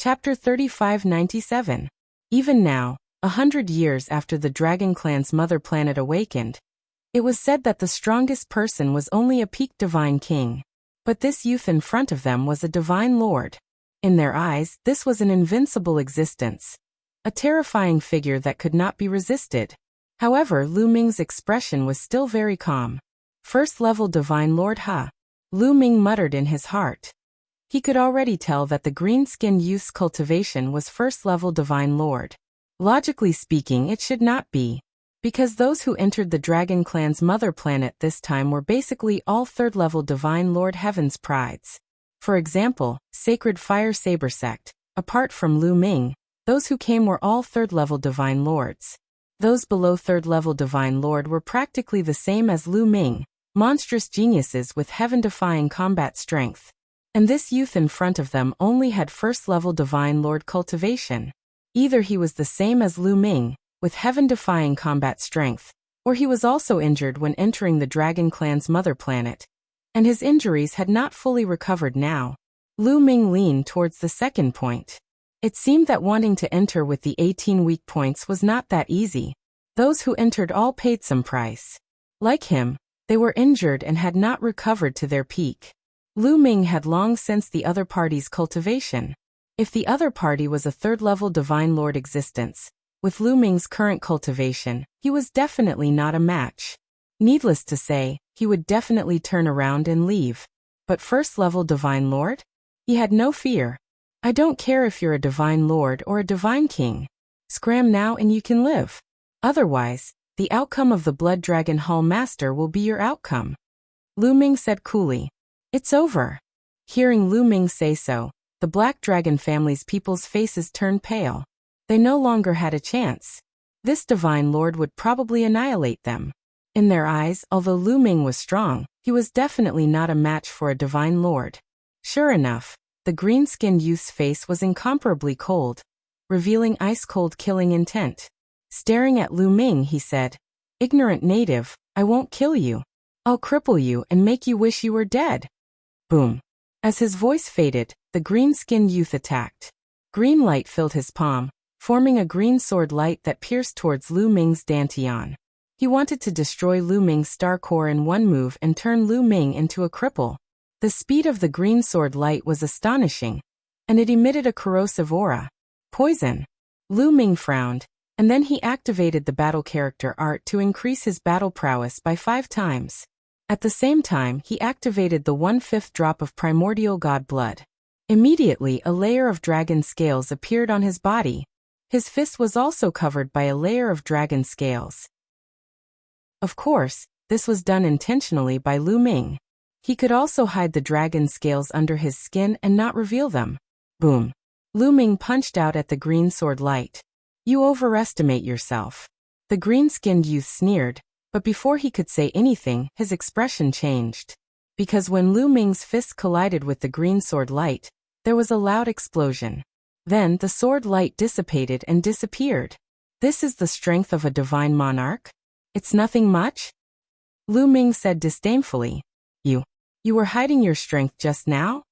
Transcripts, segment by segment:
Chapter 3597. Even now, 100 years after the Dragon Clan's mother planet awakened, it was said that the strongest person was only a peak divine king. But this youth in front of them was a divine lord. In their eyes, this was an invincible existence, a terrifying figure that could not be resisted. However, Lu Ming's expression was still very calm. First-level divine lord huh? Lu Ming muttered in his heart. He could already tell that the green-skinned youth's cultivation was first-level divine lord. Logically speaking, it should not be, because those who entered the Dragon Clan's mother planet this time were basically all third-level divine lord heaven's prides. For example, Sacred Fire Saber Sect. Apart from Lu Ming, those who came were all third-level divine lords. Those below third-level divine lord were practically the same as Lu Ming, monstrous geniuses with heaven-defying combat strength. And this youth in front of them only had first-level divine lord cultivation. Either he was the same as Lu Ming, with heaven-defying combat strength, or he was also injured when entering the Dragon Clan's mother planet, and his injuries had not fully recovered now. Lu Ming leaned towards the second point. It seemed that wanting to enter with the 18 weak points was not that easy. Those who entered all paid some price. Like him, they were injured and had not recovered to their peak. Lu Ming had long sensed the other party's cultivation. If the other party was a third-level divine lord existence, with Lu Ming's current cultivation, he was definitely not a match. Needless to say, he would definitely turn around and leave. But first-level divine lord? He had no fear. I don't care if you're a divine lord or a divine king. Scram now and you can live. Otherwise, the outcome of the Blood Dragon Hall Master will be your outcome. Lu Ming said coolly. It's over. Hearing Lu Ming say so, the Black Dragon family's people's faces turned pale. They no longer had a chance. This divine lord would probably annihilate them. In their eyes, although Lu Ming was strong, he was definitely not a match for a divine lord. Sure enough, the green-skinned youth's face was incomparably cold, revealing ice-cold killing intent. Staring at Lu Ming, he said, "Ignorant native, I won't kill you. I'll cripple you and make you wish you were dead." Boom. As his voice faded, the green-skinned youth attacked. Green light filled his palm, forming a green sword light that pierced towards Lu Ming's dantian. He wanted to destroy Lu Ming's star core in one move and turn Lu Ming into a cripple. The speed of the green sword light was astonishing, and it emitted a corrosive aura. Poison. Lu Ming frowned, and then he activated the battle character art to increase his battle prowess by 5 times. At the same time, he activated the 1/5 drop of primordial god blood. Immediately, a layer of dragon scales appeared on his body. His fist was also covered by a layer of dragon scales. Of course, this was done intentionally by Lu Ming. He could also hide the dragon scales under his skin and not reveal them. Boom. Lu Ming punched out at the green sword light. You overestimate yourself. The green-skinned youth sneered, but before he could say anything, his expression changed. Because when Lu Ming's fist collided with the green sword light, there was a loud explosion. Then the sword light dissipated and disappeared. This is the strength of a divine monarch? It's nothing much? Lu Ming said disdainfully. You were hiding your strength just now?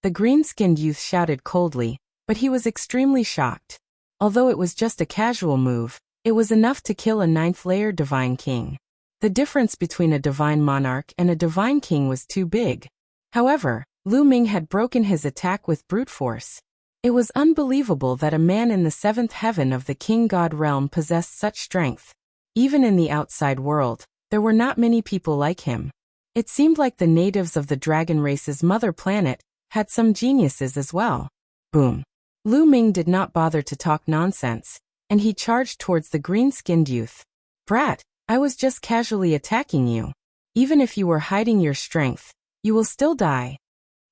The green-skinned youth shouted coldly, but he was extremely shocked. Although it was just a casual move, it was enough to kill a 9th-layer divine king. The difference between a divine monarch and a divine king was too big. However, Lu Ming had broken his attack with brute force. It was unbelievable that a man in the 7th heaven of the king god realm possessed such strength. Even in the outside world, there were not many people like him. It seemed like the natives of the dragon race's mother planet had some geniuses as well. Boom. Lu Ming did not bother to talk nonsense, and he charged towards the green-skinned youth. Brat, I was just casually attacking you. Even if you were hiding your strength, you will still die.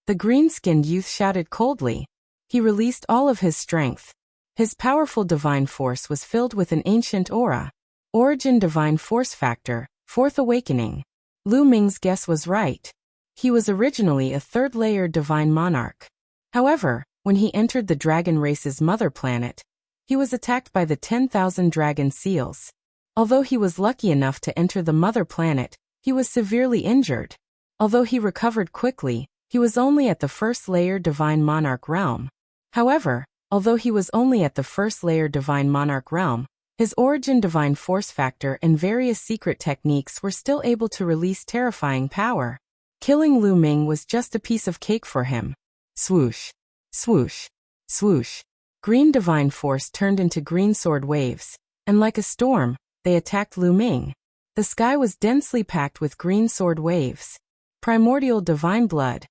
The green-skinned youth shouted coldly. He released all of his strength. His powerful divine force was filled with an ancient aura. Origin divine force factor, 4th awakening. Lu Ming's guess was right. He was originally a 3rd-layer divine monarch. However, when he entered the dragon race's mother planet, he was attacked by the 10,000 dragon seals. Although he was lucky enough to enter the mother planet, he was severely injured. Although he recovered quickly, he was only at the 1st-layer divine monarch realm. However, Although he was only at the first layer Divine Monarch realm, his origin Divine Force factor and various secret techniques were still able to release terrifying power. Killing Lu Ming was just a piece of cake for him. Swoosh, swoosh, swoosh. Green Divine Force turned into green sword waves, and like a storm, they attacked Lu Ming. The sky was densely packed with green sword waves. Primordial Divine Blood.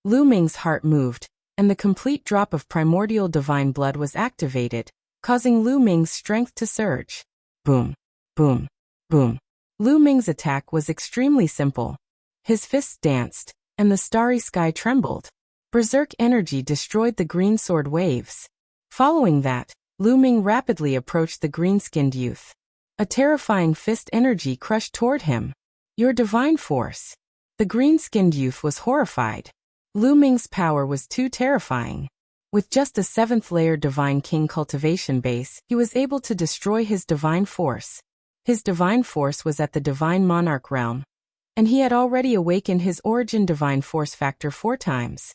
Lu Ming's heart moved, and the complete drop of primordial divine blood was activated, causing Lu Ming's strength to surge. Boom, boom, boom. Lu Ming's attack was extremely simple. His fists danced, and the starry sky trembled. Berserk energy destroyed the green sword waves. Following that, Lu Ming rapidly approached the green-skinned youth. A terrifying fist energy crushed toward him. Your divine force. The green-skinned youth was horrified. Lu Ming's power was too terrifying. With just a 7th layer Divine King cultivation base, he was able to destroy his divine force. His divine force was at the Divine Monarch realm, and he had already awakened his origin Divine Force factor 4 times.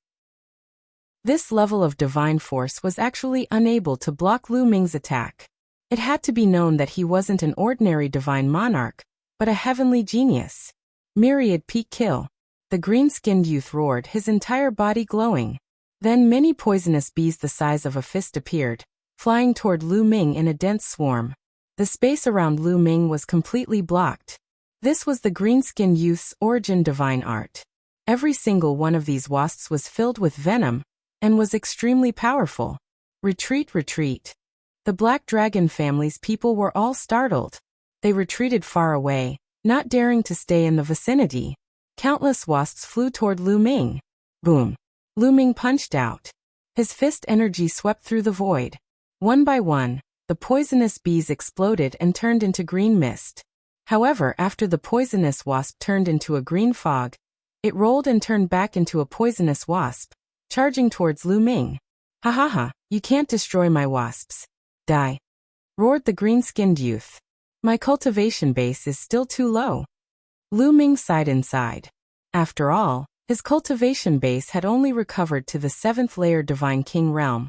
This level of divine force was actually unable to block Lu Ming's attack. It had to be known that he wasn't an ordinary Divine Monarch, but a heavenly genius. Myriad peak kill. The green-skinned youth roared, his entire body glowing. Then many poisonous bees the size of a fist appeared, flying toward Lu Ming in a dense swarm. The space around Lu Ming was completely blocked. This was the green-skinned youth's origin divine art. Every single one of these wasps was filled with venom, and was extremely powerful. Retreat, retreat. The Black Dragon family's people were all startled. They retreated far away, not daring to stay in the vicinity. Countless wasps flew toward Lu Ming. Boom. Lu Ming punched out. His fist energy swept through the void. One by one, the poisonous bees exploded and turned into green mist. However, after the poisonous wasp turned into a green fog, it rolled and turned back into a poisonous wasp, charging towards Lu Ming. Ha ha ha, you can't destroy my wasps. Die. Roared the green-skinned youth. My cultivation base is still too low. Lu Ming sighed inside. After all, his cultivation base had only recovered to the 7th layer Divine King realm,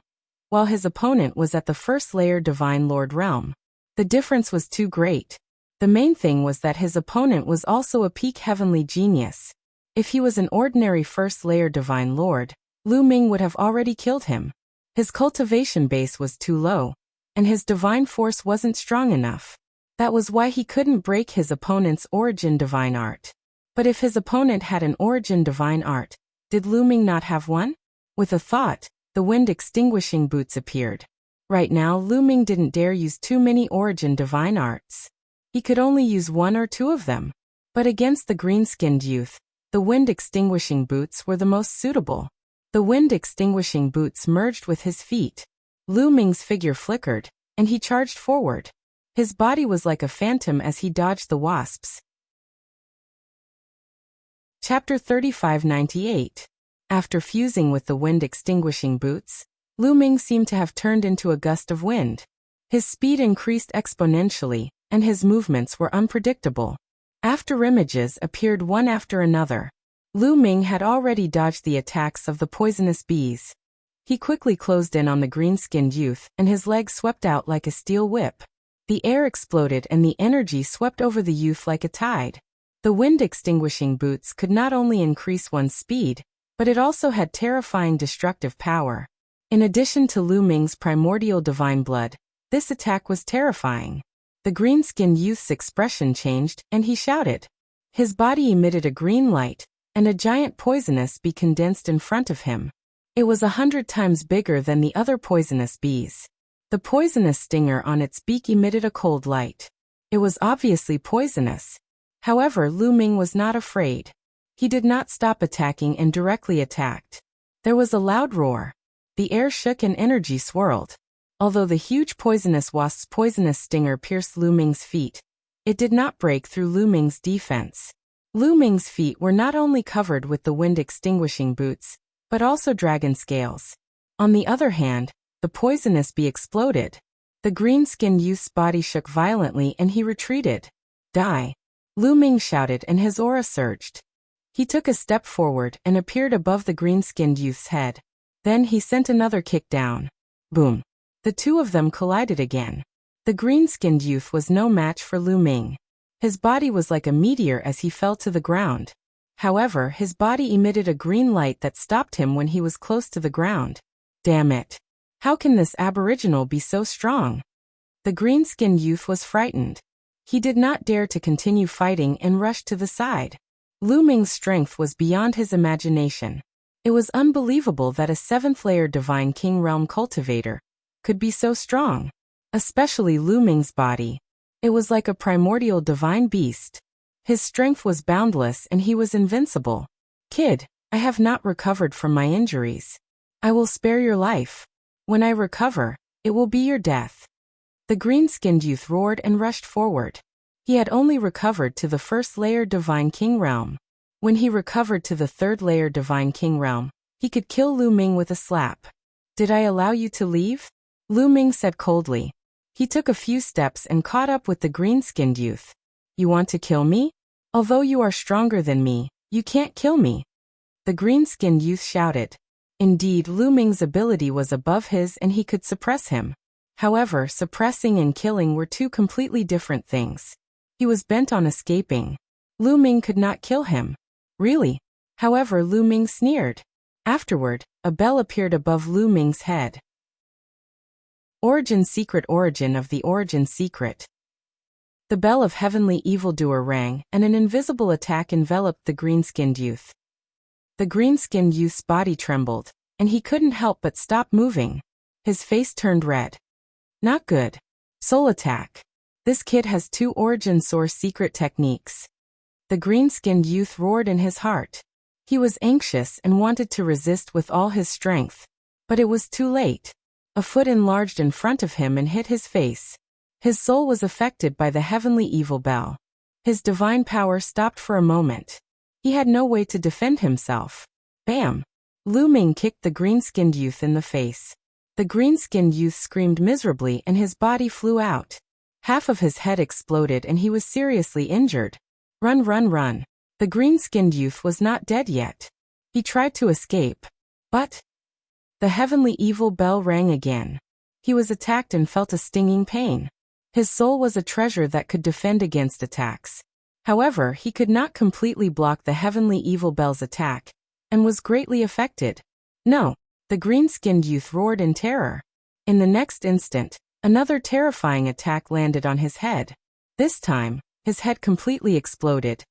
while his opponent was at the 1st layer Divine Lord realm. The difference was too great. The main thing was that his opponent was also a peak heavenly genius. If he was an ordinary 1st layer Divine Lord, Lu Ming would have already killed him. His cultivation base was too low, and his divine force wasn't strong enough. That was why he couldn't break his opponent's origin divine art. But if his opponent had an origin divine art, did Lu Ming not have one? With a thought, the wind-extinguishing boots appeared. Right now, Lu Ming didn't dare use too many origin divine arts. He could only use 1 or 2 of them. But against the green-skinned youth, the wind-extinguishing boots were the most suitable. The wind-extinguishing boots merged with his feet. Lu Ming's figure flickered, and he charged forward. His body was like a phantom as he dodged the wasps. Chapter 3598. After fusing with the wind-extinguishing boots, Lu Ming seemed to have turned into a gust of wind. His speed increased exponentially, and his movements were unpredictable. After images appeared one after another. Lu Ming had already dodged the attacks of the poisonous bees. He quickly closed in on the green-skinned youth, and his legs swept out like a steel whip. The air exploded and the energy swept over the youth like a tide. The wind-extinguishing boots could not only increase one's speed, but it also had terrifying destructive power. In addition to Lu Ming's primordial divine blood, this attack was terrifying. The green-skinned youth's expression changed, and he shouted. His body emitted a green light, and a giant poisonous bee condensed in front of him. It was 100 times bigger than the other poisonous bees. The poisonous stinger on its beak emitted a cold light. It was obviously poisonous. However, Lu Ming was not afraid. He did not stop attacking and directly attacked. There was a loud roar. The air shook and energy swirled. Although the huge poisonous wasp's poisonous stinger pierced Lu Ming's feet, it did not break through Lu Ming's defense. Lu Ming's feet were not only covered with the wind-extinguishing boots, but also dragon scales. On the other hand, the poisonous bee exploded. The green-skinned youth's body shook violently and he retreated. Die! Lu Ming shouted and his aura surged. He took a step forward and appeared above the green-skinned youth's head. Then he sent another kick down. Boom. The two of them collided again. The green-skinned youth was no match for Lu Ming. His body was like a meteor as he fell to the ground. However, his body emitted a green light that stopped him when he was close to the ground. Damn it. How can this aboriginal be so strong? The green-skinned youth was frightened. He did not dare to continue fighting and rushed to the side. Lu Ming's strength was beyond his imagination. It was unbelievable that a 7th-layer Divine King Realm cultivator could be so strong. Especially Lu Ming's body. It was like a primordial divine beast. His strength was boundless and he was invincible. Kid, I have not recovered from my injuries. I will spare your life. When I recover, it will be your death. The green-skinned youth roared and rushed forward. He had only recovered to the 1st-layer Divine King Realm. When he recovered to the 3rd-layer Divine King Realm, he could kill Lu Ming with a slap. Did I allow you to leave? Lu Ming said coldly. He took a few steps and caught up with the green-skinned youth. You want to kill me? Although you are stronger than me, you can't kill me. The green-skinned youth shouted. Indeed, Lu Ming's ability was above his and he could suppress him. However, suppressing and killing were two completely different things. He was bent on escaping. Lu Ming could not kill him. Really? However, Lu Ming sneered. Afterward, a bell appeared above Lu Ming's head. Origin of the Origin Secret. The bell of heavenly evildoer rang, and an invisible attack enveloped the green-skinned youth. The green-skinned youth's body trembled, and he couldn't help but stop moving. His face turned red. Not good. Soul attack. This kid has 2 origin source secret techniques. The green-skinned youth roared in his heart. He was anxious and wanted to resist with all his strength. But it was too late. A foot enlarged in front of him and hit his face. His soul was affected by the heavenly evil bell. His divine power stopped for a moment. He had no way to defend himself. Bam! Lu Ming kicked the green-skinned youth in the face. The green-skinned youth screamed miserably and his body flew out. Half of his head exploded and he was seriously injured. Run, run, run. The green-skinned youth was not dead yet. He tried to escape. But the heavenly evil bell rang again. He was attacked and felt a stinging pain. His soul was a treasure that could defend against attacks. However, he could not completely block the heavenly evil bell's attack, and was greatly affected. No, the green-skinned youth roared in terror. In the next instant, another terrifying attack landed on his head. This time, his head completely exploded,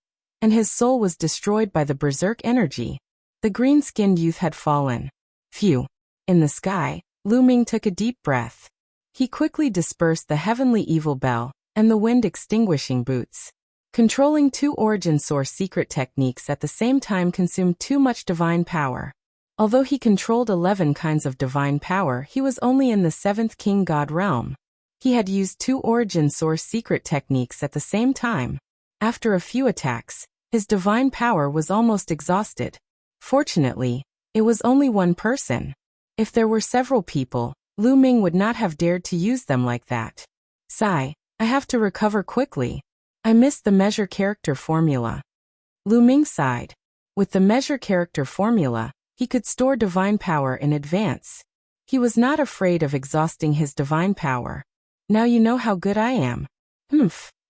and his soul was destroyed by the berserk energy. The green-skinned youth had fallen. Phew. In the sky, Lu Ming took a deep breath. He quickly dispersed the heavenly evil bell and the wind-extinguishing boots. Controlling 2 origin source secret techniques at the same time consumed too much divine power. Although he controlled 11 kinds of divine power, he was only in the 7th King God realm. He had used 2 origin source secret techniques at the same time. After a few attacks, his divine power was almost exhausted. Fortunately, it was only one person. If there were several people, Lu Ming would not have dared to use them like that. Sigh, I have to recover quickly. I missed the measure character formula. Lu Ming sighed. With the measure character formula, he could store divine power in advance. He was not afraid of exhausting his divine power. Now you know how good I am.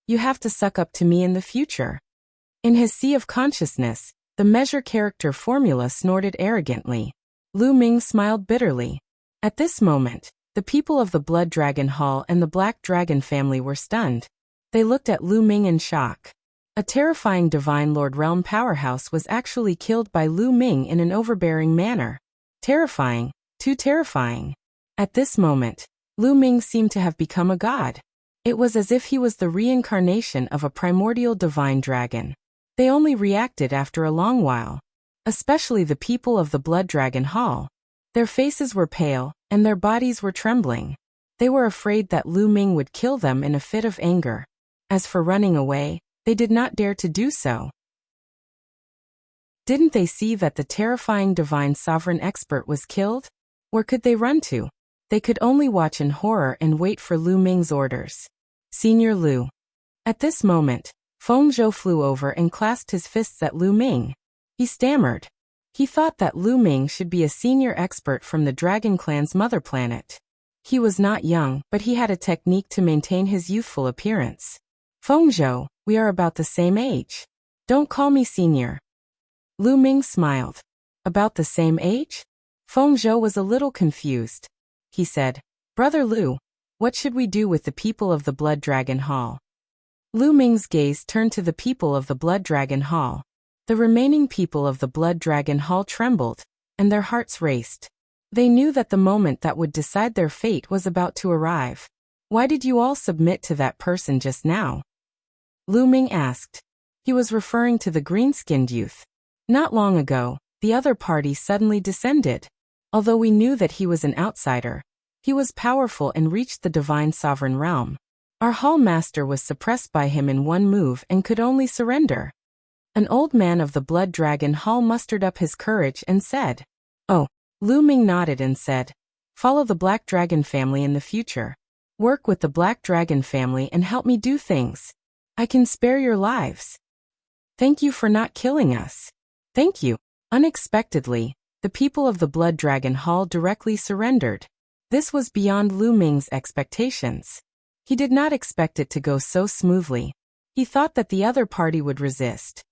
You have to suck up to me in the future. In his sea of consciousness, the measure character formula snorted arrogantly. Lu Ming smiled bitterly. At this moment, the people of the Blood Dragon Hall and the Black Dragon family were stunned. They looked at Lu Ming in shock. A terrifying Divine Lord Realm powerhouse was actually killed by Lu Ming in an overbearing manner. Terrifying, too terrifying. At this moment, Lu Ming seemed to have become a god. It was as if he was the reincarnation of a primordial divine dragon. They only reacted after a long while. Especially the people of the Blood Dragon Hall. Their faces were pale, and their bodies were trembling. They were afraid that Lu Ming would kill them in a fit of anger. As for running away, they did not dare to do so. Didn't they see that the terrifying divine sovereign expert was killed? Where could they run to? They could only watch in horror and wait for Lu Ming's orders. Senior Lu. At this moment, Feng Zhou flew over and clasped his fists at Lu Ming. He stammered. He thought that Lu Ming should be a senior expert from the Dragon Clan's mother planet. He was not young, but he had a technique to maintain his youthful appearance. Fengzhou, we are about the same age. Don't call me senior. Lu Ming smiled. About the same age? Fengzhou was a little confused. He said, Brother Lu, what should we do with the people of the Blood Dragon Hall? Lu Ming's gaze turned to the people of the Blood Dragon Hall. The remaining people of the Blood Dragon Hall trembled, and their hearts raced. They knew that the moment that would decide their fate was about to arrive. Why did you all submit to that person just now? Lu Ming asked. He was referring to the green-skinned youth. Not long ago, the other party suddenly descended. Although we knew that he was an outsider, he was powerful and reached the divine sovereign realm. Our hall master was suppressed by him in one move and could only surrender. An old man of the Blood Dragon Hall mustered up his courage and said, Oh. Lu Ming nodded and said, Follow the Black Dragon family in the future. Work with the Black Dragon family and help me do things. I can spare your lives. Thank you for not killing us. Thank you. Unexpectedly, the people of the Blood Dragon Hall directly surrendered. This was beyond Lu Ming's expectations. He did not expect it to go so smoothly. He thought that the other party would resist.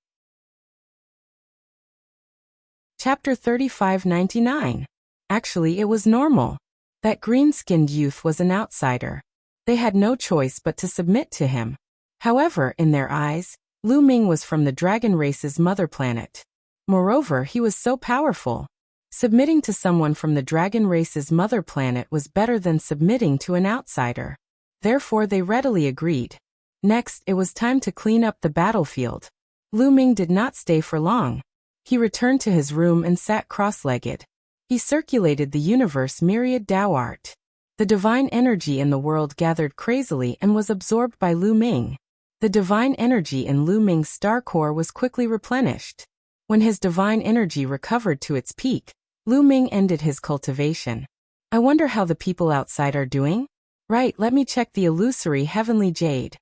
Chapter 3599. Actually, it was normal. That green-skinned youth was an outsider. They had no choice but to submit to him. However, in their eyes, Lu Ming was from the dragon race's mother planet. Moreover, he was so powerful. Submitting to someone from the dragon race's mother planet was better than submitting to an outsider. Therefore, they readily agreed. Next, it was time to clean up the battlefield. Lu Ming did not stay for long. He returned to his room and sat cross-legged. He circulated the universe myriad Tao art. The divine energy in the world gathered crazily and was absorbed by Lu Ming. The divine energy in Lu Ming's star core was quickly replenished. When his divine energy recovered to its peak, Lu Ming ended his cultivation. I wonder how the people outside are doing? Right, let me check the illusory heavenly jade.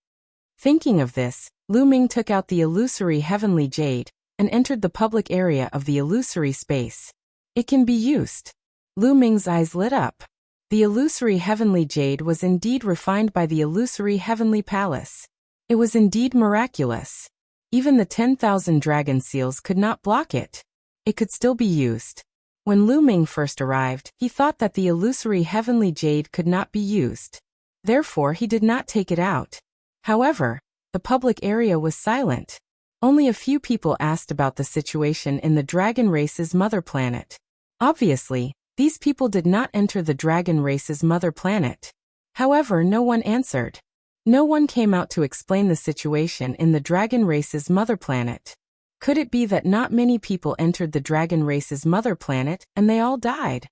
Thinking of this, Lu Ming took out the illusory heavenly jade and entered the public area of the illusory space. It can be used. Lu Ming's eyes lit up. The illusory heavenly jade was indeed refined by the illusory heavenly palace. It was indeed miraculous. Even the 10,000 dragon seals could not block it. It could still be used. When Lu Ming first arrived, he thought that the illusory heavenly jade could not be used. Therefore, he did not take it out. However, the public area was silent. Only a few people asked about the situation in the dragon race's mother planet. Obviously, these people did not enter the dragon race's mother planet. However, no one answered. No one came out to explain the situation in the dragon race's mother planet. Could it be that not many people entered the dragon race's mother planet and they all died?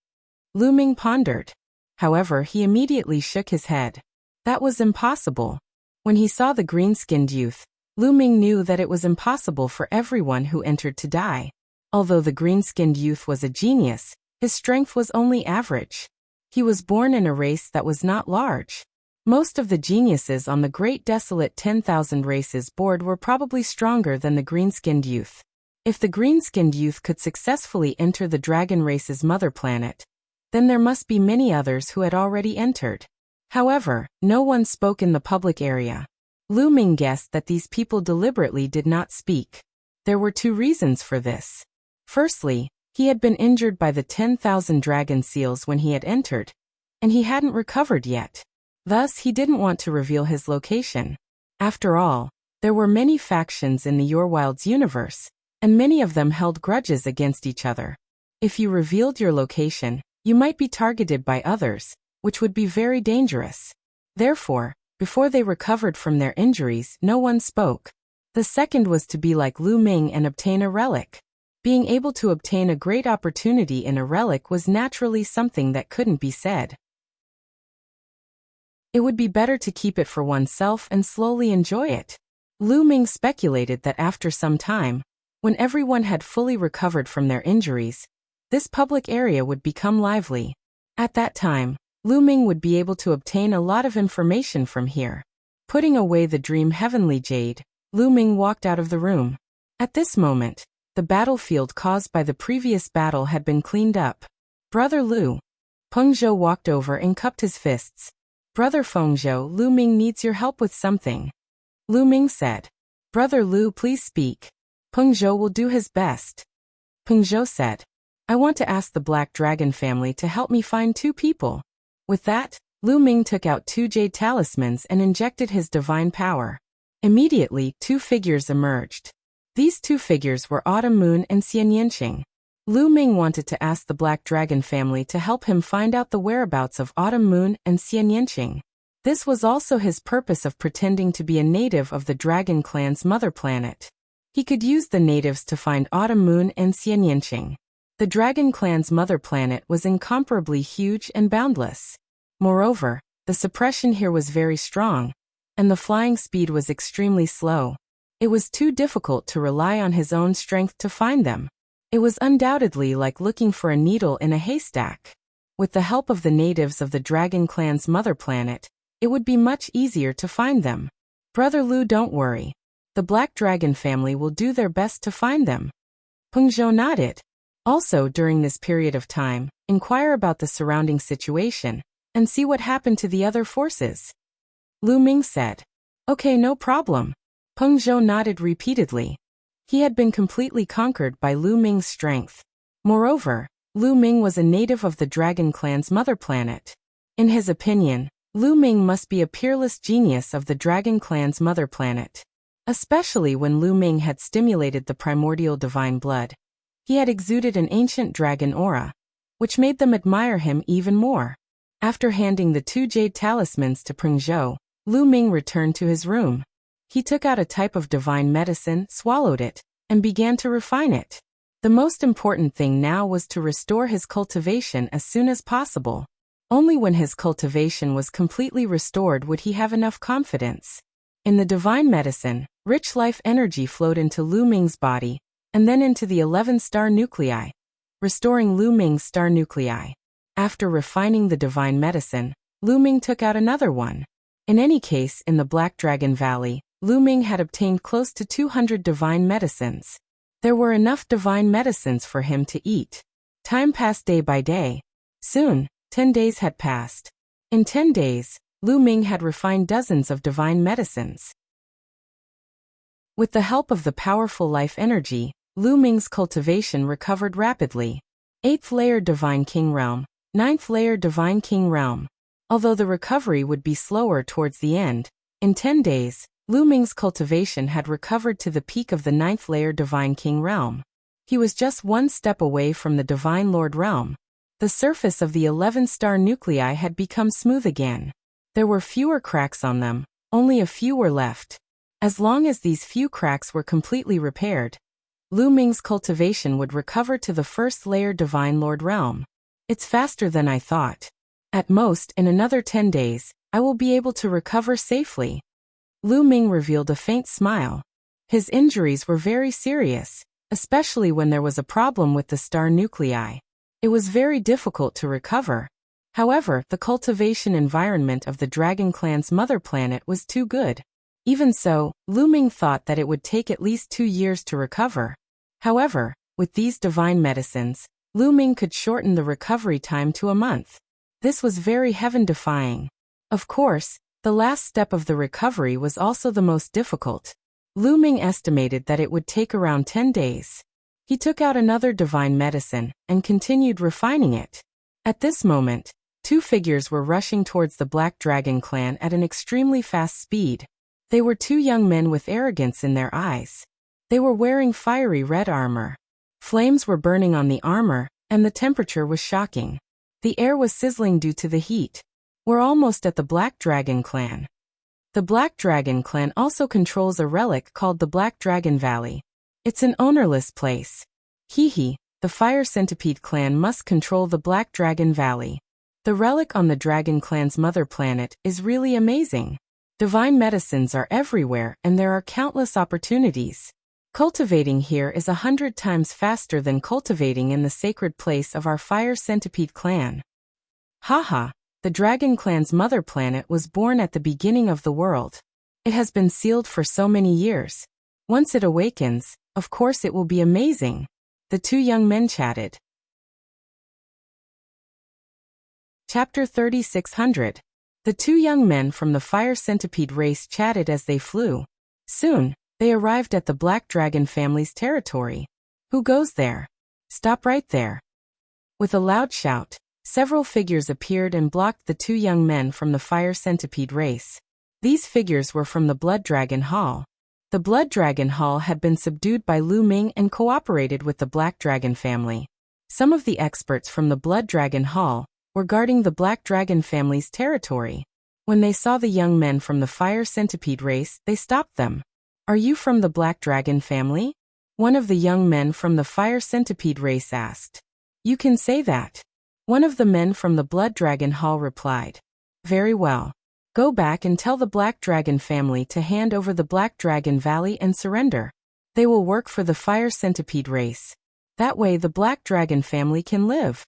Lu Ming pondered. However, he immediately shook his head. That was impossible. When he saw the green-skinned youth, Lu Ming knew that it was impossible for everyone who entered to die. Although the green-skinned youth was a genius, his strength was only average. He was born in a race that was not large. Most of the geniuses on the Great Desolate 10,000 Races board were probably stronger than the green-skinned youth. If the green-skinned youth could successfully enter the dragon race's mother planet, then there must be many others who had already entered. However, no one spoke in the public area. Lu Ming guessed that these people deliberately did not speak. There were two reasons for this. Firstly, he had been injured by the 10,000 dragon seals when he had entered, and he hadn't recovered yet. Thus, he didn't want to reveal his location. After all, there were many factions in the Your-Wilds universe, and many of them held grudges against each other. If you revealed your location, you might be targeted by others, which would be very dangerous. Therefore, before they recovered from their injuries, no one spoke. The second was to be like Lu Ming and obtain a relic. Being able to obtain a great opportunity in a relic was naturally something that couldn't be said. It would be better to keep it for oneself and slowly enjoy it. Lu Ming speculated that after some time, when everyone had fully recovered from their injuries, this public area would become lively. At that time, Lu Ming would be able to obtain a lot of information from here. Putting away the dream heavenly jade, Lu Ming walked out of the room. At this moment, the battlefield caused by the previous battle had been cleaned up. Brother Lu. Peng Zhou walked over and cupped his fists. Brother Feng Zhou, Lu Ming needs your help with something. Lu Ming said. Brother Lu, please speak. Peng Zhou will do his best. Peng Zhou said. I want to ask the Black Dragon family to help me find 2 people. With that, Lu Ming took out 2 jade talismans and injected his divine power. Immediately, 2 figures emerged. These 2 figures were Autumn Moon and Xian Yanqing. Lu Ming wanted to ask the Black Dragon family to help him find out the whereabouts of Autumn Moon and Xian Yanqing. This was also his purpose of pretending to be a native of the Dragon Clan's mother planet. He could use the natives to find Autumn Moon and Xian Yanqing. The Dragon Clan's mother planet was incomparably huge and boundless. Moreover, the suppression here was very strong, and the flying speed was extremely slow. It was too difficult to rely on his own strength to find them. It was undoubtedly like looking for a needle in a haystack. With the help of the natives of the Dragon Clan's mother planet, it would be much easier to find them. Brother Lu, don't worry. The Black Dragon family will do their best to find them. Peng Zhou nodded. Also, during this period of time, inquire about the surrounding situation, and see what happened to the other forces. Lu Ming said. Okay, no problem. Peng Zhou nodded repeatedly. He had been completely conquered by Lu Ming's strength. Moreover, Lu Ming was a native of the Dragon Clan's mother planet. In his opinion, Lu Ming must be a peerless genius of the Dragon Clan's mother planet. Especially when Lu Ming had stimulated the primordial divine blood. He had exuded an ancient dragon aura, which made them admire him even more. After handing the 2 jade talismans to Peng Zhou, Lu Ming returned to his room. He took out a type of divine medicine, swallowed it, and began to refine it. The most important thing now was to restore his cultivation as soon as possible. Only when his cultivation was completely restored would he have enough confidence. In the divine medicine, rich life energy flowed into Lu Ming's body, and then into the 11 star nuclei, restoring Lu Ming's star nuclei. After refining the divine medicine, Lu Ming took out another one. In any case, in the Black Dragon Valley, Lu Ming had obtained close to 200 divine medicines. There were enough divine medicines for him to eat. Time passed day by day. Soon, 10 days had passed. In 10 days, Lu Ming had refined dozens of divine medicines. With the help of the powerful life energy, Lu Ming's cultivation recovered rapidly. 8th layer Divine King Realm, 9th layer Divine King Realm. Although the recovery would be slower towards the end, in 10 days, Lu Ming's cultivation had recovered to the peak of the 9th layer Divine King Realm. He was just 1 step away from the Divine Lord Realm. The surface of the 11 star nuclei had become smooth again. There were fewer cracks on them, only a few were left. As long as these few cracks were completely repaired, Lu Ming's cultivation would recover to the 1st layer Divine Lord Realm. It's faster than I thought. At most, in another 10 days, I will be able to recover safely. Lu Ming revealed a faint smile. His injuries were very serious, especially when there was a problem with the star nuclei. It was very difficult to recover. However, the cultivation environment of the Dragon Clan's mother planet was too good. Even so, Lu Ming thought that it would take at least 2 years to recover. However, with these divine medicines, Lu Ming could shorten the recovery time to a month. This was very heaven-defying. Of course, the last step of the recovery was also the most difficult. Lu Ming estimated that it would take around 10 days. He took out another divine medicine and continued refining it. At this moment, 2 figures were rushing towards the Black Dragon Clan at an extremely fast speed. They were 2 young men with arrogance in their eyes. They were wearing fiery red armor. Flames were burning on the armor, and the temperature was shocking. The air was sizzling due to the heat. We're almost at the Black Dragon Clan. The Black Dragon Clan also controls a relic called the Black Dragon Valley. It's an ownerless place. Hee, the Fire Centipede Clan must control the Black Dragon Valley. The relic on the Dragon Clan's mother planet is really amazing. Divine medicines are everywhere and there are countless opportunities. Cultivating here is 100 times faster than cultivating in the sacred place of our Fire Centipede Clan. Haha. The Dragon Clan's mother planet was born at the beginning of the world. It has been sealed for so many years. Once it awakens, of course it will be amazing. The 2 young men chatted. Chapter 3600. The two young men from the fire centipede race chatted as they flew. Soon, they arrived at the Black Dragon family's territory. Who goes there? Stop right there. With a loud shout, several figures appeared and blocked the two young men from the fire centipede race. These figures were from the Blood Dragon Hall. The Blood Dragon Hall had been subdued by Lu Ming and cooperated with the Black Dragon family. Some of the experts from the Blood Dragon Hall were guarding the Black Dragon family's territory. When they saw the young men from the fire centipede race, they stopped them. Are you from the Black Dragon family? One of the young men from the fire centipede race asked. You can say that. One of the men from the Blood Dragon Hall replied. Very well. Go back and tell the Black Dragon family to hand over the Black Dragon Valley and surrender. They will work for the fire centipede race. That way the Black Dragon family can live.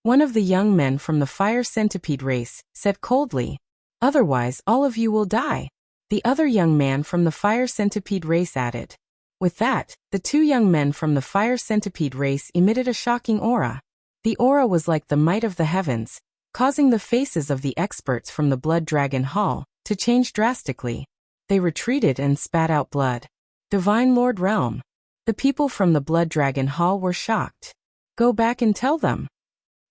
One of the young men from the fire centipede race said coldly. Otherwise all of you will die. The other young man from the fire centipede race added. With that, the two young men from the fire centipede race emitted a shocking aura. The aura was like the might of the heavens, causing the faces of the experts from the Blood Dragon Hall to change drastically. They retreated and spat out blood. Divine Lord Realm. The people from the Blood Dragon Hall were shocked. Go back and tell them.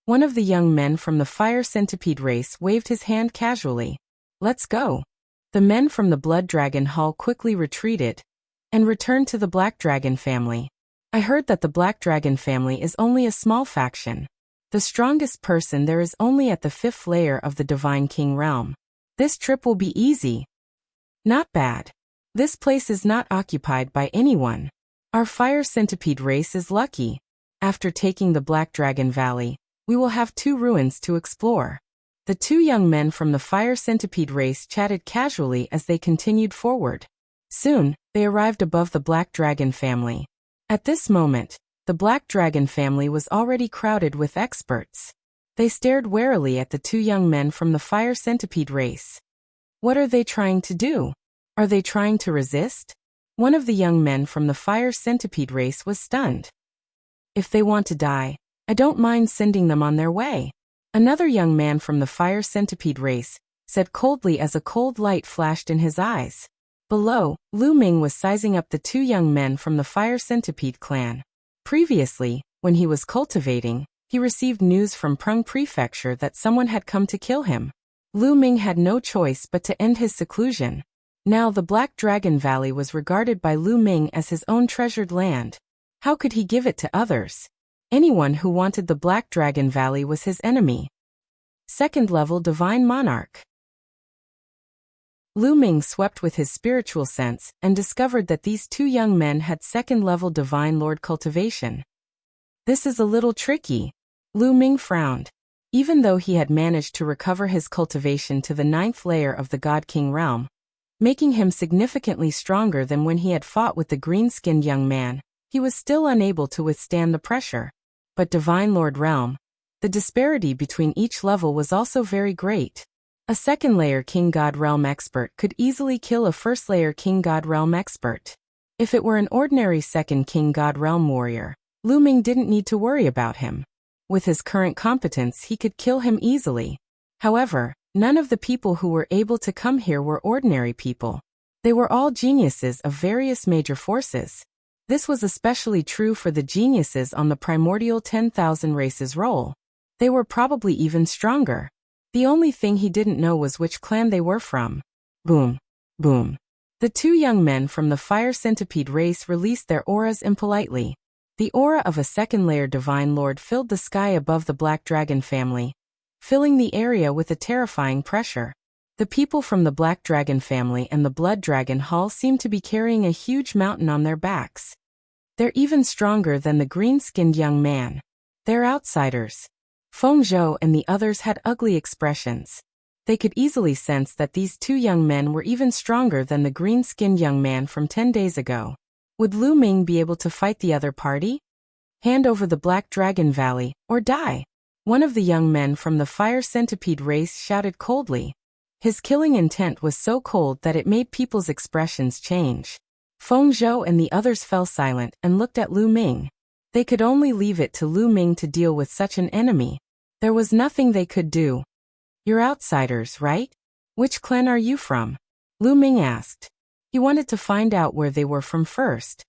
One of the young men from the fire centipede race waved his hand casually. Let's go. The men from the Blood Dragon Hall quickly retreated and returned to the Black Dragon family. I heard that the Black Dragon family is only a small faction. The strongest person there is only at the 5th layer of the Divine King realm. This trip will be easy. Not bad. This place is not occupied by anyone. Our fire centipede race is lucky. After taking the Black Dragon Valley, we will have 2 ruins to explore. The two young men from the fire centipede race chatted casually as they continued forward. Soon, they arrived above the Black Dragon family. At this moment, the Black Dragon family was already crowded with experts. They stared warily at the two young men from the fire centipede race. What are they trying to do? Are they trying to resist? One of the young men from the fire centipede race was stunned. If they want to die, I don't mind sending them on their way. Another young man from the fire centipede race said coldly as a cold light flashed in his eyes. Below, Lu Ming was sizing up the two young men from the fire centipede clan. Previously, when he was cultivating, he received news from Prung Prefecture that someone had come to kill him. Lu Ming had no choice but to end his seclusion. Now the Black Dragon Valley was regarded by Lu Ming as his own treasured land. How could he give it to others? Anyone who wanted the Black Dragon Valley was his enemy. 2nd level Divine Monarch. Lu Ming swept with his spiritual sense and discovered that these two young men had 2nd level Divine Lord cultivation. This is a little tricky. Lu Ming frowned. Even though he had managed to recover his cultivation to the 9th layer of the God King realm, making him significantly stronger than when he had fought with the green-skinned young man, he was still unable to withstand the pressure. But Divine Lord realm, the disparity between each level was also very great. A 2nd layer King God realm expert could easily kill a 1st layer King God realm expert. If it were an ordinary 2nd King God realm warrior, Lu Ming didn't need to worry about him. With his current competence he could kill him easily. However, none of the people who were able to come here were ordinary people. They were all geniuses of various major forces. This was especially true for the geniuses on the primordial 10,000 races roll. They were probably even stronger. The only thing he didn't know was which clan they were from. Boom. Boom. The two young men from the fire centipede race released their auras impolitely. The aura of a 2nd layer Divine Lord filled the sky above the Black Dragon family, filling the area with a terrifying pressure. The people from the Black Dragon family and the Blood Dragon Hall seemed to be carrying a huge mountain on their backs. They're even stronger than the green-skinned young man. They're outsiders. Feng Zhou and the others had ugly expressions. They could easily sense that these two young men were even stronger than the green-skinned young man from 10 days ago. Would Lu Ming be able to fight the other party? Hand over the Black Dragon Valley, or die. One of the young men from the fire centipede race shouted coldly. His killing intent was so cold that it made people's expressions change. Feng Zhou and the others fell silent and looked at Lu Ming. They could only leave it to Lu Ming to deal with such an enemy. There was nothing they could do. You're outsiders, right? Which clan are you from? Lu Ming asked. He wanted to find out where they were from first.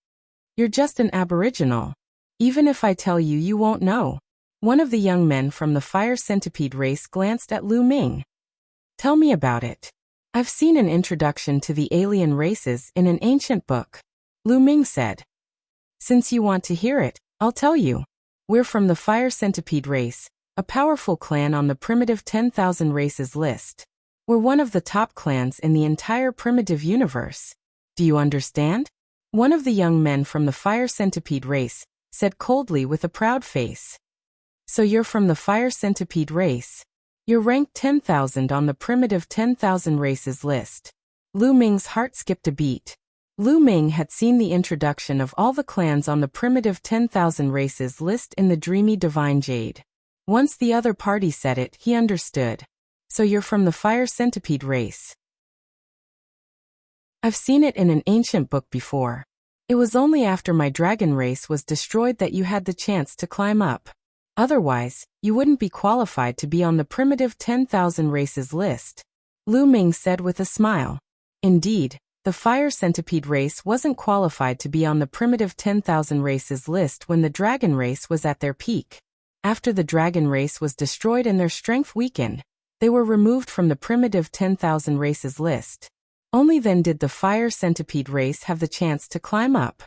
You're just an aboriginal. Even if I tell you, you won't know. One of the young men from the fire centipede race glanced at Lu Ming. Tell me about it. I've seen an introduction to the alien races in an ancient book, Lu Ming said. Since you want to hear it, I'll tell you. We're from the fire centipede race, a powerful clan on the primitive 10,000 races list. We're one of the top clans in the entire primitive universe. Do you understand? One of the young men from the fire centipede race said coldly with a proud face. So you're from the fire centipede race. You're ranked 10,000 on the primitive 10,000 races list. Lu Ming's heart skipped a beat. Lu Ming had seen the introduction of all the clans on the primitive 10,000 races list in the dreamy divine jade. Once the other party said it, he understood. So you're from the fire centipede race. I've seen it in an ancient book before. It was only after my dragon race was destroyed that you had the chance to climb up. Otherwise, you wouldn't be qualified to be on the primitive 10,000 races list. Lu Ming said with a smile. Indeed, the fire centipede race wasn't qualified to be on the primitive 10,000 races list when the dragon race was at their peak. After the dragon race was destroyed and their strength weakened, they were removed from the primitive 10,000 races list. Only then did the fire centipede race have the chance to climb up.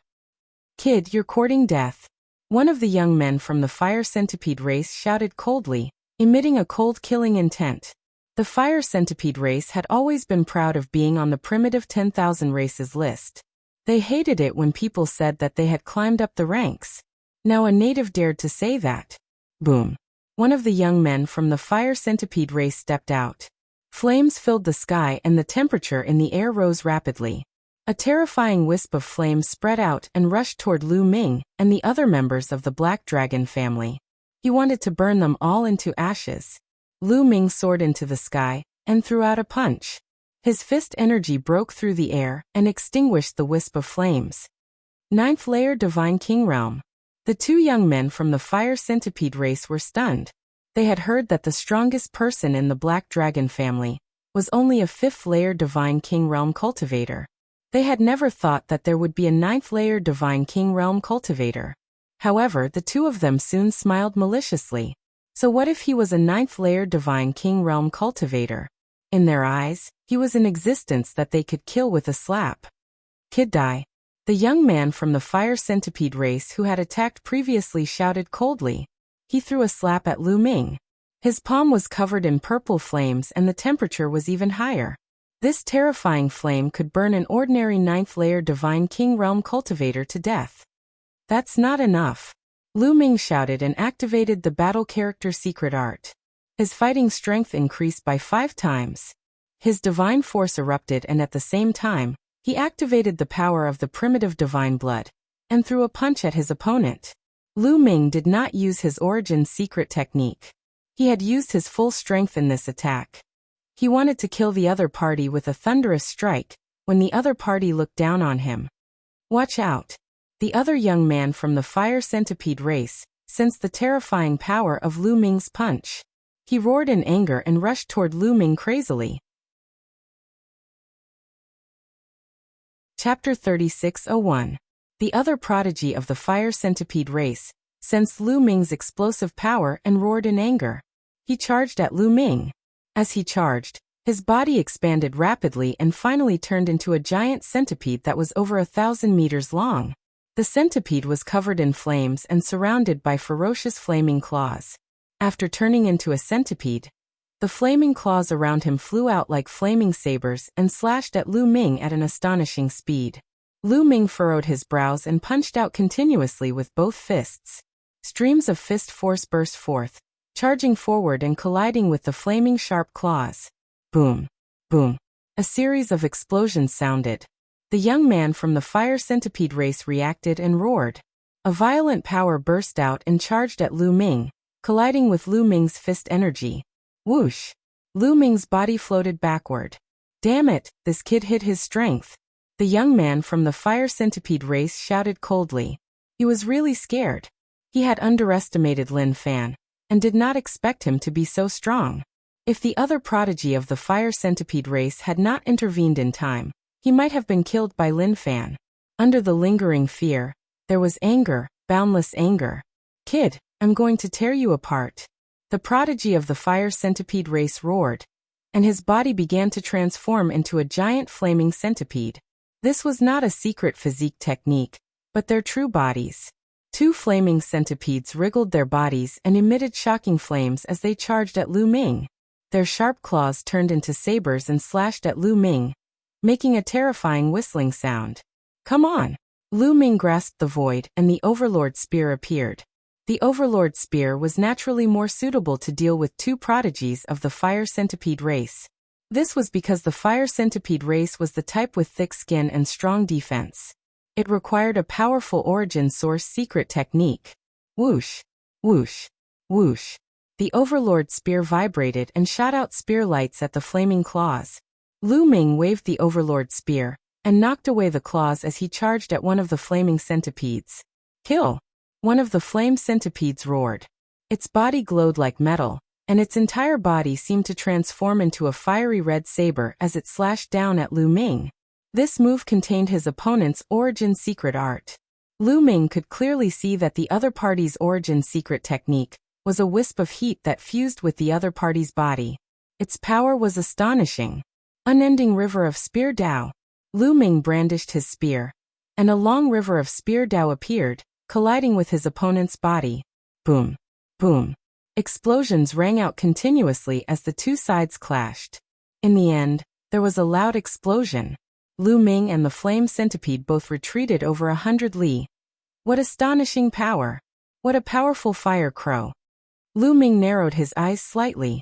Kid, you're courting death. One of the young men from the fire centipede race shouted coldly, emitting a cold killing intent. The fire centipede race had always been proud of being on the primitive 10,000 races list. They hated it when people said that they had climbed up the ranks. Now a native dared to say that. Boom. One of the young men from the fire centipede race stepped out. Flames filled the sky and the temperature in the air rose rapidly. A terrifying wisp of flames spread out and rushed toward Lu Ming and the other members of the Black Dragon family. He wanted to burn them all into ashes. Lu Ming soared into the sky and threw out a punch. His fist energy broke through the air and extinguished the wisp of flames. Ninth layer Divine King Realm. The two young men from the fire centipede race were stunned. They had heard that the strongest person in the Black Dragon family was only a 5th layer Divine King Realm cultivator. They had never thought that there would be a 9th layer Divine King Realm cultivator. However, the two of them soon smiled maliciously. So what if he was a 9th layer Divine King Realm cultivator? In their eyes, he was an existence that they could kill with a slap. Kid die. The young man from the fire centipede race who had attacked previously shouted coldly. He threw a slap at Lu Ming. His palm was covered in purple flames and the temperature was even higher. This terrifying flame could burn an ordinary 9th layer Divine King Realm cultivator to death. That's not enough. Lu Ming shouted and activated the battle character secret art. His fighting strength increased by 5 times. His divine force erupted and at the same time, he activated the power of the primitive divine blood and threw a punch at his opponent. Lu Ming did not use his origin secret technique. He had used his full strength in this attack. He wanted to kill the other party with a thunderous strike when the other party looked down on him. Watch out. The other young man from the fire centipede race sensed the terrifying power of Lu Ming's punch. He roared in anger and rushed toward Lu Ming crazily. Chapter 3601. The other prodigy of the fire centipede race sensed Lu Ming's explosive power and roared in anger. He charged at Lu Ming. As he charged, his body expanded rapidly and finally turned into a giant centipede that was over 1,000 meters long. The centipede was covered in flames and surrounded by ferocious flaming claws. After turning into a centipede, the flaming claws around him flew out like flaming sabers and slashed at Lu Ming at an astonishing speed. Lu Ming furrowed his brows and punched out continuously with both fists. Streams of fist force burst forth, charging forward and colliding with the flaming sharp claws. Boom. Boom. A series of explosions sounded. The young man from the fire centipede race reacted and roared. A violent power burst out and charged at Lu Ming, colliding with Lu Ming's fist energy. Whoosh! Lu Ming's body floated backward. Damn it, this kid hid his strength. The young man from the fire centipede race shouted coldly. He was really scared. He had underestimated Lin Fan, and did not expect him to be so strong. If the other prodigy of the fire centipede race had not intervened in time, he might have been killed by Lin Fan. Under the lingering fear, there was anger, boundless anger. "Kid, I'm going to tear you apart." The prodigy of the fire centipede race roared, and his body began to transform into a giant flaming centipede. This was not a secret physique technique, but their true bodies. Two flaming centipedes wriggled their bodies and emitted shocking flames as they charged at Lu Ming. Their sharp claws turned into sabers and slashed at Lu Ming, making a terrifying whistling sound. "Come on!" Lu Ming grasped the void and the Overlord Spear appeared. The Overlord Spear was naturally more suitable to deal with two prodigies of the fire centipede race. This was because the fire centipede race was the type with thick skin and strong defense. It required a powerful origin source secret technique. Whoosh, whoosh, whoosh. The Overlord Spear vibrated and shot out spear lights at the flaming claws. Lu Ming waved the Overlord Spear and knocked away the claws as he charged at one of the flaming centipedes. "Kill!" One of the flame centipedes roared. Its body glowed like metal, and its entire body seemed to transform into a fiery red saber as it slashed down at Lu Ming. This move contained his opponent's origin secret art. Lu Ming could clearly see that the other party's origin secret technique was a wisp of heat that fused with the other party's body. Its power was astonishing. Unending river of spear Dao. Lu Ming brandished his spear, and a long river of spear Dao appeared, colliding with his opponent's body. Boom, boom. Explosions rang out continuously as the two sides clashed. In the end, there was a loud explosion. Lu Ming and the flame centipede both retreated over 100 li. What astonishing power! What a powerful fire crow! Lu Ming narrowed his eyes slightly.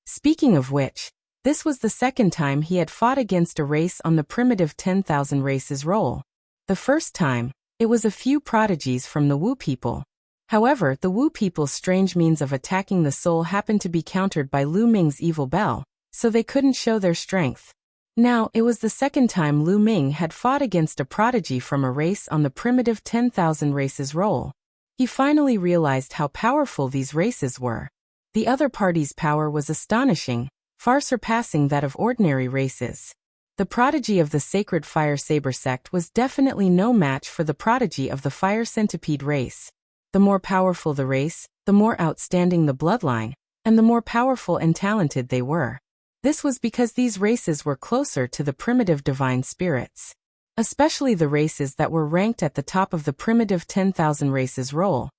Speaking of which, this was the second time he had fought against a race on the primitive 10,000 races roll. The first time, it was a few prodigies from the Wu people. However, the Wu people's strange means of attacking the soul happened to be countered by Lu Ming's evil bell, so they couldn't show their strength. Now, it was the second time Lu Ming had fought against a prodigy from a race on the primitive 10,000 races roll. He finally realized how powerful these races were. The other party's power was astonishing, far surpassing that of ordinary races. The prodigy of the Sacred Fire Saber sect was definitely no match for the prodigy of the Fire Centipede race. The more powerful the race, the more outstanding the bloodline, and the more powerful and talented they were. This was because these races were closer to the primitive divine spirits. Especially the races that were ranked at the top of the primitive 10,000 races roll.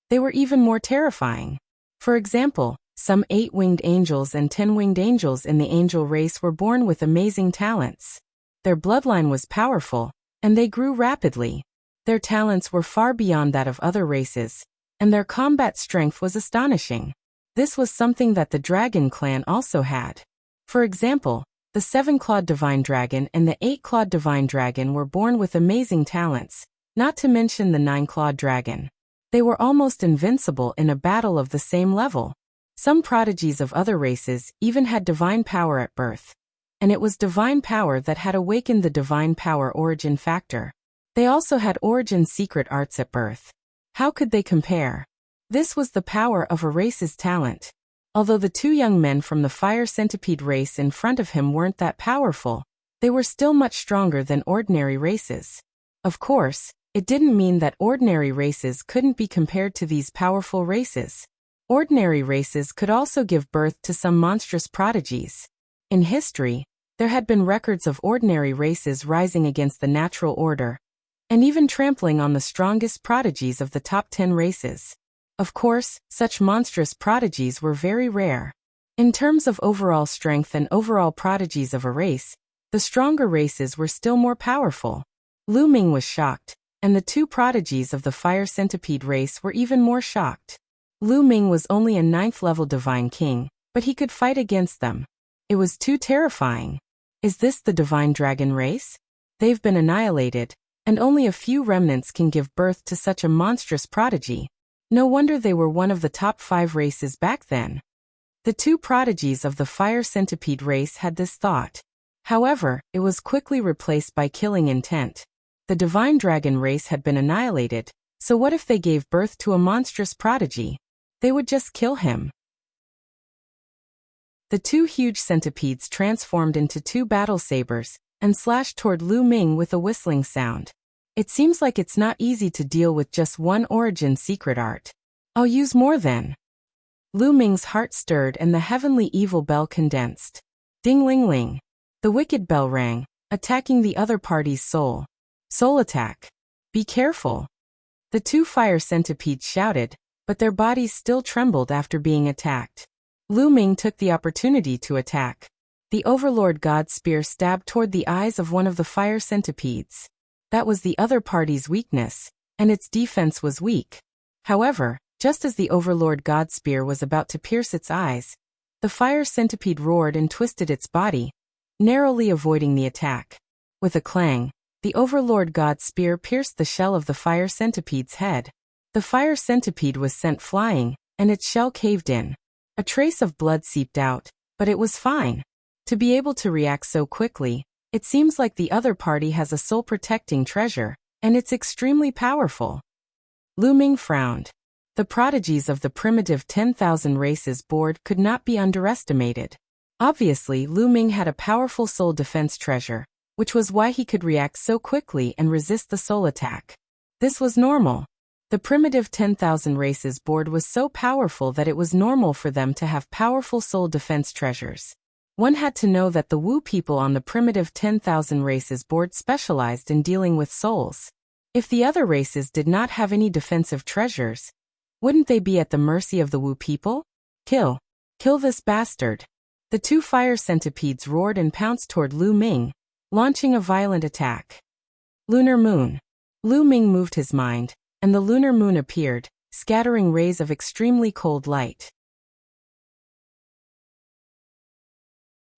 They were even more terrifying. For example, some 8-winged angels and 10-winged angels in the angel race were born with amazing talents. Their bloodline was powerful, and they grew rapidly. Their talents were far beyond that of other races, and their combat strength was astonishing. This was something that the Dragon clan also had. For example, the 7-clawed divine dragon and the 8-clawed divine dragon were born with amazing talents, not to mention the 9-clawed dragon. They were almost invincible in a battle of the same level. Some prodigies of other races even had divine power at birth. And it was divine power that had awakened the divine power origin factor. They also had origin secret arts at birth. How could they compare? This was the power of a race's talent. Although the two young men from the fire centipede race in front of him weren't that powerful, they were still much stronger than ordinary races. Of course, it didn't mean that ordinary races couldn't be compared to these powerful races. Ordinary races could also give birth to some monstrous prodigies. In history, there had been records of ordinary races rising against the natural order, and even trampling on the strongest prodigies of the top 10 races. Of course, such monstrous prodigies were very rare. In terms of overall strength and overall prodigies of a race, the stronger races were still more powerful. Lu Ming was shocked, and the two prodigies of the fire centipede race were even more shocked. Lu Ming was only a 9th-level divine king, but he could fight against them. It was too terrifying. Is this the divine dragon race? They've been annihilated, and only a few remnants can give birth to such a monstrous prodigy. No wonder they were one of the top 5 races back then. The two prodigies of the fire centipede race had this thought. However, it was quickly replaced by killing intent. The divine dragon race had been annihilated, So what if they gave birth to a monstrous prodigy? They would just kill him. The two huge centipedes transformed into two battle sabers and slashed toward Lu Ming with a whistling sound. It seems like it's not easy to deal with just one origin secret art. I'll use more then. Lu Ming's heart stirred and the heavenly evil bell condensed. Ding-ling-ling. The wicked bell rang, attacking the other party's soul. Soul attack. Be careful. The two fire centipedes shouted, but their bodies still trembled after being attacked. Lu Ming took the opportunity to attack. The Overlord God's spear stabbed toward the eyes of one of the fire centipedes. That was the other party's weakness, and its defense was weak. However, just as the Overlord God's spear was about to pierce its eyes, the fire centipede roared and twisted its body, narrowly avoiding the attack. With a clang, the Overlord God's spear pierced the shell of the fire centipede's head. The fire centipede was sent flying, and its shell caved in. A trace of blood seeped out, but it was fine. To be able to react so quickly, it seems like the other party has a soul-protecting treasure, and it's extremely powerful. Lu Ming frowned. The prodigies of the primitive 10,000 races board could not be underestimated. Obviously, Lu Ming had a powerful soul defense treasure, which was why he could react so quickly and resist the soul attack. This was normal. The primitive 10,000 races board was so powerful that it was normal for them to have powerful soul defense treasures. One had to know that the Wu people on the primitive 10,000 races board specialized in dealing with souls. If the other races did not have any defensive treasures, wouldn't they be at the mercy of the Wu people? Kill. Kill this bastard. The two fire centipedes roared and pounced toward Lu Ming, launching a violent attack. Lunar moon. Lu Ming moved his mind, and the lunar moon appeared, scattering rays of extremely cold light.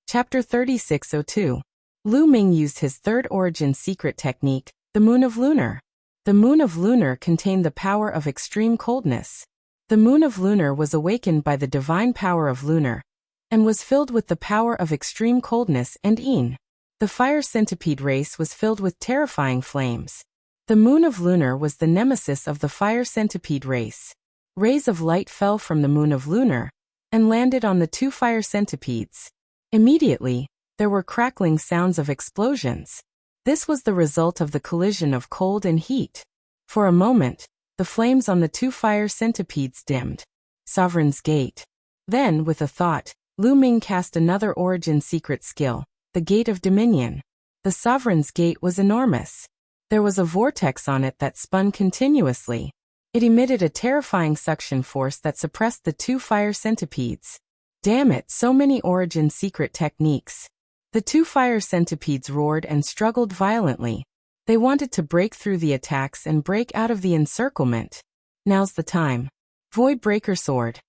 Chapter 3602. Lu Ming used his third origin secret technique, the Moon of Lunar. The Moon of Lunar contained the power of extreme coldness. The Moon of Lunar was awakened by the divine power of Lunar, and was filled with the power of extreme coldness and Yin. The fire centipede race was filled with terrifying flames. The Moon of Lunar was the nemesis of the fire centipede race. Rays of light fell from the Moon of Lunar, and landed on the two fire centipedes. Immediately, there were crackling sounds of explosions. This was the result of the collision of cold and heat. For a moment, the flames on the two fire centipedes dimmed. Sovereign's Gate. Then, with a thought, Lu Ming cast another origin secret skill, the Gate of Dominion. The Sovereign's Gate was enormous. There was a vortex on it that spun continuously. It emitted a terrifying suction force that suppressed the two fire centipedes. Damn it, so many origin secret techniques. The two fire centipedes roared and struggled violently. They wanted to break through the attacks and break out of the encirclement. Now's the time. Void Breaker Sword.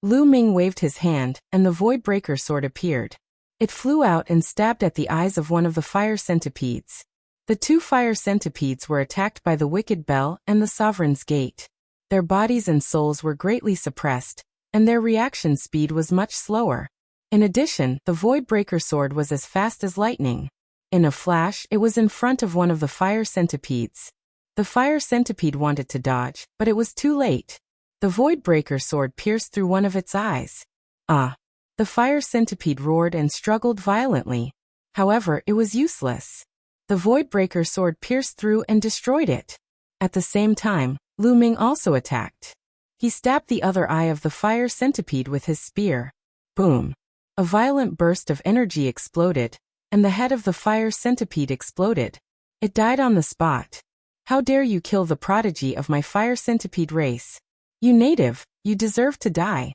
Lu Ming waved his hand, and the Void Breaker Sword appeared. It flew out and stabbed at the eyes of one of the fire centipedes. The two fire centipedes were attacked by the Wicked Bell and the Sovereign's Gate. Their bodies and souls were greatly suppressed, and their reaction speed was much slower. In addition, the Void Breaker Sword was as fast as lightning. In a flash, it was in front of one of the fire centipedes. The fire centipede wanted to dodge, but it was too late. The Void Breaker Sword pierced through one of its eyes. Ah! The fire centipede roared and struggled violently. However, it was useless. The Void Breaker Sword pierced through and destroyed it. At the same time, Lu Ming also attacked. He stabbed the other eye of the fire centipede with his spear. Boom! A violent burst of energy exploded, and the head of the fire centipede exploded. It died on the spot. How dare you kill the prodigy of my fire centipede race? You native, you deserve to die.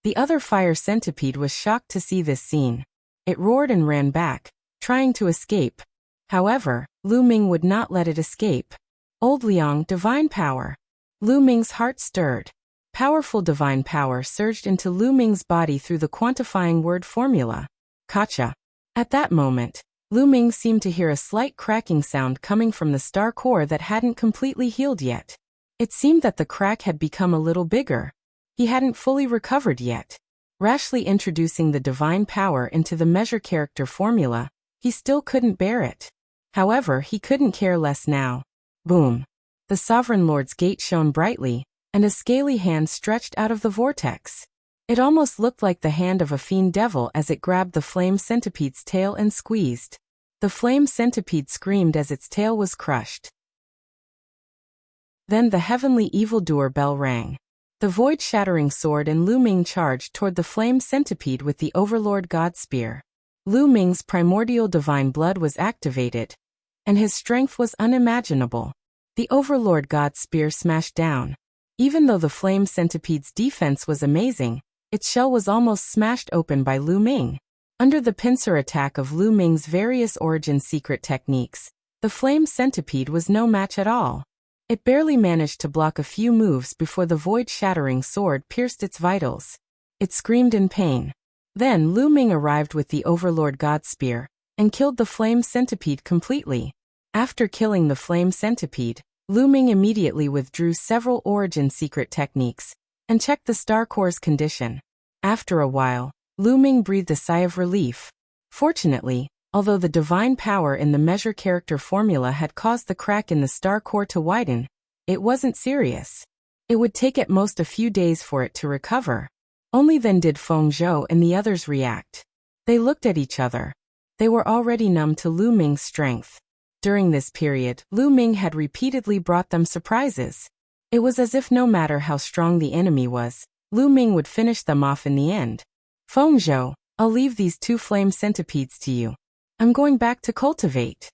The other fire centipede was shocked to see this scene. It roared and ran back, trying to escape. However, Lu Ming would not let it escape. Old Liang, divine power. Lu Ming's heart stirred. Powerful divine power surged into Lu Ming's body through the quantifying word formula. Kacha. At that moment, Lu Ming seemed to hear a slight cracking sound coming from the star core that hadn't completely healed yet. It seemed that the crack had become a little bigger. He hadn't fully recovered yet. Rashly introducing the divine power into the measure character formula, he still couldn't bear it. However, he couldn't care less now. Boom. The Sovereign Lord's gate shone brightly, and a scaly hand stretched out of the vortex. It almost looked like the hand of a fiend devil as it grabbed the flame centipede's tail and squeezed. The flame centipede screamed as its tail was crushed. Then the heavenly evildoer bell rang. The void-shattering sword and Lu Ming charged toward the flame centipede with the Overlord God Spear. Lu Ming's primordial divine blood was activated, and his strength was unimaginable. The Overlord God Spear smashed down. Even though the flame centipede's defense was amazing, its shell was almost smashed open by Lu Ming. Under the pincer attack of Lu Ming's various origin secret techniques, the flame centipede was no match at all. It barely managed to block a few moves before the void-shattering sword pierced its vitals. It screamed in pain. Then Lu Ming arrived with the Overlord God Spear, and killed the flame centipede completely. After killing the flame centipede, Lu Ming immediately withdrew several origin secret techniques, and checked the star core's condition. After a while, Lu Ming breathed a sigh of relief. Fortunately, although the divine power in the measure character formula had caused the crack in the star core to widen, it wasn't serious. It would take at most a few days for it to recover. Only then did Feng Zhou and the others react. They looked at each other. They were already numb to Lu Ming's strength. During this period, Lu Ming had repeatedly brought them surprises. It was as if no matter how strong the enemy was, Lu Ming would finish them off in the end. Feng Zhou, I'll leave these 2 flame centipedes to you. I'm going back to cultivate.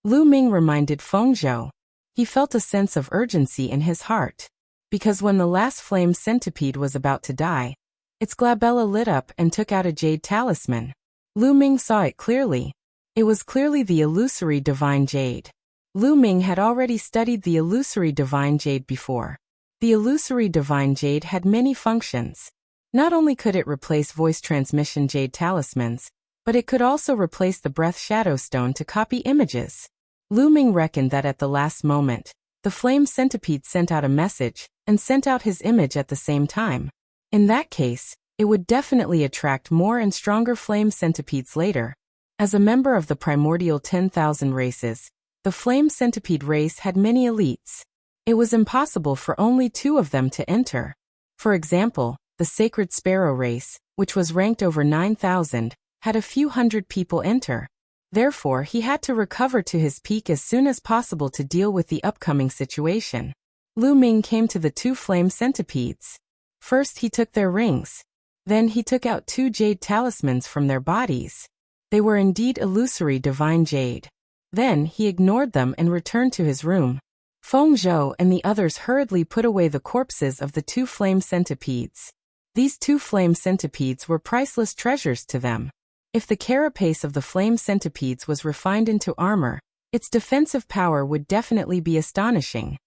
Lu Ming reminded Feng Zhou. He felt a sense of urgency in his heart. Because when the last flame centipede was about to die, its glabella lit up and took out a jade talisman. Lu Ming saw it clearly. It was clearly the illusory divine jade. Lu Ming had already studied the illusory divine jade before. The illusory divine jade had many functions. Not only could it replace voice transmission jade talismans, but it could also replace the breath shadow stone to copy images. Lu Ming reckoned that at the last moment, the flame centipede sent out a message, and sent out his image at the same time. In that case, it would definitely attract more and stronger flame centipedes later. As a member of the primordial 10,000 races, the flame centipede race had many elites. It was impossible for only 2 of them to enter. For example, the sacred sparrow race, which was ranked over 9,000, had a few hundred people enter. Therefore, he had to recover to his peak as soon as possible to deal with the upcoming situation. Lu Ming came to the 2 flame centipedes. First he took their rings. Then he took out 2 jade talismans from their bodies. They were indeed illusory divine jade. Then he ignored them and returned to his room. Feng Zhou and the others hurriedly put away the corpses of the 2 flame centipedes. These 2 flame centipedes were priceless treasures to them. If the carapace of the flame centipedes was refined into armor, its defensive power would definitely be astonishing.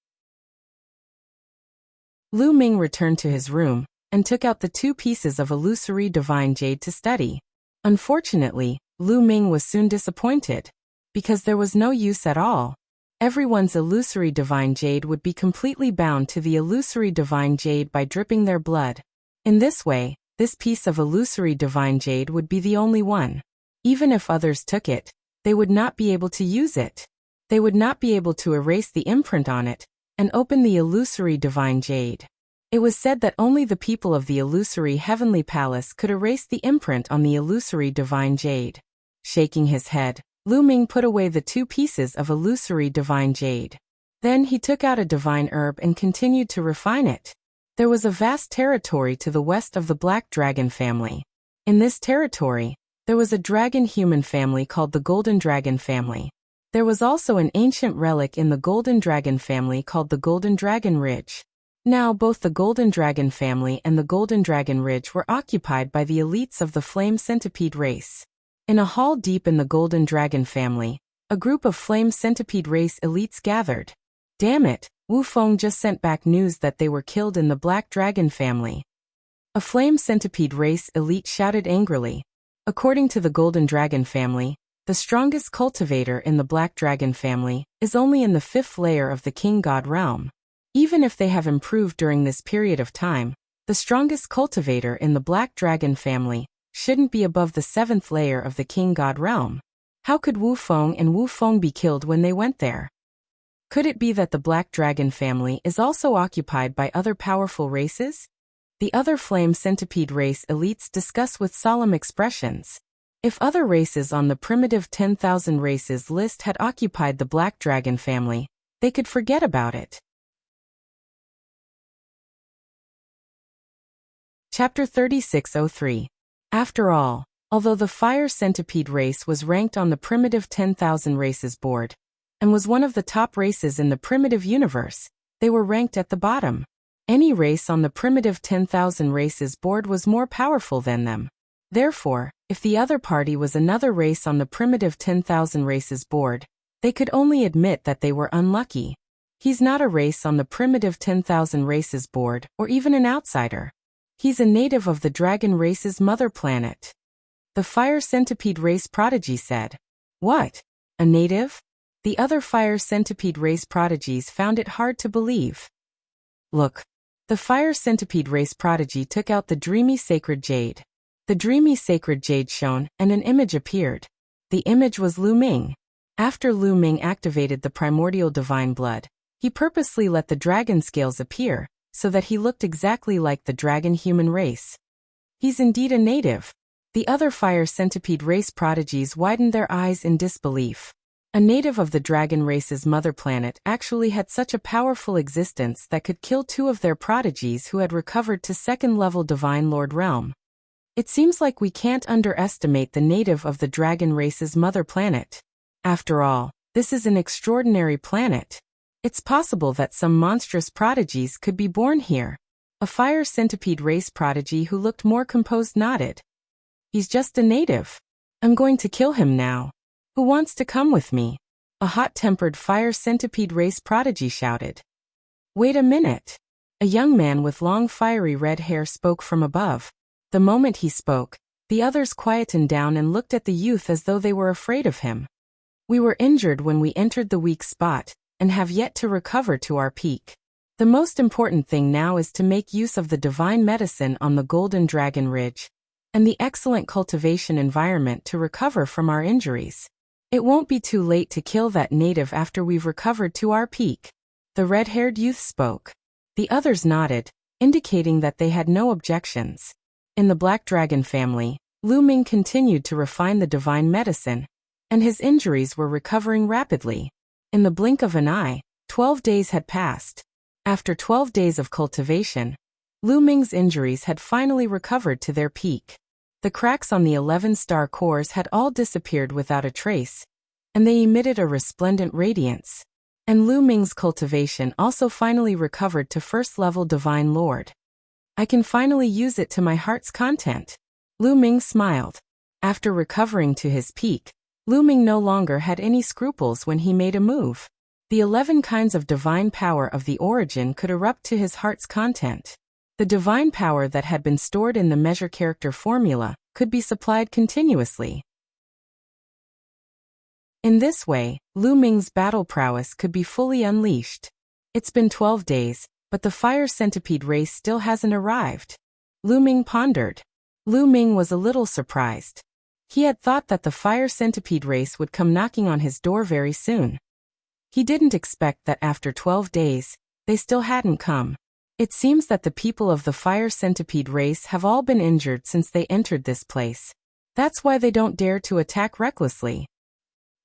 Lu Ming returned to his room, and took out the 2 pieces of illusory divine jade to study. Unfortunately, Lu Ming was soon disappointed. Because there was no use at all. Everyone's illusory divine jade would be completely bound to the illusory divine jade by dripping their blood. In this way, this piece of illusory divine jade would be the only one. Even if others took it, they would not be able to use it. They would not be able to erase the imprint on it, and open the illusory divine jade. It was said that only the people of the illusory heavenly palace could erase the imprint on the illusory divine jade. Shaking his head, Lu Ming put away the 2 pieces of illusory divine jade. Then he took out a divine herb and continued to refine it. There was a vast territory to the west of the Black Dragon family. In this territory, there was a dragon-human family called the Golden Dragon family. There was also an ancient relic in the Golden Dragon family called the Golden Dragon Ridge. Now both the Golden Dragon family and the Golden Dragon Ridge were occupied by the elites of the Flame Centipede race. In a hall deep in the Golden Dragon family, a group of Flame Centipede race elites gathered. Damn it, Wu Feng just sent back news that they were killed in the Black Dragon family. A Flame Centipede race elite shouted angrily. According to the Golden Dragon family, the strongest cultivator in the Black Dragon family is only in the 5th layer of the King God realm. Even if they have improved during this period of time, the strongest cultivator in the Black Dragon family shouldn't be above the 7th layer of the King God realm. How could Wu Feng and Wu Feng be killed when they went there? Could it be that the Black Dragon family is also occupied by other powerful races? The other flame centipede race elites discuss with solemn expressions. If other races on the primitive 10,000 races list had occupied the Black Dragon family, they could forget about it. Chapter 3603. After all, although the fire centipede race was ranked on the primitive 10,000 races board, and was one of the top races in the primitive universe, they were ranked at the bottom. Any race on the primitive 10,000 races board was more powerful than them. Therefore, if the other party was another race on the primitive 10,000 races board, they could only admit that they were unlucky. He's not a race on the primitive 10,000 races board, or even an outsider. He's a native of the dragon race's mother planet. The fire centipede race prodigy said. What? A native? The other fire centipede race prodigies found it hard to believe. Look. The fire centipede race prodigy took out the dreamy sacred jade. The dreamy sacred jade shone, and an image appeared. The image was Lu Ming. After Lu Ming activated the primordial divine blood, he purposely let the dragon scales appear, so that he looked exactly like the dragon human race. He's indeed a native. The other fire centipede race prodigies widened their eyes in disbelief. A native of the dragon race's mother planet actually had such a powerful existence that could kill two of their prodigies who had recovered to second-level Divine Lord realm. It seems like we can't underestimate the native of the dragon race's mother planet. After all, this is an extraordinary planet. It's possible that some monstrous prodigies could be born here. A fire centipede race prodigy who looked more composed nodded. He's just a native. I'm going to kill him now. Who wants to come with me? A hot-tempered fire centipede race prodigy shouted. Wait a minute. A young man with long fiery red hair spoke from above. The moment he spoke, the others quietened down and looked at the youth as though they were afraid of him. We were injured when we entered the weak spot, and have yet to recover to our peak. The most important thing now is to make use of the divine medicine on the Golden Dragon Ridge, and the excellent cultivation environment to recover from our injuries. It won't be too late to kill that native after we've recovered to our peak. The red-haired youth spoke. The others nodded, indicating that they had no objections. In the Black Dragon family, Lu Ming continued to refine the divine medicine, and his injuries were recovering rapidly. In the blink of an eye, 12 days had passed. After 12 days of cultivation, Lu Ming's injuries had finally recovered to their peak. The cracks on the 11-star cores had all disappeared without a trace, and they emitted a resplendent radiance. And Lu Ming's cultivation also finally recovered to first-level Divine Lord. I can finally use it to my heart's content. Lu Ming smiled. After recovering to his peak, Lu Ming no longer had any scruples when he made a move. The 11 kinds of divine power of the origin could erupt to his heart's content. The divine power that had been stored in the measure character formula could be supplied continuously. In this way, Lu Ming's battle prowess could be fully unleashed. It's been 12 days, but the fire centipede race still hasn't arrived. Lu Ming pondered. Lu Ming was a little surprised. He had thought that the fire centipede race would come knocking on his door very soon. He didn't expect that after 12 days, they still hadn't come. It seems that the people of the fire centipede race have all been injured since they entered this place. That's why they don't dare to attack recklessly.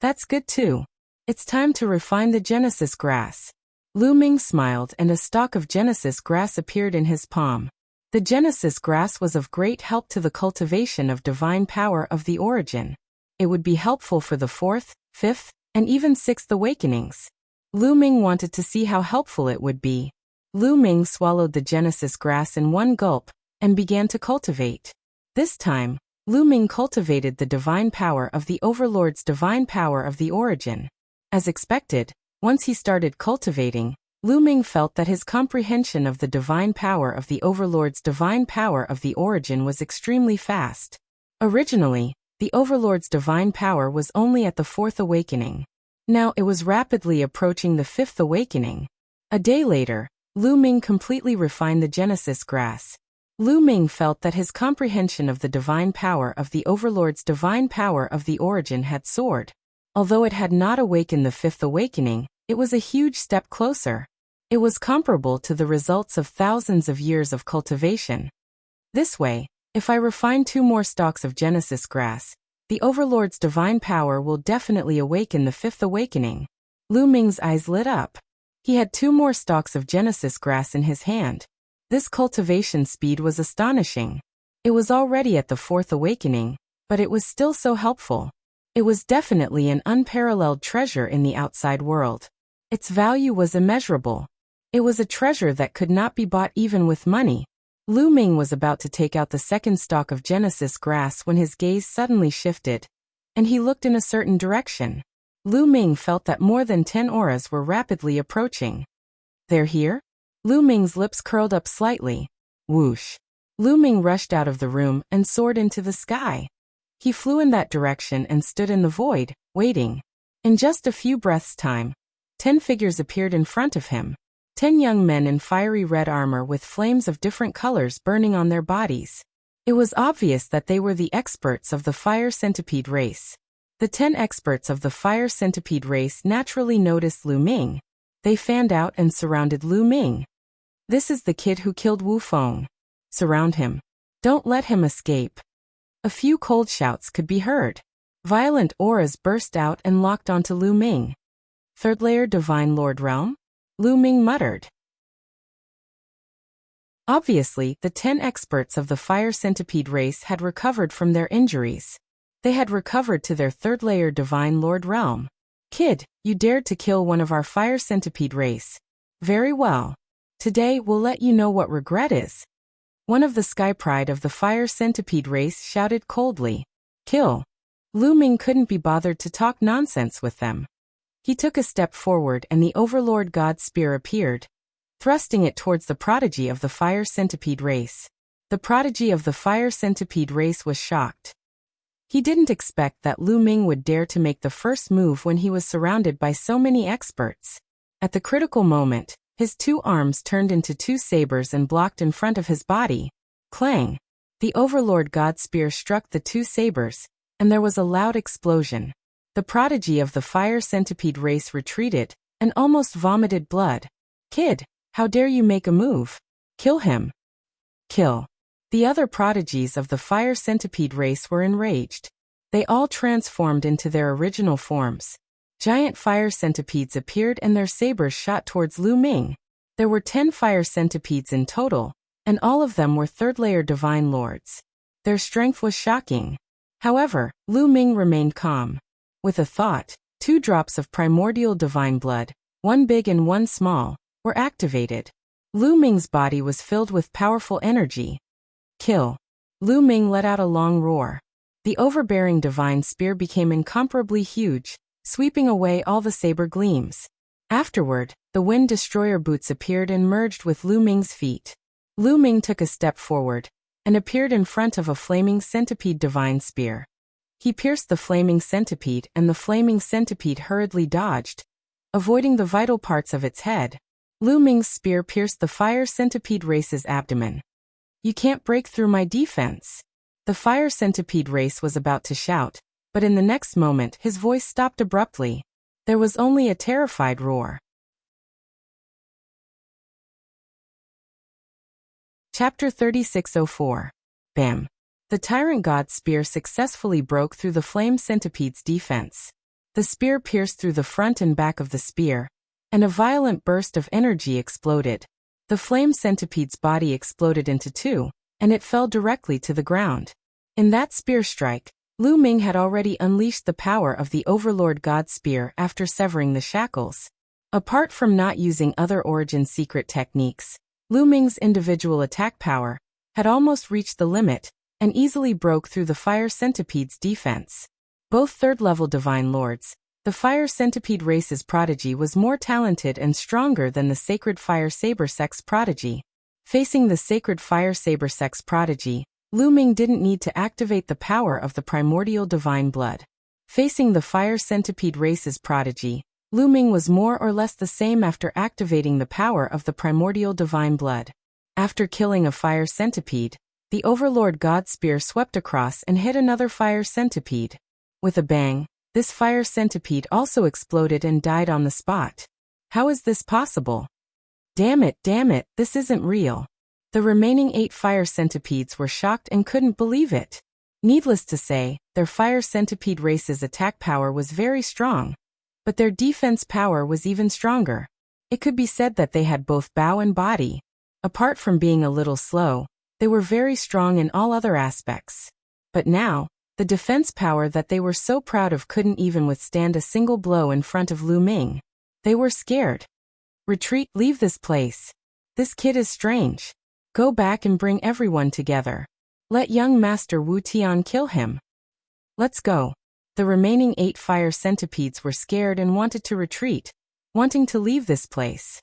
That's good too. It's time to refine the Genesis grass. Lu Ming smiled and a stalk of Genesis grass appeared in his palm. The Genesis grass was of great help to the cultivation of divine power of the origin. It would be helpful for the 4th, 5th, and even 6th awakenings. Lu Ming wanted to see how helpful it would be. Lu Ming swallowed the Genesis grass in one gulp, and began to cultivate. This time, Lu Ming cultivated the divine power of the Overlord's divine power of the origin. As expected, once he started cultivating, Lu Ming felt that his comprehension of the divine power of the Overlord's divine power of the origin was extremely fast. Originally, the Overlord's divine power was only at the 4th awakening. Now it was rapidly approaching the 5th awakening. A day later, Lu Ming completely refined the Genesis grass. Lu Ming felt that his comprehension of the divine power of the Overlord's divine power of the origin had soared. Although it had not awakened the 5th awakening, It was a huge step closer. It was comparable to the results of thousands of years of cultivation. This way, if I refine 2 more stalks of Genesis grass, the Overlord's divine power will definitely awaken the 5th awakening. Lu Ming's eyes lit up. He had 2 more stalks of Genesis grass in his hand. This cultivation speed was astonishing. It was already at the 4th awakening, but it was still so helpful. It was definitely an unparalleled treasure in the outside world. Its value was immeasurable. It was a treasure that could not be bought even with money. Lu Ming was about to take out the 2nd stalk of Genesis grass when his gaze suddenly shifted, and he looked in a certain direction. Lu Ming felt that more than 10 auras were rapidly approaching. They're here? Lu Ming's lips curled up slightly. Whoosh. Lu Ming rushed out of the room and soared into the sky. He flew in that direction and stood in the void, waiting. In just a few breaths' time, 10 figures appeared in front of him. 10 young men in fiery red armor with flames of different colors burning on their bodies. It was obvious that they were the experts of the fire centipede race. The 10 experts of the fire centipede race naturally noticed Lu Ming. They fanned out and surrounded Lu Ming. This is the kid who killed Wu Feng. Surround him. Don't let him escape. A few cold shouts could be heard. Violent auras burst out and locked onto Lu Ming. 3rd layer Divine Lord Realm? Lu Ming muttered. Obviously, the 10 experts of the fire centipede race had recovered from their injuries. They had recovered to their 3rd layer Divine Lord Realm. Kid, you dared to kill one of our fire centipede race. Very well. Today we'll let you know what regret is. One of the Sky Pride of the fire centipede race shouted coldly. Kill. Lu Ming couldn't be bothered to talk nonsense with them. He took a step forward and the Overlord God's spear appeared, thrusting it towards the prodigy of the fire centipede race. The prodigy of the fire centipede race was shocked. He didn't expect that Lu Ming would dare to make the first move when he was surrounded by so many experts. At the critical moment, his 2 arms turned into 2 sabers and blocked in front of his body. Clang! The Overlord God's spear struck the 2 sabers, and there was a loud explosion. The prodigy of the fire centipede race retreated, and almost vomited blood. Kid, how dare you make a move? Kill him. Kill. The other prodigies of the fire centipede race were enraged. They all transformed into their original forms. Giant fire centipedes appeared and their sabers shot towards Lu Ming. There were 10 fire centipedes in total, and all of them were 3rd layer divine lords. Their strength was shocking. However, Lu Ming remained calm. With a thought, 2 drops of primordial divine blood, 1 big and 1 small, were activated. Lu Ming's body was filled with powerful energy. Kill. Lu Ming let out a long roar. The overbearing divine spear became incomparably huge, sweeping away all the saber gleams. Afterward, the Wind Destroyer boots appeared and merged with Lu Ming's feet. Lu Ming took a step forward, and appeared in front of a flaming centipede divine spear. He pierced the flaming centipede and the flaming centipede hurriedly dodged, avoiding the vital parts of its head. Lu Ming's spear pierced the fire centipede race's abdomen. You can't break through my defense. The fire centipede race was about to shout, but in the next moment his voice stopped abruptly. There was only a terrified roar. Chapter 3604. Bam. The Tyrant God's spear successfully broke through the flame centipede's defense. The spear pierced through the front and back of the spear, and a violent burst of energy exploded. The flame centipede's body exploded into 2, and it fell directly to the ground. In that spear strike, Lu Ming had already unleashed the power of the Overlord God's spear after severing the shackles. Apart from not using other origin secret techniques, Lu Ming's individual attack power had almost reached the limit, and easily broke through the fire centipede's defense. Both 3rd level divine lords, the fire centipede race's prodigy was more talented and stronger than the sacred fire saber sex prodigy. Facing the sacred fire saber sex prodigy, Lu Ming didn't need to activate the power of the primordial divine blood. Facing the fire centipede race's prodigy, Lu Ming was more or less the same after activating the power of the primordial divine blood. After killing a fire centipede, the Overlord God's spear swept across and hit another fire centipede. With a bang, this fire centipede also exploded and died on the spot. How is this possible? Damn it, this isn't real. The remaining 8 fire centipedes were shocked and couldn't believe it. Needless to say, their fire centipede race's attack power was very strong, but their defense power was even stronger. It could be said that they had both bow and body. Apart from being a little slow, they were very strong in all other aspects. But now, the defense power that they were so proud of couldn't even withstand a single blow in front of Lu Ming. They were scared. Retreat, leave this place. This kid is strange. Go back and bring everyone together. Let young Master Wu Tian kill him. Let's go. The remaining 8 fire centipedes were scared and wanted to retreat, wanting to leave this place.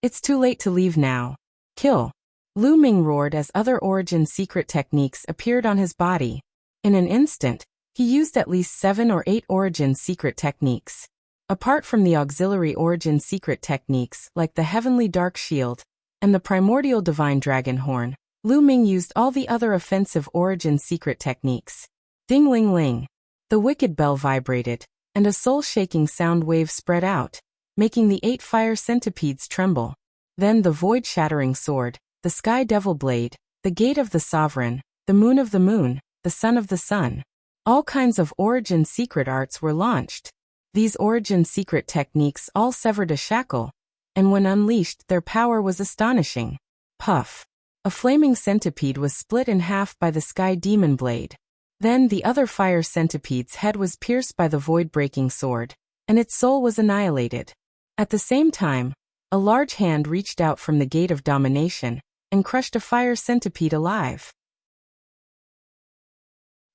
It's too late to leave now. Kill. Lu Ming roared as other origin secret techniques appeared on his body. In an instant, he used at least 7 or 8 origin secret techniques. Apart from the auxiliary origin secret techniques like the Heavenly Dark Shield and the Primordial Divine Dragon Horn, Lu Ming used all the other offensive origin secret techniques. Ding-ling-ling. The wicked bell vibrated, and a soul-shaking sound wave spread out, making the 8 fire centipedes tremble. Then the void-shattering sword, the sky devil blade, the gate of the sovereign, the moon of the moon, the sun of the sun. All kinds of origin secret arts were launched. These origin secret techniques all severed a shackle, and when unleashed their power was astonishing. Puff. A flaming centipede was split in half by the sky demon blade. Then the other fire centipede's head was pierced by the void-breaking sword, and its soul was annihilated. At the same time, a large hand reached out from the gate of domination and crushed a fire centipede alive.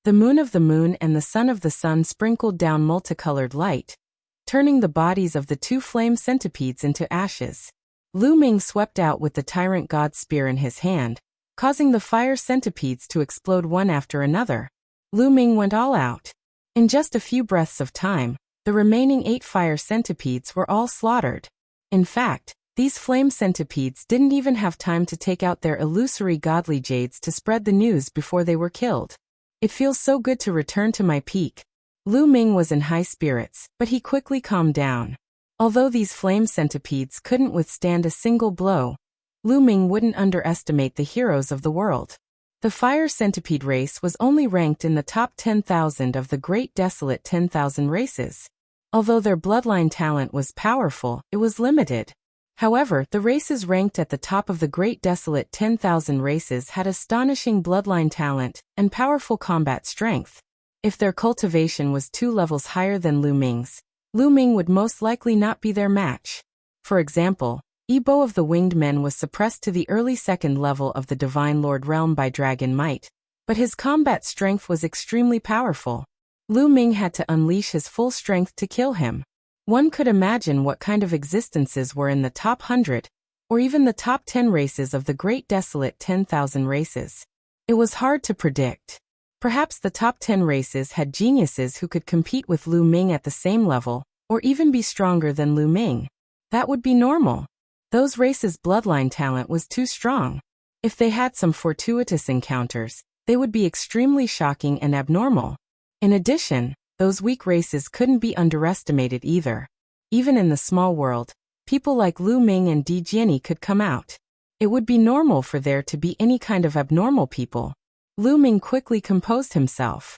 The moon of the moon and the sun of the sun sprinkled down multicolored light, turning the bodies of the 2 flame centipedes into ashes. Lu Ming swept out with the tyrant god's spear in his hand, causing the fire centipedes to explode one after another. Lu Ming went all out. In just a few breaths of time, the remaining 8 fire centipedes were all slaughtered. In fact, these flame centipedes didn't even have time to take out their illusory godly jades to spread the news before they were killed. It feels so good to return to my peak. Lu Ming was in high spirits, but he quickly calmed down. Although these flame centipedes couldn't withstand a single blow, Lu Ming wouldn't underestimate the heroes of the world. The fire centipede race was only ranked in the top 10,000 of the great desolate 10,000 races. Although their bloodline talent was powerful, it was limited. However, the races ranked at the top of the great desolate 10,000 races had astonishing bloodline talent and powerful combat strength. If their cultivation was 2 levels higher than Lu Ming's, Lu Ming would most likely not be their match. For example, Ebo of the Winged Men was suppressed to the early 2nd level of the Divine Lord realm by dragon might, but his combat strength was extremely powerful. Lu Ming had to unleash his full strength to kill him. One could imagine what kind of existences were in the top 100, or even the top 10 races of the great desolate 10,000 races. It was hard to predict. Perhaps the top 10 races had geniuses who could compete with Lu Ming at the same level, or even be stronger than Lu Ming. That would be normal. Those races' bloodline talent was too strong. If they had some fortuitous encounters, they would be extremely shocking and abnormal. In addition, those weak races couldn't be underestimated either. Even in the small world, people like Lu Ming and Di Jiani could come out. It would be normal for there to be any kind of abnormal people. Lu Ming quickly composed himself.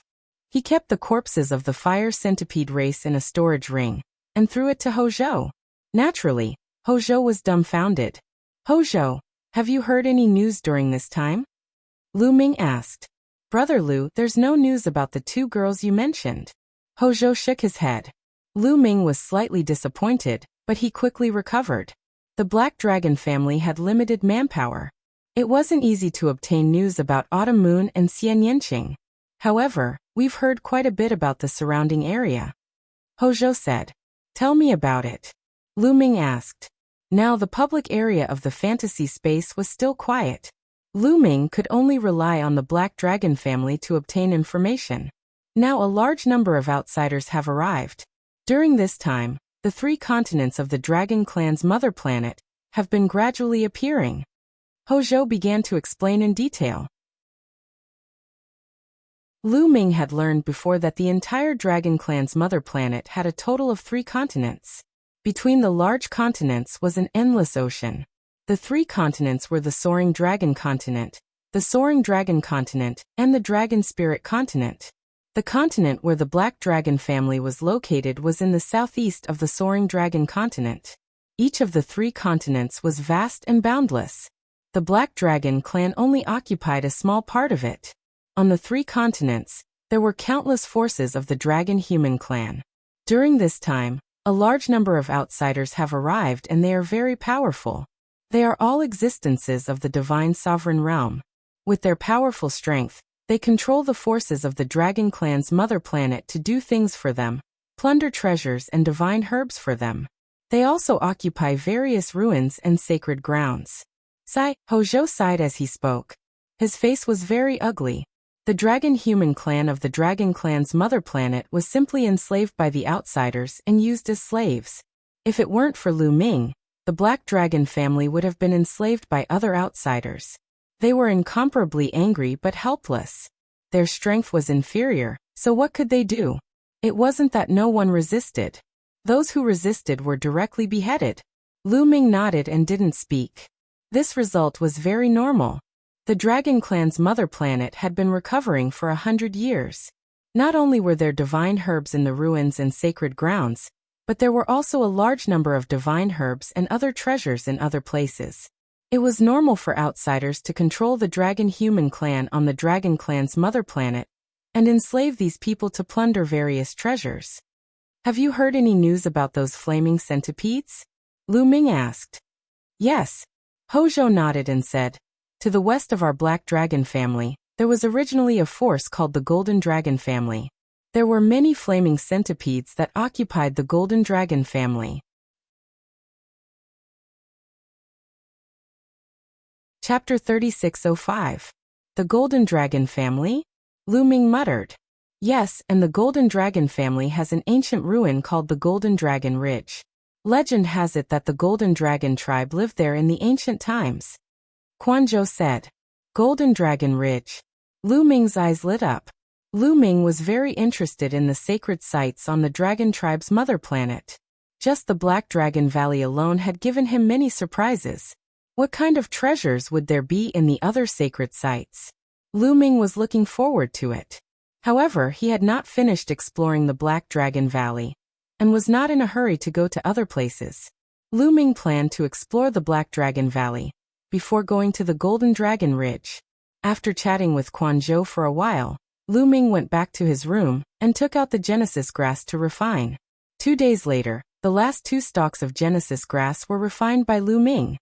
He kept the corpses of the fire centipede race in a storage ring, and threw it to Hozhou. Naturally, Hozhou was dumbfounded. Hozhou, have you heard any news during this time? Lu Ming asked. Brother Lu, there's no news about the 2 girls you mentioned. Hozhou shook his head. Lu Ming was slightly disappointed, but he quickly recovered. The Black Dragon family had limited manpower. It wasn't easy to obtain news about Autumn Moon and Xian Yanqing. However, we've heard quite a bit about the surrounding area. Hozhou said. Tell me about it. Lu Ming asked. Now the public area of the fantasy space was still quiet. Lu Ming could only rely on the Black Dragon family to obtain information. Now a large number of outsiders have arrived. During this time, the 3 continents of the Dragon Clan's mother planet have been gradually appearing. Hozhou began to explain in detail. Lu Ming had learned before that the entire Dragon Clan's mother planet had a total of 3 continents. Between the large continents was an endless ocean. The three continents were the Soaring Dragon Continent, the Soaring Dragon Continent, and the Dragon Spirit Continent. The continent where the Black Dragon family was located was in the southeast of the Soaring Dragon Continent. Each of the three continents was vast and boundless. The Black Dragon clan only occupied a small part of it. On the three continents, there were countless forces of the Dragon Human clan. During this time, a large number of outsiders have arrived and they are very powerful. They are all existences of the divine sovereign realm. With their powerful strength, they control the forces of the Dragon clan's mother planet to do things for them, plunder treasures and divine herbs for them. They also occupy various ruins and sacred grounds. Hojo sighed as he spoke. His face was very ugly. The Dragon Human clan of the Dragon clan's mother planet was simply enslaved by the outsiders and used as slaves. If it weren't for Lu Ming, the Black Dragon family would have been enslaved by other outsiders. They were incomparably angry but helpless. Their strength was inferior, so what could they do? It wasn't that no one resisted. Those who resisted were directly beheaded. Lu Ming nodded and didn't speak. This result was very normal. The Dragon clan's mother planet had been recovering for 100 years. Not only were there divine herbs in the ruins and sacred grounds, but there were also a large number of divine herbs and other treasures in other places. It was normal for outsiders to control the Dragon Human clan on the Dragon clan's mother planet and enslave these people to plunder various treasures. Have you heard any news about those flaming centipedes? Lu Ming asked. Yes. Hojo nodded and said, to the west of our Black Dragon family, there was originally a force called the Golden Dragon family. There were many flaming centipedes that occupied the Golden Dragon family. Chapter 3605. The Golden Dragon Family? Lu Ming muttered. Yes, and the Golden Dragon family has an ancient ruin called the Golden Dragon Ridge. Legend has it that the Golden Dragon tribe lived there in the ancient times. Quan Zhou said. Golden Dragon Ridge. Lu Ming's eyes lit up. Lu Ming was very interested in the sacred sites on the Dragon tribe's mother planet. Just the Black Dragon Valley alone had given him many surprises. What kind of treasures would there be in the other sacred sites? Lu Ming was looking forward to it. However, he had not finished exploring the Black Dragon Valley, and was not in a hurry to go to other places. Lu Ming planned to explore the Black Dragon Valley before going to the Golden Dragon Ridge. After chatting with Quan Zhou for a while, Lu Ming went back to his room and took out the Genesis grass to refine. 2 days later, the last 2 stalks of Genesis grass were refined by Lu Ming.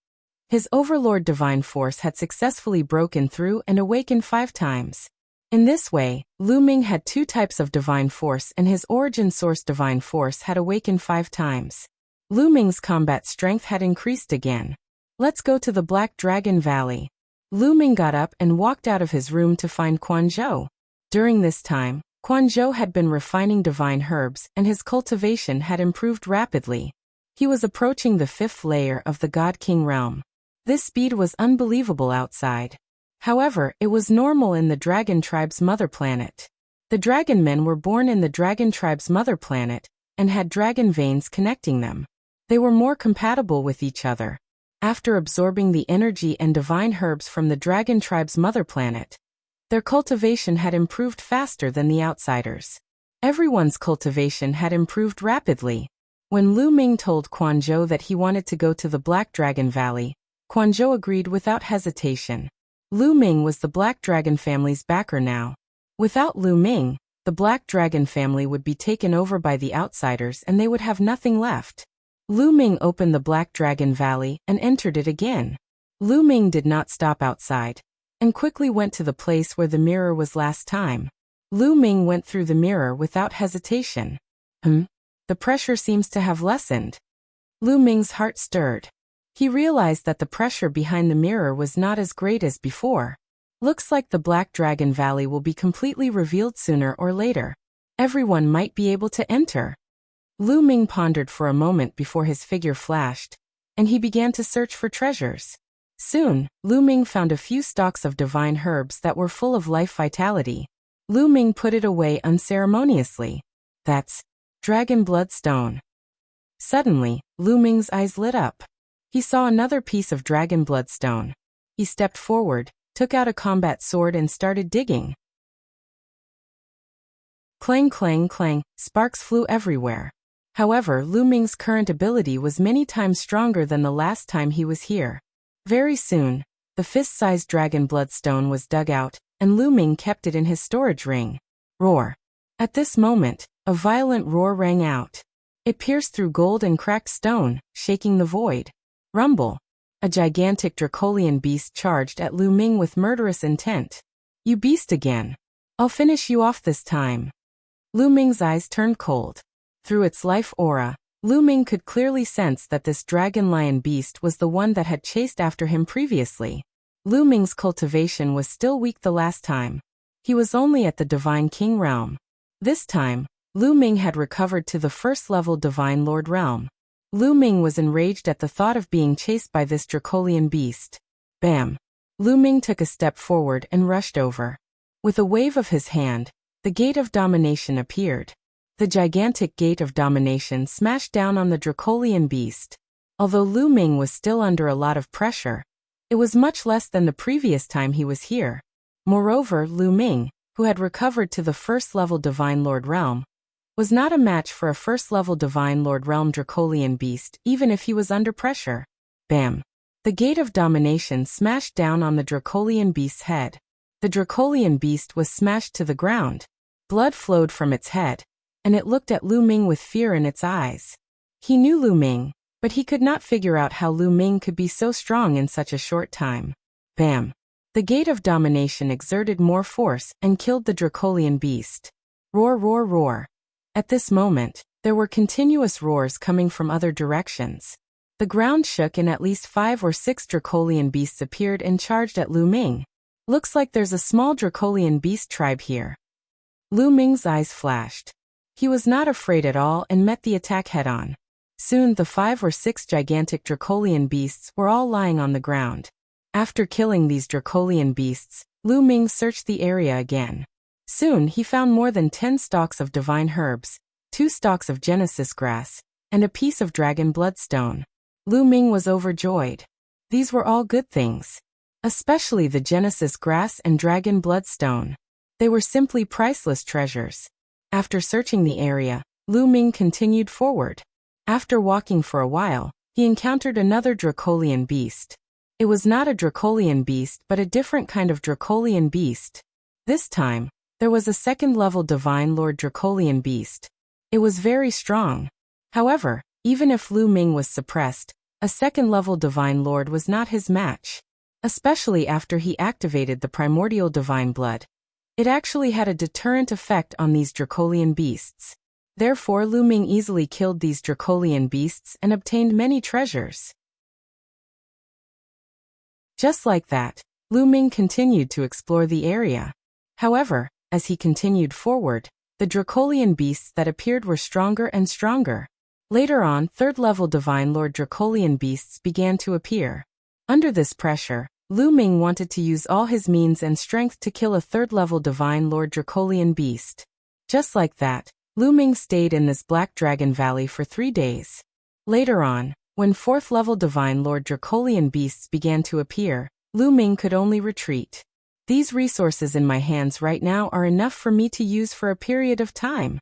His overlord divine force had successfully broken through and awakened 5 times. In this way, Lu Ming had 2 types of divine force and his origin source divine force had awakened 5 times. Lu Ming's combat strength had increased again. Let's go to the Black Dragon Valley. Lu Ming got up and walked out of his room to find Quan Zhou. During this time, Quan Zhou had been refining divine herbs and his cultivation had improved rapidly. He was approaching the 5th layer of the God King realm. This speed was unbelievable outside. However, it was normal in the Dragon tribe's mother planet. The Dragon men were born in the Dragon tribe's mother planet and had dragon veins connecting them. They were more compatible with each other. After absorbing the energy and divine herbs from the Dragon tribe's mother planet, their cultivation had improved faster than the outsiders. Everyone's cultivation had improved rapidly. When Lu Ming told Quan Zhou that he wanted to go to the Black Dragon Valley, Quan Zhou agreed without hesitation. Lu Ming was the Black Dragon family's backer now. Without Lu Ming, the Black Dragon family would be taken over by the outsiders and they would have nothing left. Lu Ming opened the Black Dragon Valley and entered it again. Lu Ming did not stop outside, and quickly went to the place where the mirror was last time. Lu Ming went through the mirror without hesitation. The pressure seems to have lessened. Lu Ming's heart stirred. He realized that the pressure behind the mirror was not as great as before. Looks like the Black Dragon Valley will be completely revealed sooner or later. Everyone might be able to enter. Lu Ming pondered for a moment before his figure flashed, and he began to search for treasures. Soon, Lu Ming found a few stalks of divine herbs that were full of life vitality. Lu Ming put it away unceremoniously. That's Dragon Bloodstone. Suddenly, Lu Ming's eyes lit up. He saw another piece of dragon bloodstone. He stepped forward, took out a combat sword and started digging. Clang, clang, clang, sparks flew everywhere. However, Lu Ming's current ability was many times stronger than the last time he was here. Very soon, the fist-sized dragon bloodstone was dug out, and Lu Ming kept it in his storage ring. Roar. At this moment, a violent roar rang out. It pierced through gold and cracked stone, shaking the void. Rumble. A gigantic Dracolian beast charged at Lu Ming with murderous intent. You beast again. I'll finish you off this time. Lu Ming's eyes turned cold. Through its life aura, Lu Ming could clearly sense that this dragon lion beast was the one that had chased after him previously. Lu Ming's cultivation was still weak the last time. He was only at the Divine King realm. This time, Lu Ming had recovered to the first-level Divine Lord realm. Lu Ming was enraged at the thought of being chased by this Dracolian beast. Bam! Lu Ming took a step forward and rushed over. With a wave of his hand, the Gate of Domination appeared. The gigantic Gate of Domination smashed down on the Dracolian beast. Although Lu Ming was still under a lot of pressure, it was much less than the previous time he was here. Moreover, Lu Ming, who had recovered to the first-level Divine Lord realm, was not a match for a first-level Divine Lord realm Dracolian beast even if he was under pressure. Bam! The Gate of Domination smashed down on the Dracolian beast's head. The Dracolian beast was smashed to the ground. Blood flowed from its head, and it looked at Lu Ming with fear in its eyes. He knew Lu Ming, but he could not figure out how Lu Ming could be so strong in such a short time. Bam! The Gate of Domination exerted more force and killed the Dracolian beast. Roar, roar, roar. At this moment, there were continuous roars coming from other directions. The ground shook and at least 5 or 6 Dracolian beasts appeared and charged at Lu Ming. Looks like there's a small Dracolian beast tribe here. Lu Ming's eyes flashed. He was not afraid at all and met the attack head-on. Soon the 5 or 6 gigantic Dracolian beasts were all lying on the ground. After killing these Dracolian beasts, Lu Ming searched the area again. Soon he found more than 10 stalks of divine herbs, 2 stalks of Genesis grass, and a piece of dragon bloodstone. Lu Ming was overjoyed. These were all good things. Especially the Genesis grass and dragon bloodstone. They were simply priceless treasures. After searching the area, Lu Ming continued forward. After walking for a while, he encountered another Dracolian beast. It was not a Dracolian beast but a different kind of Dracolian beast. This time, there was a second-level Divine Lord Dracolian beast. It was very strong. However, even if Lu Ming was suppressed, a second-level Divine Lord was not his match. Especially after he activated the primordial divine blood. It actually had a deterrent effect on these Dracolian beasts. Therefore, Lu Ming easily killed these Dracolian beasts and obtained many treasures. Just like that, Lu Ming continued to explore the area. However, as he continued forward, the Dracolian beasts that appeared were stronger and stronger. Later on, third-level Divine Lord Dracolian beasts began to appear. Under this pressure, Lu Ming wanted to use all his means and strength to kill a third-level Divine Lord Dracolian beast. Just like that, Lu Ming stayed in this Black Dragon Valley for 3 days. Later on, when 4th-level Divine Lord Dracolian beasts began to appear, Lu Ming could only retreat. These resources in my hands right now are enough for me to use for a period of time.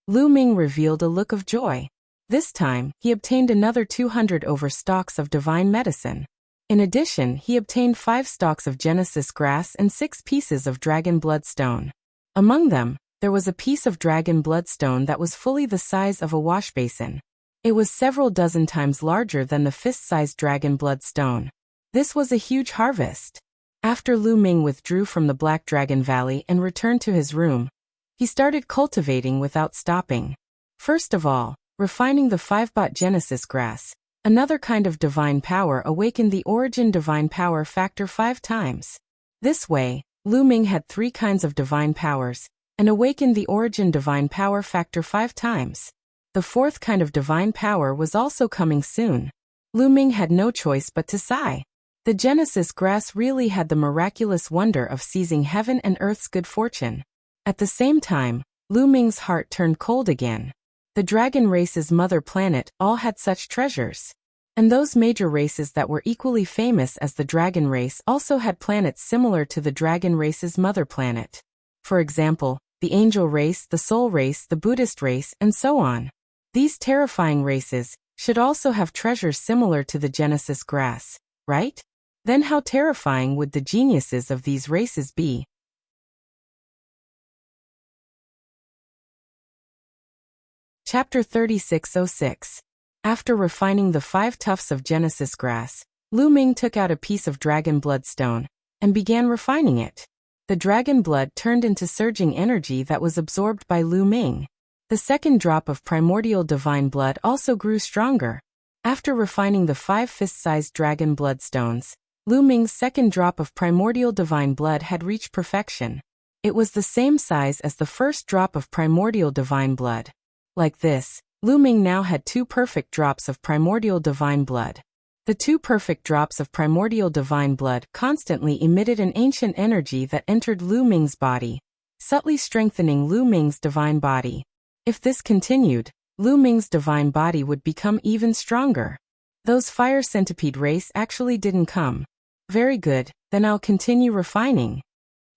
Lu Ming revealed a look of joy. This time, he obtained another 200 over stalks of divine medicine. In addition, he obtained 5 stalks of Genesis grass and 6 pieces of dragon bloodstone. Among them, there was a piece of dragon bloodstone that was fully the size of a wash basin. It was several dozen times larger than the fist-sized dragon bloodstone. This was a huge harvest. After Lu Ming withdrew from the Black Dragon Valley and returned to his room, he started cultivating without stopping. First of all, refining the 5-bot Genesis grass. Another kind of divine power awakened the origin divine power factor 5 times. This way, Lu Ming had 3 kinds of divine powers, and awakened the origin divine power factor 5 times. The 4th kind of divine power was also coming soon. Lu Ming had no choice but to sigh. The Genesis grass really had the miraculous wonder of seizing heaven and earth's good fortune. At the same time, Lu Ming's heart turned cold again. The The dragon race's mother planet all had such treasures. And those major races that were equally famous as the dragon race also had planets similar to the dragon race's mother planet. For example, the angel race, the soul race, the Buddhist race, and so on. These terrifying races should also have treasures similar to the Genesis grass, right? Then how terrifying would the geniuses of these races be? Chapter 3606. After refining the 5 tufts of Genesis grass, Lu Ming took out a piece of dragon bloodstone and began refining it. The dragon blood turned into surging energy that was absorbed by Lu Ming. The second drop of primordial divine blood also grew stronger. After refining the 5 fist-sized dragon bloodstones, Lu Ming's second drop of primordial divine blood had reached perfection. It was the same size as the first drop of primordial divine blood. Like this, Lu Ming now had 2 perfect drops of primordial divine blood. The 2 perfect drops of primordial divine blood constantly emitted an ancient energy that entered Lu Ming's body, subtly strengthening Lu Ming's divine body. If this continued, Lu Ming's divine body would become even stronger. Those fire centipede race actually didn't come. Very good, then I'll continue refining.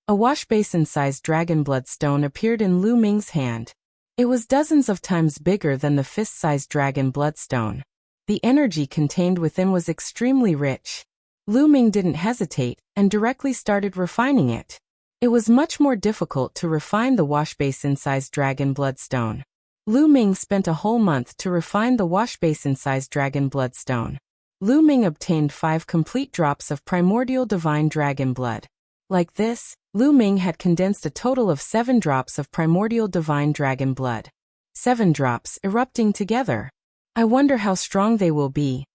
A wash basin-sized dragon bloodstone appeared in Lu Ming's hand. It was dozens of times bigger than the fist-sized dragon bloodstone. The energy contained within was extremely rich. Lu Ming didn't hesitate and directly started refining it. It was much more difficult to refine the wash basin-sized dragon bloodstone. Lu Ming spent a whole month to refine the wash basin-sized dragon bloodstone. Lu Ming obtained 5 complete drops of primordial divine dragon blood. Like this, Lu Ming had condensed a total of 7 drops of primordial divine dragon blood. 7 drops erupting together. I wonder how strong they will be.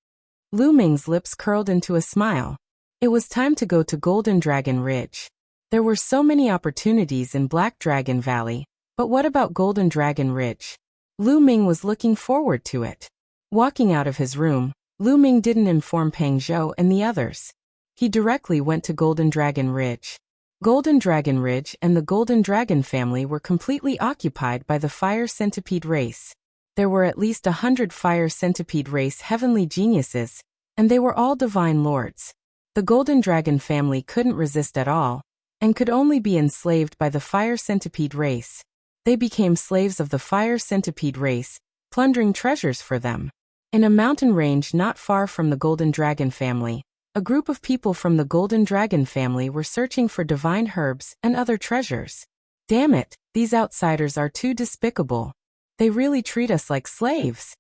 Lu Ming's lips curled into a smile. It was time to go to Golden Dragon Ridge. There were so many opportunities in Black Dragon Valley, but what about Golden Dragon Ridge? Lu Ming was looking forward to it. Walking out of his room, Lu Ming didn't inform Peng Zhou and the others. He directly went to Golden Dragon Ridge. Golden Dragon Ridge and the Golden Dragon family were completely occupied by the fire centipede race. There were at least 100 fire centipede race heavenly geniuses, and they were all divine lords. The Golden Dragon family couldn't resist at all, and could only be enslaved by the fire centipede race. They became slaves of the fire centipede race, plundering treasures for them. In a mountain range not far from the Golden Dragon family, a group of people from the Golden Dragon family were searching for divine herbs and other treasures. Damn it, these outsiders are too despicable. They really treat us like slaves.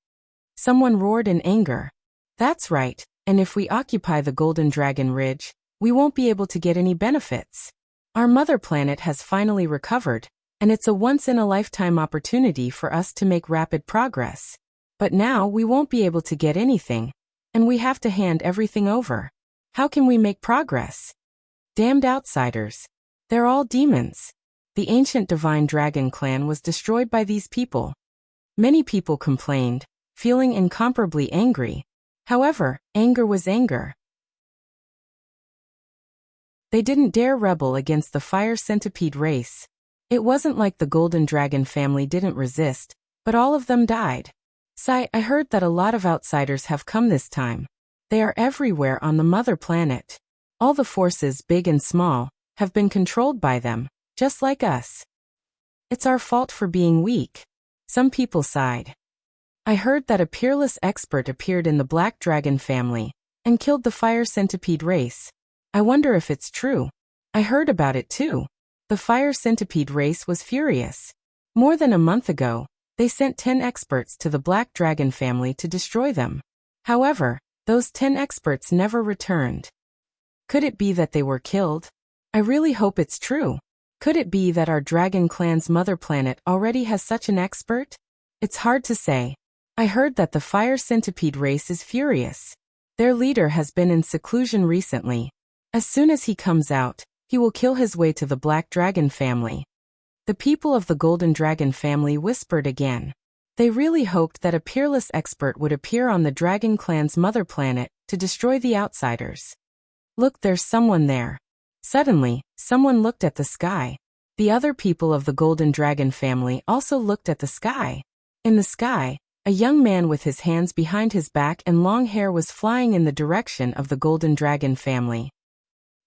Someone roared in anger. That's right, and if we occupy the Golden Dragon Ridge, we won't be able to get any benefits. Our mother planet has finally recovered, and it's a once-in-a-lifetime opportunity for us to make rapid progress. But now we won't be able to get anything, and we have to hand everything over. How can we make progress? Damned outsiders. They're all demons. The ancient divine dragon clan was destroyed by these people. Many people complained, feeling incomparably angry. However, anger was anger. They didn't dare rebel against the fire centipede race. It wasn't like the Golden Dragon family didn't resist, but all of them died. Sigh, I heard that a lot of outsiders have come this time. They are everywhere on the mother planet. All the forces, big and small, have been controlled by them, just like us. It's our fault for being weak. Some people sighed. I heard that a peerless expert appeared in the Black Dragon family and killed the fire centipede race. I wonder if it's true. I heard about it too. The fire centipede race was furious. More than a month ago, they sent 10 experts to the Black Dragon family to destroy them. However, those 10 experts never returned. Could it be that they were killed? I really hope it's true. Could it be that our dragon clan's mother planet already has such an expert? It's hard to say. I heard that the fire centipede race is furious. Their leader has been in seclusion recently. As soon as he comes out, he will kill his way to the Black Dragon family. The people of the Golden Dragon family whispered again. They really hoped that a peerless expert would appear on the Dragon Clan's mother planet to destroy the outsiders. Look, there's someone there. Suddenly, someone looked at the sky. The other people of the Golden Dragon family also looked at the sky. In the sky, a young man with his hands behind his back and long hair was flying in the direction of the Golden Dragon family.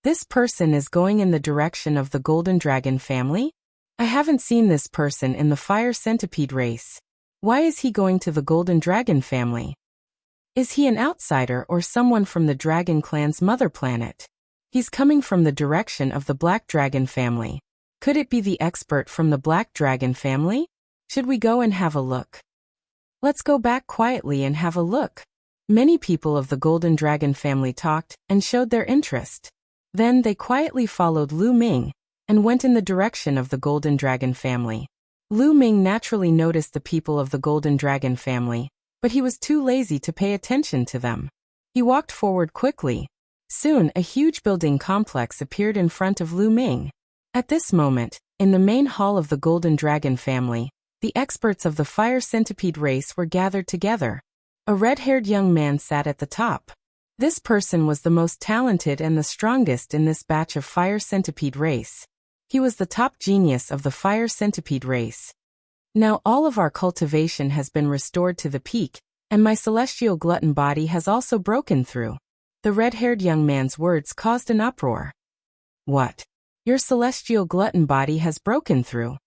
This person is going in the direction of the Golden Dragon family? I haven't seen this person in the Fire Centipede race. Why is he going to the Golden Dragon family? Is he an outsider or someone from the Dragon Clan's mother planet? He's coming from the direction of the Black Dragon family. Could it be the expert from the Black Dragon family? Should we go and have a look? Let's go back quietly and have a look. Many people of the Golden Dragon family talked and showed their interest. Then they quietly followed Lu Ming and went in the direction of the Golden Dragon family. Lu Ming naturally noticed the people of the Golden Dragon family, but he was too lazy to pay attention to them. He walked forward quickly. Soon, a huge building complex appeared in front of Lu Ming. At this moment, in the main hall of the Golden Dragon family, the experts of the Fire Centipede race were gathered together. A red-haired young man sat at the top. This person was the most talented and the strongest in this batch of Fire Centipede race. He was the top genius of the Fire Centipede race. Now all of our cultivation has been restored to the peak, and my celestial glutton body has also broken through. The red-haired young man's words caused an uproar. What? Your celestial glutton body has broken through?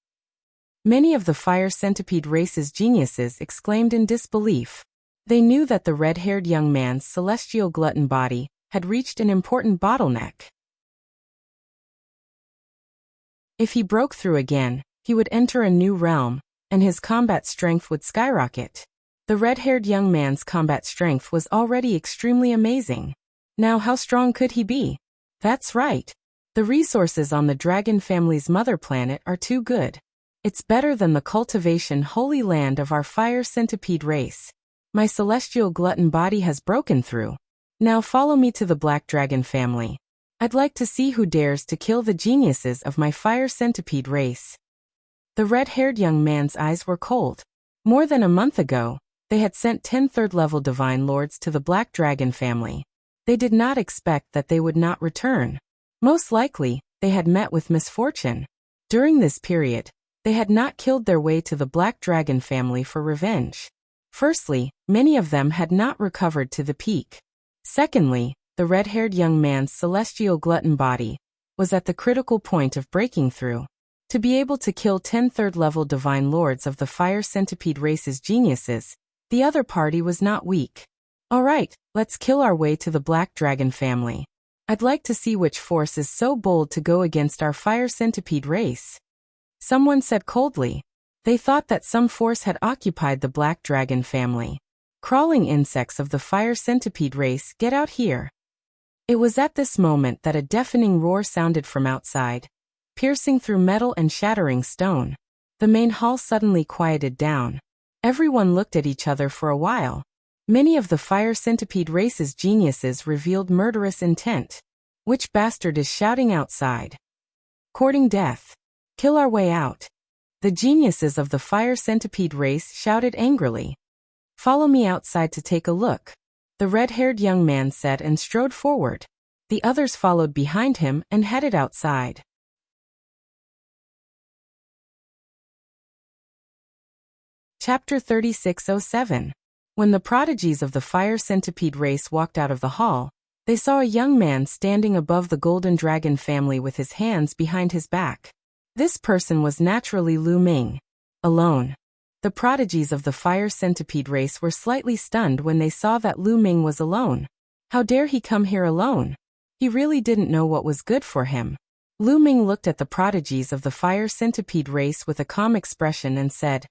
Many of the Fire Centipede race's geniuses exclaimed in disbelief. They knew that the red-haired young man's celestial glutton body had reached an important bottleneck. If he broke through again, he would enter a new realm, and his combat strength would skyrocket. The red-haired young man's combat strength was already extremely amazing. Now how strong could he be? That's right. The resources on the Dragon family's mother planet are too good. It's better than the cultivation holy land of our Fire Centipede race. My celestial glutton body has broken through. Now follow me to the Black Dragon family. I'd like to see who dares to kill the geniuses of my Fire Centipede race. The red-haired young man's eyes were cold. More than a month ago, they had sent 10 third-level divine lords to the Black Dragon family. They did not expect that they would not return. Most likely, they had met with misfortune. During this period, they had not killed their way to the Black Dragon family for revenge. Firstly, many of them had not recovered to the peak. Secondly, the red-haired young man's celestial glutton body was at the critical point of breaking through. To be able to kill 10 third-level divine lords of the Fire Centipede race's geniuses, the other party was not weak. Alright, let's kill our way to the Black Dragon family. I'd like to see which force is so bold to go against our Fire Centipede race. Someone said coldly. They thought that some force had occupied the Black Dragon family. Crawling insects of the Fire Centipede race, get out here. It was at this moment that a deafening roar sounded from outside, piercing through metal and shattering stone. The main hall suddenly quieted down. Everyone looked at each other for a while. Many of the Fire Centipede race's geniuses revealed murderous intent. Which bastard is shouting outside? Courting death. Kill our way out. The geniuses of the Fire Centipede race shouted angrily. Follow me outside to take a look, the red-haired young man said and strode forward. The others followed behind him and headed outside. Chapter 3607. When the prodigies of the Fire Centipede race walked out of the hall, they saw a young man standing above the Golden Dragon family with his hands behind his back. This person was naturally Lu Ming. Alone. The prodigies of the Fire Centipede race were slightly stunned when they saw that Lu Ming was alone. How dare he come here alone? He really didn't know what was good for him. Lu Ming looked at the prodigies of the Fire Centipede race with a calm expression and said,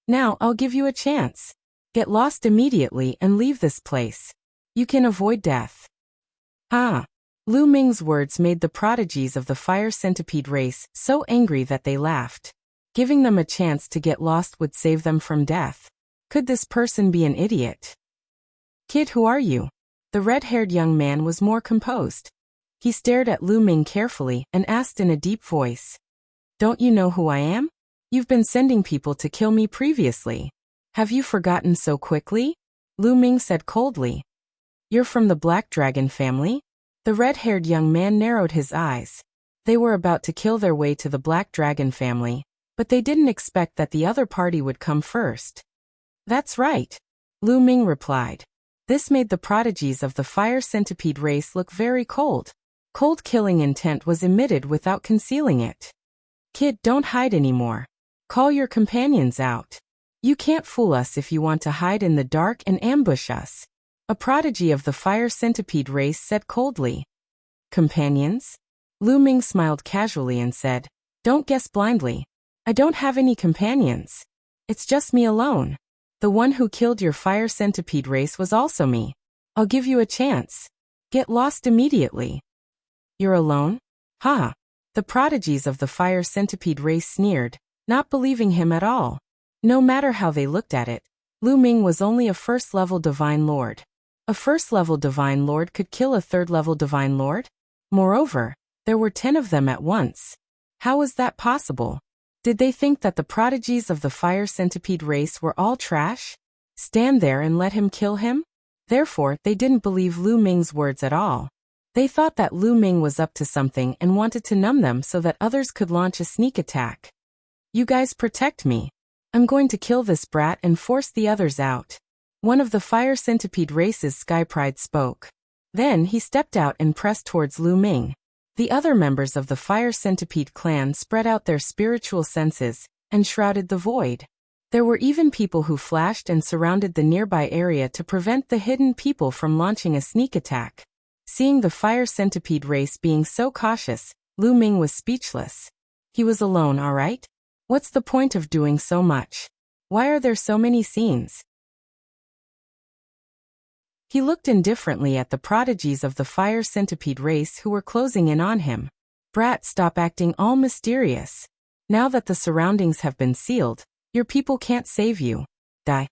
"Now I'll give you a chance. Get lost immediately and leave this place. You can avoid death." Ah! Lu Ming's words made the prodigies of the Fire Centipede race so angry that they laughed. Giving them a chance to get lost would save them from death. Could this person be an idiot? "Kid, who are you?" The red-haired young man was more composed. He stared at Lu Ming carefully and asked in a deep voice, "Don't you know who I am? You've been sending people to kill me previously. Have you forgotten so quickly?" Lu Ming said coldly. "You're from the Black Dragon family?" The red-haired young man narrowed his eyes. They were about to kill their way to the Black Dragon family, but they didn't expect that the other party would come first. That's right, Lu Ming replied. This made the prodigies of the fire centipede race look very cold. Cold killing intent was emitted without concealing it. Kid, don't hide anymore. Call your companions out. You can't fool us if you want to hide in the dark and ambush us. A prodigy of the fire centipede race said coldly. Companions? Lu Ming smiled casually and said, don't guess blindly. I don't have any companions. It's just me alone. The one who killed your fire centipede race was also me. I'll give you a chance. Get lost immediately. You're alone? Ha! The prodigies of the fire centipede race sneered, not believing him at all. No matter how they looked at it, Lu Ming was only a first-level divine lord. A first-level divine lord could kill a third-level divine lord? Moreover, there were 10 of them at once. How was that possible? Did they think that the prodigies of the fire centipede race were all trash? Stand there and let him kill him? Therefore, they didn't believe Lu Ming's words at all. They thought that Lu Ming was up to something and wanted to numb them so that others could launch a sneak attack. You guys protect me. I'm going to kill this brat and force the others out. One of the fire centipede race's Sky Pride spoke. Then he stepped out and pressed towards Lu Ming. The other members of the fire centipede clan spread out their spiritual senses and shrouded the void. There were even people who flashed and surrounded the nearby area to prevent the hidden people from launching a sneak attack. Seeing the fire centipede race being so cautious, Lu Ming was speechless. He was alone, all right? What's the point of doing so much? Why are there so many scenes? He looked indifferently at the prodigies of the fire centipede race who were closing in on him. Brat, stop acting all mysterious. Now that the surroundings have been sealed, your people can't save you. Die.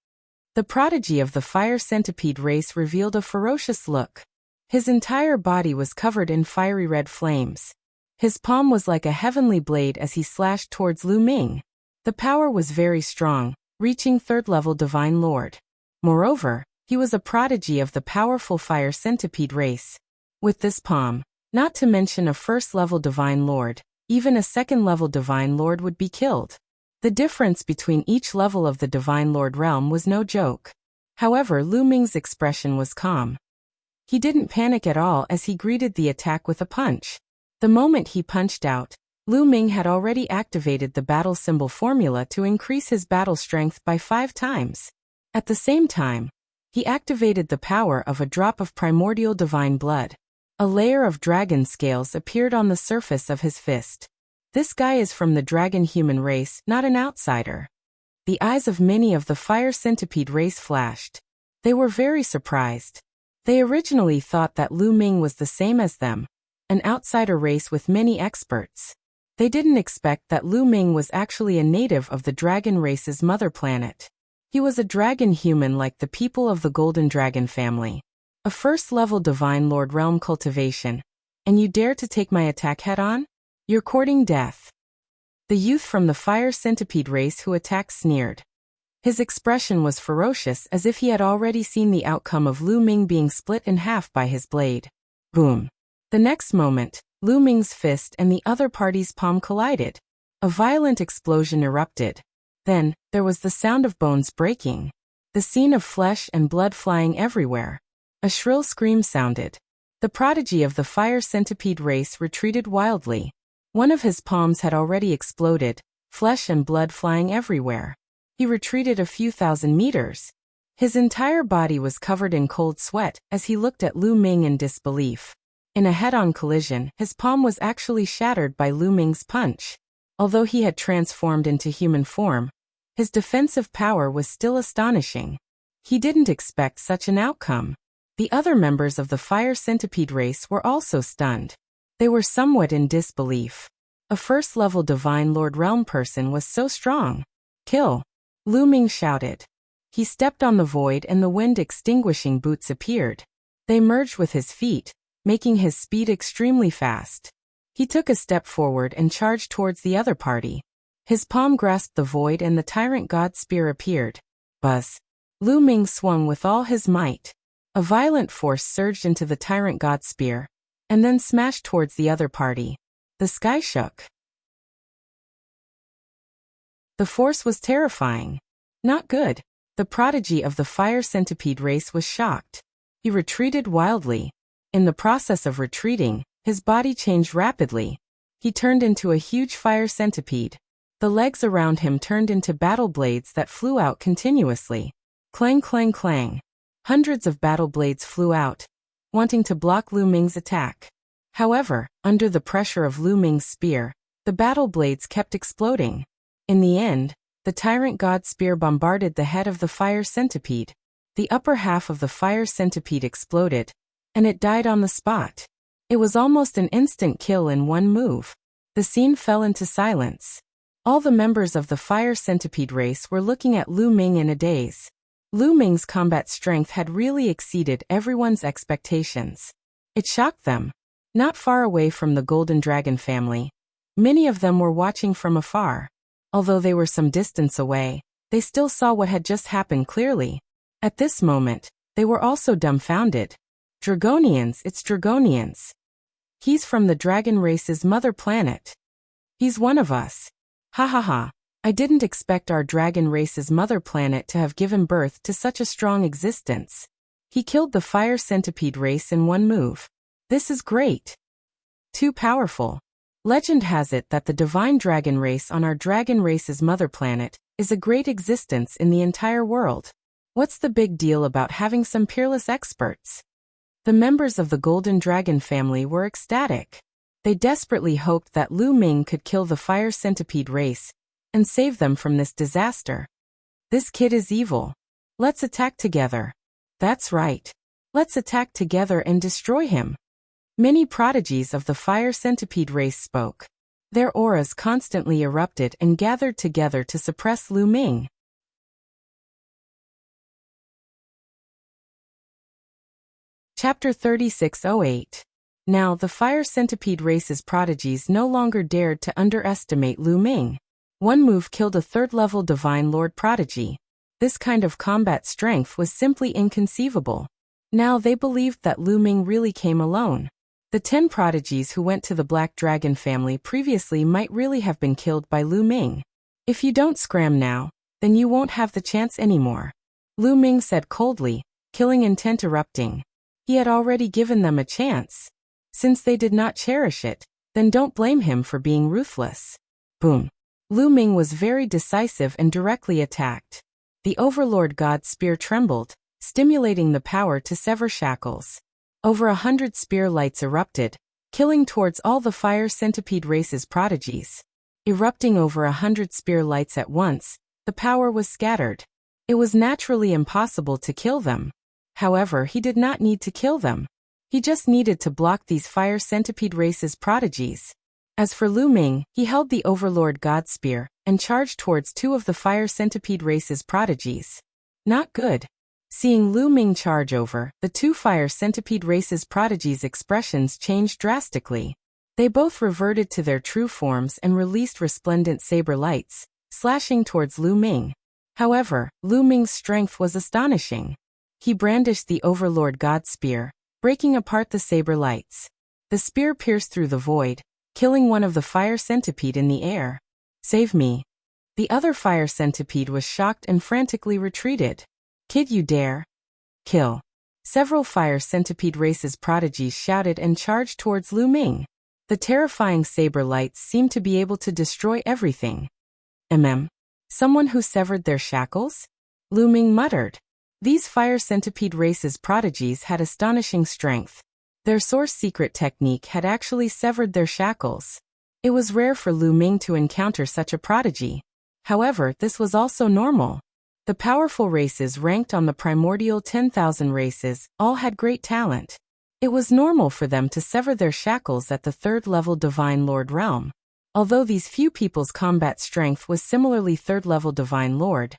The prodigy of the fire centipede race revealed a ferocious look. His entire body was covered in fiery red flames. His palm was like a heavenly blade as he slashed towards Lu Ming. The power was very strong, reaching third-level divine lord. Moreover, he was a prodigy of the powerful fire centipede race. With this palm, not to mention a first-level divine lord, even a second-level divine lord would be killed. The difference between each level of the divine lord realm was no joke. However, Lu Ming's expression was calm. He didn't panic at all as he greeted the attack with a punch. The moment he punched out, Lu Ming had already activated the battle symbol formula to increase his battle strength by 5 times. At the same time, he activated the power of a drop of primordial divine blood. A layer of dragon scales appeared on the surface of his fist. This guy is from the dragon human race, not an outsider. The eyes of many of the fire centipede race flashed. They were very surprised. They originally thought that Lu Ming was the same as them, an outsider race with many experts. They didn't expect that Lu Ming was actually a native of the dragon race's mother planet. He was a dragon human like the people of the Golden Dragon family. A first-level divine lord realm cultivation. And you dare to take my attack head-on? You're courting death. The youth from the fire centipede race who attacked sneered. His expression was ferocious as if he had already seen the outcome of Lu Ming being split in half by his blade. Boom. The next moment, Lu Ming's fist and the other party's palm collided. A violent explosion erupted. Then, there was the sound of bones breaking. The scene of flesh and blood flying everywhere. A shrill scream sounded. The prodigy of the fire centipede race retreated wildly. One of his palms had already exploded, flesh and blood flying everywhere. He retreated a few thousand meters. His entire body was covered in cold sweat as he looked at Lu Ming in disbelief. In a head-on collision, his palm was actually shattered by Lu Ming's punch. Although he had transformed into human form, his defensive power was still astonishing. He didn't expect such an outcome. The other members of the fire centipede race were also stunned. They were somewhat in disbelief. A first-level divine lord realm person was so strong. Kill! Lu Ming shouted. He stepped on the void and the wind-extinguishing boots appeared. They merged with his feet, making his speed extremely fast. He took a step forward and charged towards the other party. His palm grasped the void and the tyrant god spear appeared. Buzz! Lu Ming swung with all his might. A violent force surged into the tyrant god spear, and then smashed towards the other party. The sky shook. The force was terrifying. Not good. The prodigy of the fire centipede race was shocked. He retreated wildly. In the process of retreating, his body changed rapidly. He turned into a huge fire centipede. The legs around him turned into battle blades that flew out continuously. Clang, clang, clang. Hundreds of battle blades flew out, wanting to block Lu Ming's attack. However, under the pressure of Lu Ming's spear, the battle blades kept exploding. In the end, the tyrant god spear bombarded the head of the fire centipede. The upper half of the fire centipede exploded, and it died on the spot. It was almost an instant kill in one move. The scene fell into silence. All the members of the fire centipede race were looking at Lu Ming in a daze. Lu Ming's combat strength had really exceeded everyone's expectations. It shocked them. Not far away from the Golden Dragon family, many of them were watching from afar. Although they were some distance away, they still saw what had just happened clearly. At this moment, they were also dumbfounded. Dragonians, it's Dragonians. He's from the dragon race's mother planet. He's one of us. Ha ha ha. I didn't expect our dragon race's mother planet to have given birth to such a strong existence. He killed the fire centipede race in one move. This is great. Too powerful. Legend has it that the divine dragon race on our dragon race's mother planet is a great existence in the entire world. What's the big deal about having some peerless experts? The members of the Golden Dragon family were ecstatic. They desperately hoped that Lu Ming could kill the fire centipede race and save them from this disaster. This kid is evil. Let's attack together. That's right. Let's attack together and destroy him. Many prodigies of the fire centipede race spoke. Their auras constantly erupted and gathered together to suppress Lu Ming. Chapter 3608. Now the fire centipede race's prodigies no longer dared to underestimate Lu Ming. One move killed a third-level Divine Lord prodigy. This kind of combat strength was simply inconceivable. Now they believed that Lu Ming really came alone. The 10 prodigies who went to the Black Dragon family previously might really have been killed by Lu Ming. If you don't scram now, then you won't have the chance anymore. Lu Ming said coldly, killing intent erupting. He had already given them a chance. Since they did not cherish it, then don't blame him for being ruthless. Boom. Lu Ming was very decisive and directly attacked. The Overlord God spear trembled, stimulating the power to sever shackles. Over 100 spear lights erupted, killing towards all the fire centipede race's prodigies. Erupting over 100 spear lights at once, the power was scattered. It was naturally impossible to kill them. However, he did not need to kill them. He just needed to block these fire centipede race's prodigies. As for Lu Ming, he held the Overlord God spear and charged towards 2 of the fire centipede race's prodigies. Not good. Seeing Lu Ming charge over, the 2 fire centipede race's prodigies' expressions changed drastically. They both reverted to their true forms and released resplendent saber lights, slashing towards Lu Ming. However, Lu Ming's strength was astonishing. He brandished the Overlord God spear, breaking apart the saber lights. The spear pierced through the void, killing one of the fire centipede in the air. Save me. The other fire centipede was shocked and frantically retreated. Kid, you dare? Kill. Several fire centipede race's prodigies shouted and charged towards Lu Ming. The terrifying saber lights seemed to be able to destroy everything. Someone who severed their shackles? Lu Ming muttered. These fire centipede race's prodigies had astonishing strength. Their source secret technique had actually severed their shackles. It was rare for Lu Ming to encounter such a prodigy. However, this was also normal. The powerful races ranked on the primordial 10,000 races all had great talent. It was normal for them to sever their shackles at the 3rd-level Divine Lord realm. Although these few people's combat strength was similarly 3rd-level Divine Lord,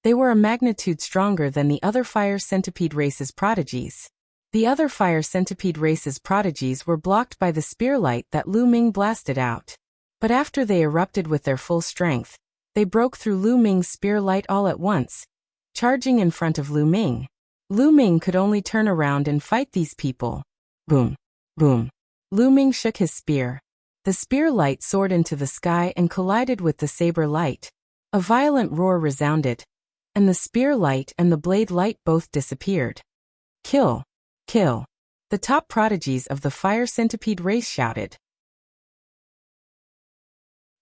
they were a magnitude stronger than the other fire centipede race's prodigies. The other fire centipede race's prodigies were blocked by the spear light that Lu Ming blasted out. But after they erupted with their full strength, they broke through Lu Ming's spear light all at once, charging in front of Lu Ming. Lu Ming could only turn around and fight these people. Boom. Boom. Lu Ming shook his spear. The spear light soared into the sky and collided with the saber light. A violent roar resounded, and the spear light and the blade light both disappeared. Kill! Kill! The top prodigies of the fire centipede race shouted.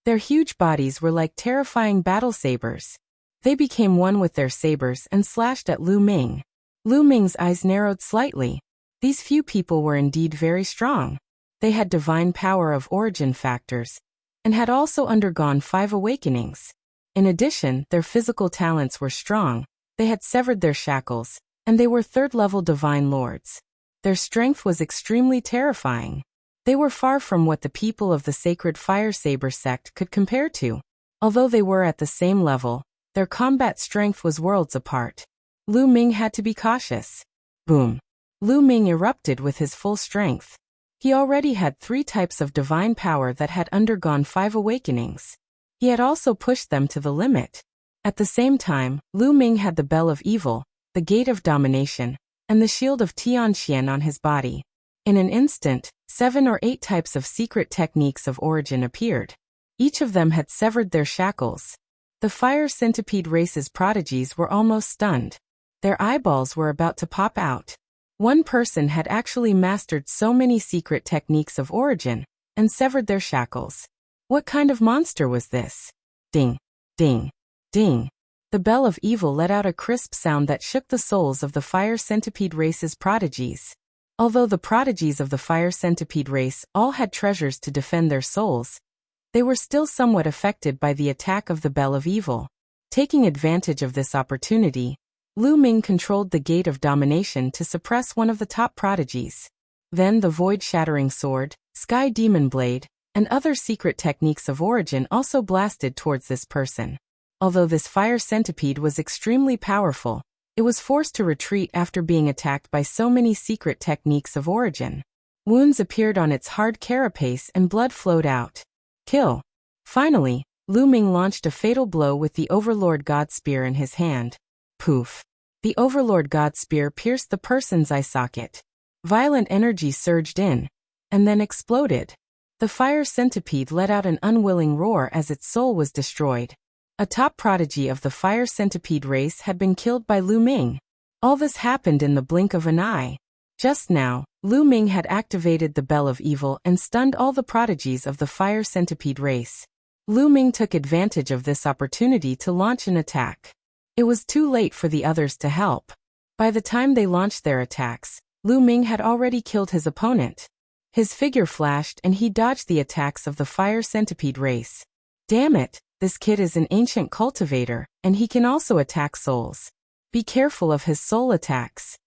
Their huge bodies were like terrifying battle sabers. They became one with their sabers and slashed at Lu Ming. Lu Ming's eyes narrowed slightly. These few people were indeed very strong. They had divine power of origin factors, and had also undergone 5 awakenings. In addition, their physical talents were strong, they had severed their shackles, and they were 3rd-level divine lords. Their strength was extremely terrifying. They were far from what the people of the sacred fire saber sect could compare to. Although they were at the same level, their combat strength was worlds apart. Lu Ming had to be cautious. Boom! Lu Ming erupted with his full strength. He already had 3 types of divine power that had undergone 5 awakenings. He had also pushed them to the limit. At the same time, Lu Ming had the Bell of Evil, the Gate of Domination, and the Shield of Tianxian on his body. In an instant, 7 or 8 types of secret techniques of origin appeared. Each of them had severed their shackles. The fire centipede race's prodigies were almost stunned. Their eyeballs were about to pop out. One person had actually mastered so many secret techniques of origin, and severed their shackles. What kind of monster was this? Ding! Ding! Ding! The Bell of Evil let out a crisp sound that shook the souls of the fire centipede race's prodigies. Although the prodigies of the fire centipede race all had treasures to defend their souls, they were still somewhat affected by the attack of the Bell of Evil. Taking advantage of this opportunity, Lu Ming controlled the Gate of Domination to suppress one of the top prodigies. Then the Void-Shattering Sword, Sky Demon Blade, and other secret techniques of origin also blasted towards this person. Although this fire centipede was extremely powerful, it was forced to retreat after being attacked by so many secret techniques of origin. Wounds appeared on its hard carapace and blood flowed out. Kill! Finally, Lu Ming launched a fatal blow with the Overlord God Spear in his hand. Poof! The Overlord God Spear pierced the person's eye socket. Violent energy surged in, and then exploded. The fire centipede let out an unwilling roar as its soul was destroyed. A top prodigy of the fire centipede race had been killed by Lu Ming. All this happened in the blink of an eye. Just now, Lu Ming had activated the Bell of Evil and stunned all the prodigies of the fire centipede race. Lu Ming took advantage of this opportunity to launch an attack. It was too late for the others to help. By the time they launched their attacks, Lu Ming had already killed his opponent. His figure flashed and he dodged the attacks of the fire centipede race. Damn it, this kid is an ancient cultivator, and he can also attack souls. Be careful of his soul attacks.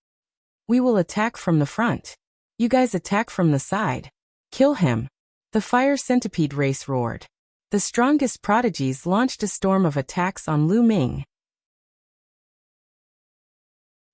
We will attack from the front. You guys attack from the side. Kill him. The fire centipede race roared. The strongest prodigies launched a storm of attacks on Lu Ming.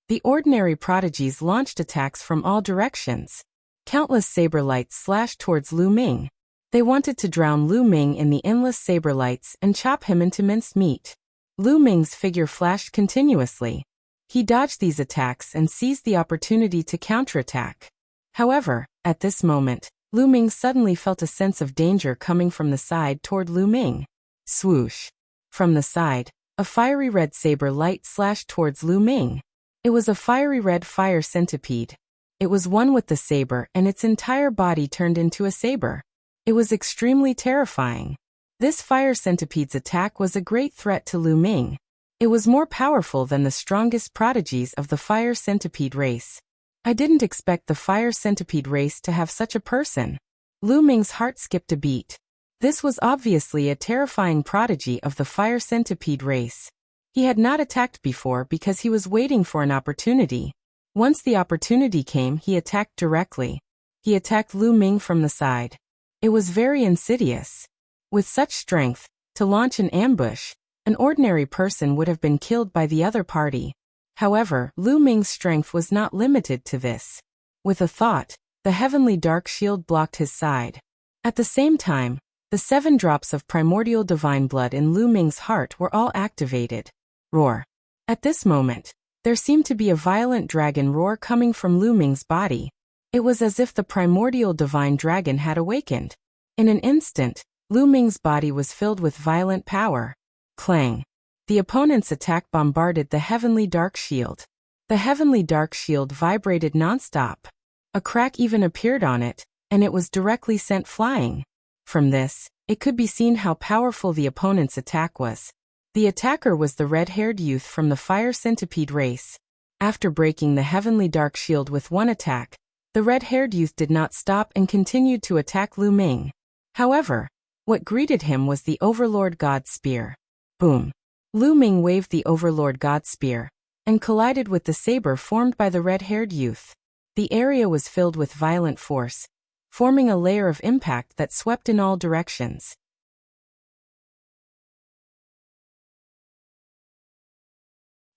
The ordinary prodigies launched attacks from all directions. Countless saber lights slashed towards Lu Ming. They wanted to drown Lu Ming in the endless saber lights and chop him into minced meat. Lu Ming's figure flashed continuously. He dodged these attacks and seized the opportunity to counterattack. However, at this moment, Lu Ming suddenly felt a sense of danger coming from the side toward Lu Ming. Swoosh! From the side, a fiery red saber light slashed towards Lu Ming. It was a fiery red fire centipede. It was one with the saber and its entire body turned into a saber. It was extremely terrifying. This fire centipede's attack was a great threat to Lu Ming. It was more powerful than the strongest prodigies of the fire centipede race. I didn't expect the fire centipede race to have such a person. Lu Ming's heart skipped a beat. This was obviously a terrifying prodigy of the fire centipede race. He had not attacked before because he was waiting for an opportunity. Once the opportunity came, he attacked directly. He attacked Lu Ming from the side. It was very insidious. With such strength, to launch an ambush, an ordinary person would have been killed by the other party. However, Lu Ming's strength was not limited to this. With a thought, the heavenly dark shield blocked his side. At the same time, the 7 drops of primordial divine blood in Lu Ming's heart were all activated. Roar. At this moment, there seemed to be a violent dragon roar coming from Lu Ming's body. It was as if the primordial divine dragon had awakened. In an instant, Lu Ming's body was filled with violent power. Clang. The opponent's attack bombarded the heavenly dark shield. The heavenly dark shield vibrated nonstop. A crack even appeared on it, and it was directly sent flying. From this, it could be seen how powerful the opponent's attack was. The attacker was the red-haired youth from the fire centipede race. After breaking the heavenly dark shield with one attack, the red-haired youth did not stop and continued to attack Lu Ming. However, what greeted him was the Overlord God Spear. Boom! Lu Ming waved the Overlord God Spear and collided with the saber formed by the red-haired youth. The area was filled with violent force, forming a layer of impact that swept in all directions.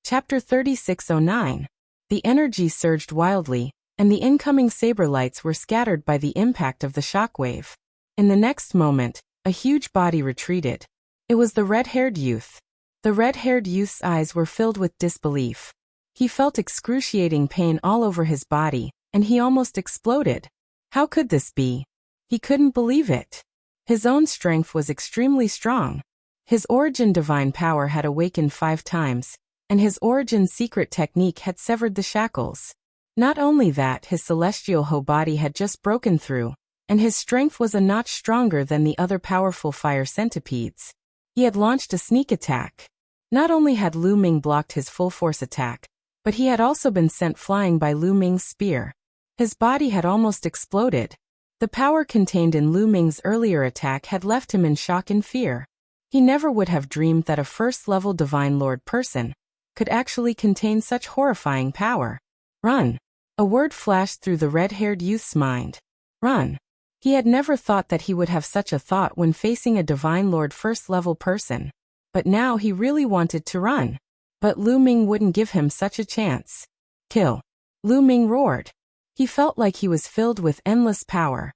Chapter 3609. The energy surged wildly, and the incoming saber lights were scattered by the impact of the shockwave. In the next moment, a huge body retreated. It was the red-haired youth. The red-haired youth's eyes were filled with disbelief. He felt excruciating pain all over his body, and he almost exploded. How could this be? He couldn't believe it. His own strength was extremely strong. His origin divine power had awakened 5 times, and his origin secret technique had severed the shackles. Not only that, his celestial Ho body had just broken through, and his strength was a notch stronger than the other powerful fire centipedes. He had launched a sneak attack. Not only had Lu Ming blocked his full-force attack, but he had also been sent flying by Lu Ming's spear. His body had almost exploded. The power contained in Lu Ming's earlier attack had left him in shock and fear. He never would have dreamed that a first-level Divine Lord person could actually contain such horrifying power. Run! A word flashed through the red-haired youth's mind. Run! He had never thought that he would have such a thought when facing a Divine Lord first-level person. But now he really wanted to run. But Lu Ming wouldn't give him such a chance. Kill! Lu Ming roared. He felt like he was filled with endless power.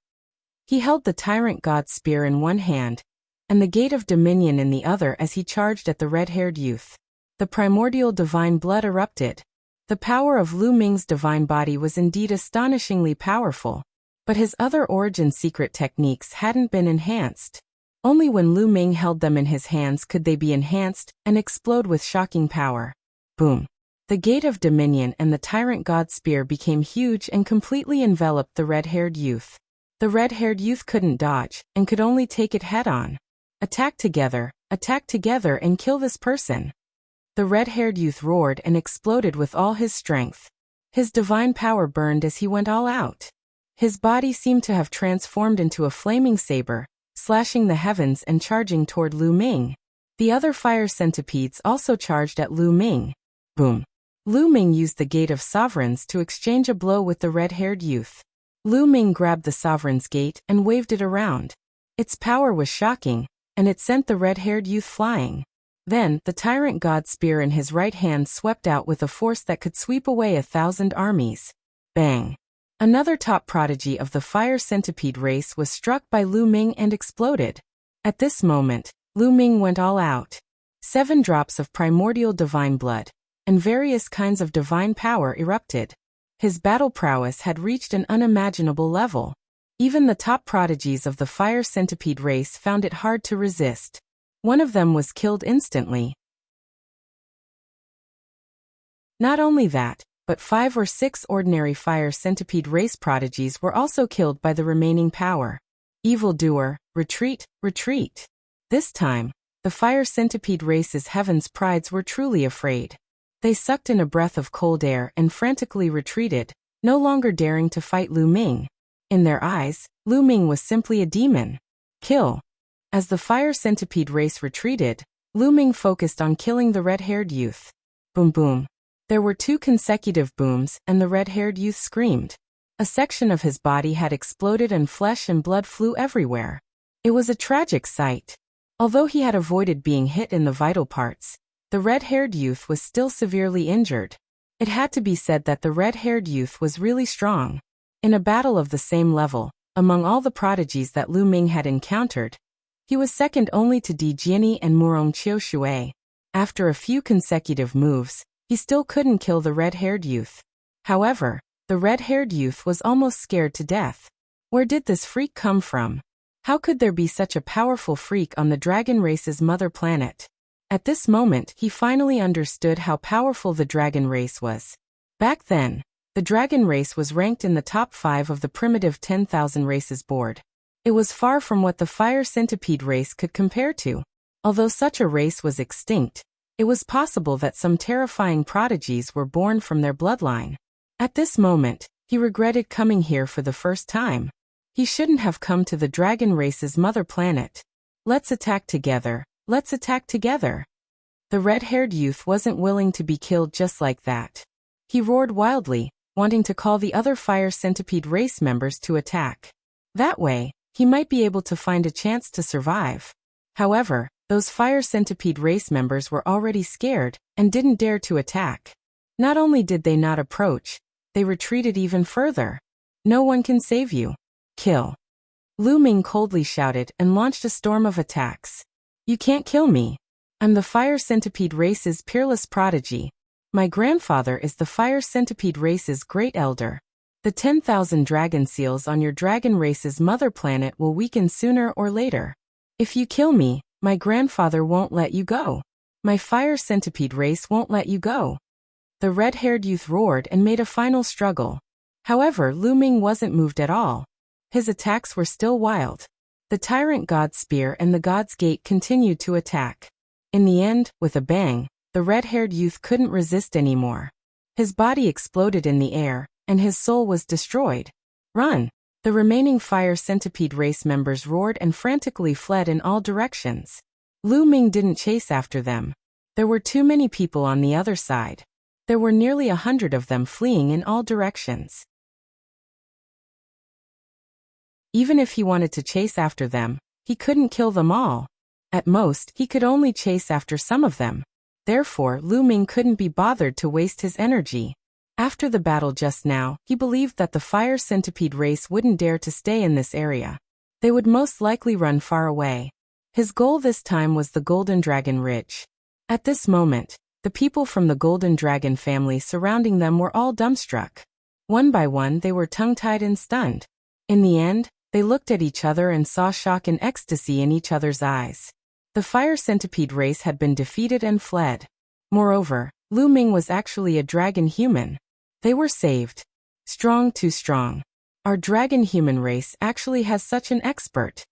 He held the Tyrant God Spear in one hand, and the Gate of Dominion in the other as he charged at the red-haired youth. The primordial divine blood erupted. The power of Lu Ming's divine body was indeed astonishingly powerful, but his other origin secret techniques hadn't been enhanced. Only when Lu Ming held them in his hands could they be enhanced and explode with shocking power. Boom! The Gate of Dominion and the Tyrant God Spear became huge and completely enveloped the red-haired youth. The red-haired youth couldn't dodge, and could only take it head-on. Attack together, and kill this person. The red-haired youth roared and exploded with all his strength. His divine power burned as he went all out. His body seemed to have transformed into a flaming saber, slashing the heavens and charging toward Lu Ming. The other fire centipedes also charged at Lu Ming. Boom! Lu Ming used the Gate of Sovereigns to exchange a blow with the red-haired youth. Lu Ming grabbed the Sovereign's Gate and waved it around. Its power was shocking, and it sent the red-haired youth flying. Then, the Tyrant God Spear in his right hand swept out with a force that could sweep away 1,000 armies. Bang! Another top prodigy of the fire centipede race was struck by Lu Ming and exploded. At this moment, Lu Ming went all out. 7 drops of primordial divine blood and various kinds of divine power erupted. His battle prowess had reached an unimaginable level. Even the top prodigies of the fire centipede race found it hard to resist. One of them was killed instantly. Not only that, but 5 or 6 ordinary fire centipede race prodigies were also killed by the remaining power. Evildoer, retreat, retreat. This time, the fire centipede race's heaven's prides were truly afraid. They sucked in a breath of cold air and frantically retreated, no longer daring to fight Lu Ming. In their eyes, Lu Ming was simply a demon. Kill! As the fire centipede race retreated, Lu Ming focused on killing the red-haired youth. Boom boom. There were 2 consecutive booms, and the red-haired youth screamed. A section of his body had exploded and flesh and blood flew everywhere. It was a tragic sight. Although he had avoided being hit in the vital parts, the red-haired youth was still severely injured. It had to be said that the red-haired youth was really strong. In a battle of the same level, among all the prodigies that Lu Ming had encountered, he was second only to Di Jiani and Murong Qiushui. After a few consecutive moves, he still couldn't kill the red-haired youth. However, the red-haired youth was almost scared to death. Where did this freak come from? How could there be such a powerful freak on the dragon race's mother planet? At this moment, he finally understood how powerful the dragon race was. Back then, the dragon race was ranked in the top 5 of the primitive 10,000 races board. It was far from what the fire centipede race could compare to. Although such a race was extinct, it was possible that some terrifying prodigies were born from their bloodline. At this moment, he regretted coming here for the first time. He shouldn't have come to the dragon race's mother planet. Let's attack together. Let's attack together. The red-haired youth wasn't willing to be killed just like that. He roared wildly, wanting to call the other fire centipede race members to attack. That way, he might be able to find a chance to survive. However, those fire centipede race members were already scared and didn't dare to attack. Not only did they not approach, they retreated even further. No one can save you. Kill. Lu Ming coldly shouted and launched a storm of attacks. You can't kill me. I'm the fire centipede race's peerless prodigy. My grandfather is the fire centipede race's great elder. The 10,000 dragon seals on your dragon race's mother planet will weaken sooner or later. If you kill me, my grandfather won't let you go. My fire centipede race won't let you go. The red-haired youth roared and made a final struggle. However, Lu Ming wasn't moved at all. His attacks were still wild. The tyrant god's spear and the god's gate continued to attack. In the end, with a bang, the red-haired youth couldn't resist anymore. His body exploded in the air, and his soul was destroyed. Run! The remaining fire centipede race members roared and frantically fled in all directions. Lu Ming didn't chase after them. There were too many people on the other side. There were nearly 100 of them fleeing in all directions. Even if he wanted to chase after them, he couldn't kill them all. At most, he could only chase after some of them. Therefore, Lu Ming couldn't be bothered to waste his energy. After the battle just now, he believed that the fire centipede race wouldn't dare to stay in this area. They would most likely run far away. His goal this time was the Golden Dragon Ridge. At this moment, the people from the Golden Dragon family surrounding them were all dumbstruck. One by one, they were tongue-tied and stunned. In the end, they looked at each other and saw shock and ecstasy in each other's eyes. The fire centipede race had been defeated and fled. Moreover, Lu Ming was actually a dragon human. They were saved. Strong, too strong. Our dragon human race actually has such an expert.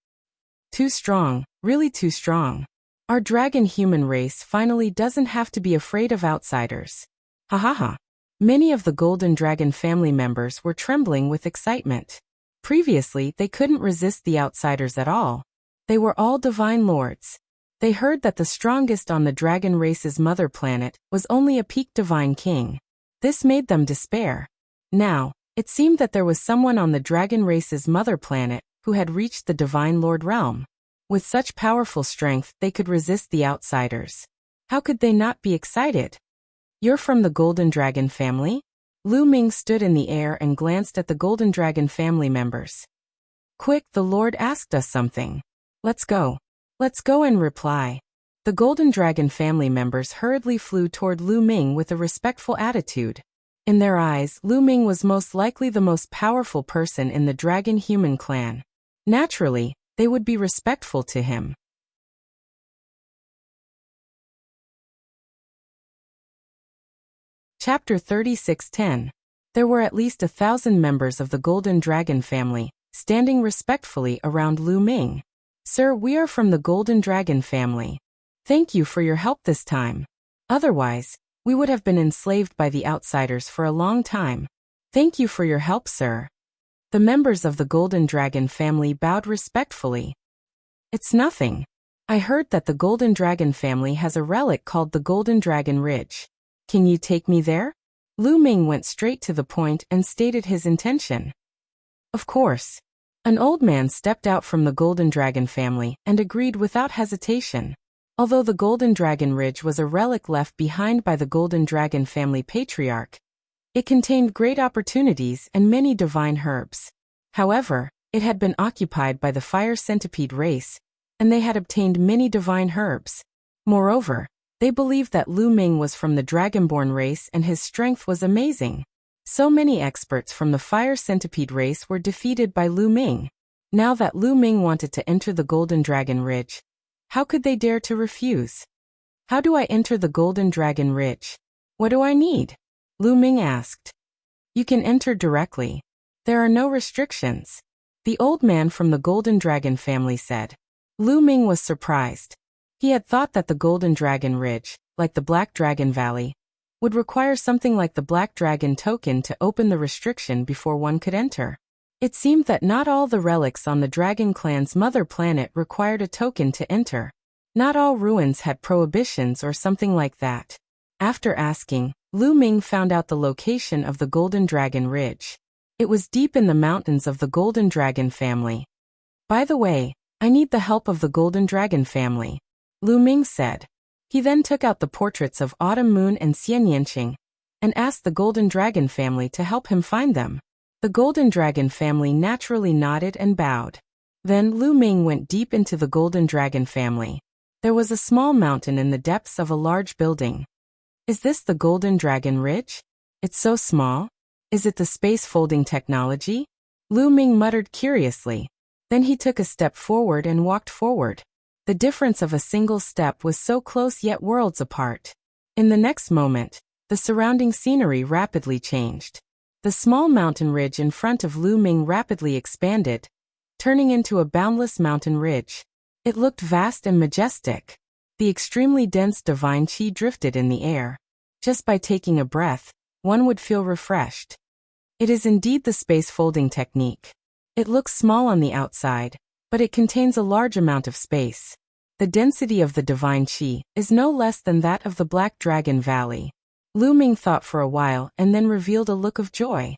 Too strong, really too strong. Our dragon human race finally doesn't have to be afraid of outsiders. Ha ha ha. Many of the Golden Dragon family members were trembling with excitement. Previously, they couldn't resist the outsiders at all. They were all divine lords. They heard that the strongest on the dragon race's mother planet was only a peak divine king. This made them despair. Now, it seemed that there was someone on the dragon race's mother planet who had reached the divine lord realm. With such powerful strength, they could resist the outsiders. How could they not be excited? You're from the Golden Dragon family? Lu Ming stood in the air and glanced at the Golden Dragon family members. Quick, the Lord asked us something. Let's go. Let's go and reply. The Golden Dragon family members hurriedly flew toward Lu Ming with a respectful attitude. In their eyes, Lu Ming was most likely the most powerful person in the dragon human clan. Naturally, they would be respectful to him. Chapter 36:10. There were at least 1,000 members of the Golden Dragon family, standing respectfully around Lu Ming. Sir, we are from the Golden Dragon family. Thank you for your help this time. Otherwise, we would have been enslaved by the outsiders for a long time. Thank you for your help, sir. The members of the Golden Dragon family bowed respectfully. It's nothing. I heard that the Golden Dragon family has a relic called the Golden Dragon Ridge. Can you take me there? Lu Ming went straight to the point and stated his intention. Of course. An old man stepped out from the Golden Dragon family and agreed without hesitation. Although the Golden Dragon Ridge was a relic left behind by the Golden Dragon family patriarch, it contained great opportunities and many divine herbs. However, it had been occupied by the fire centipede race, and they had obtained many divine herbs. Moreover, they believed that Lu Ming was from the Dragonborn race and his strength was amazing. So many experts from the fire centipede race were defeated by Lu Ming. Now that Lu Ming wanted to enter the Golden Dragon Ridge, how could they dare to refuse? How do I enter the Golden Dragon Ridge? What do I need? Lu Ming asked. You can enter directly. There are no restrictions, the old man from the Golden Dragon family said. Lu Ming was surprised. He had thought that the Golden Dragon Ridge, like the Black Dragon Valley, would require something like the Black Dragon token to open the restriction before one could enter. It seemed that not all the relics on the Dragon Clan's mother planet required a token to enter. Not all ruins had prohibitions or something like that. After asking, Lu Ming found out the location of the Golden Dragon Ridge. It was deep in the mountains of the Golden Dragon family. By the way, I need the help of the Golden Dragon family, Lu Ming said. He then took out the portraits of Autumn Moon and Xian Yanqing and asked the Golden Dragon family to help him find them. The Golden Dragon family naturally nodded and bowed. Then Lu Ming went deep into the Golden Dragon family. There was a small mountain in the depths of a large building. Is this the Golden Dragon Ridge? It's so small. Is it the space folding technology? Lu Ming muttered curiously. Then he took a step forward and walked forward. The difference of a single step was so close yet worlds apart. In the next moment, the surrounding scenery rapidly changed. The small mountain ridge in front of Lu Ming rapidly expanded, turning into a boundless mountain ridge. It looked vast and majestic. The extremely dense divine qi drifted in the air. Just by taking a breath, one would feel refreshed. It is indeed the space folding technique. It looks small on the outside, but it contains a large amount of space. The density of the divine qi is no less than that of the Black Dragon Valley. Lu Ming thought for a while and then revealed a look of joy.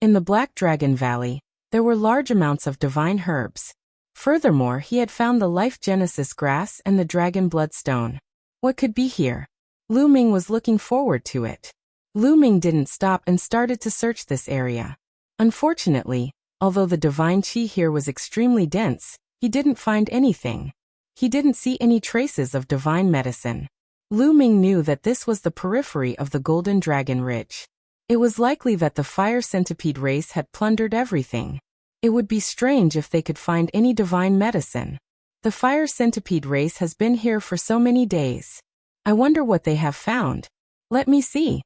In the Black Dragon Valley, there were large amounts of divine herbs. Furthermore, he had found the Life Genesis grass and the Dragon Bloodstone. What could be here? Lu Ming was looking forward to it. Lu Ming didn't stop and started to search this area. Unfortunately, although the divine qi here was extremely dense, he didn't find anything. He didn't see any traces of divine medicine. Lu Ming knew that this was the periphery of the Golden Dragon Ridge. It was likely that the Fire Centipede race had plundered everything. It would be strange if they could find any divine medicine. The Fire Centipede race has been here for so many days. I wonder what they have found. Let me see.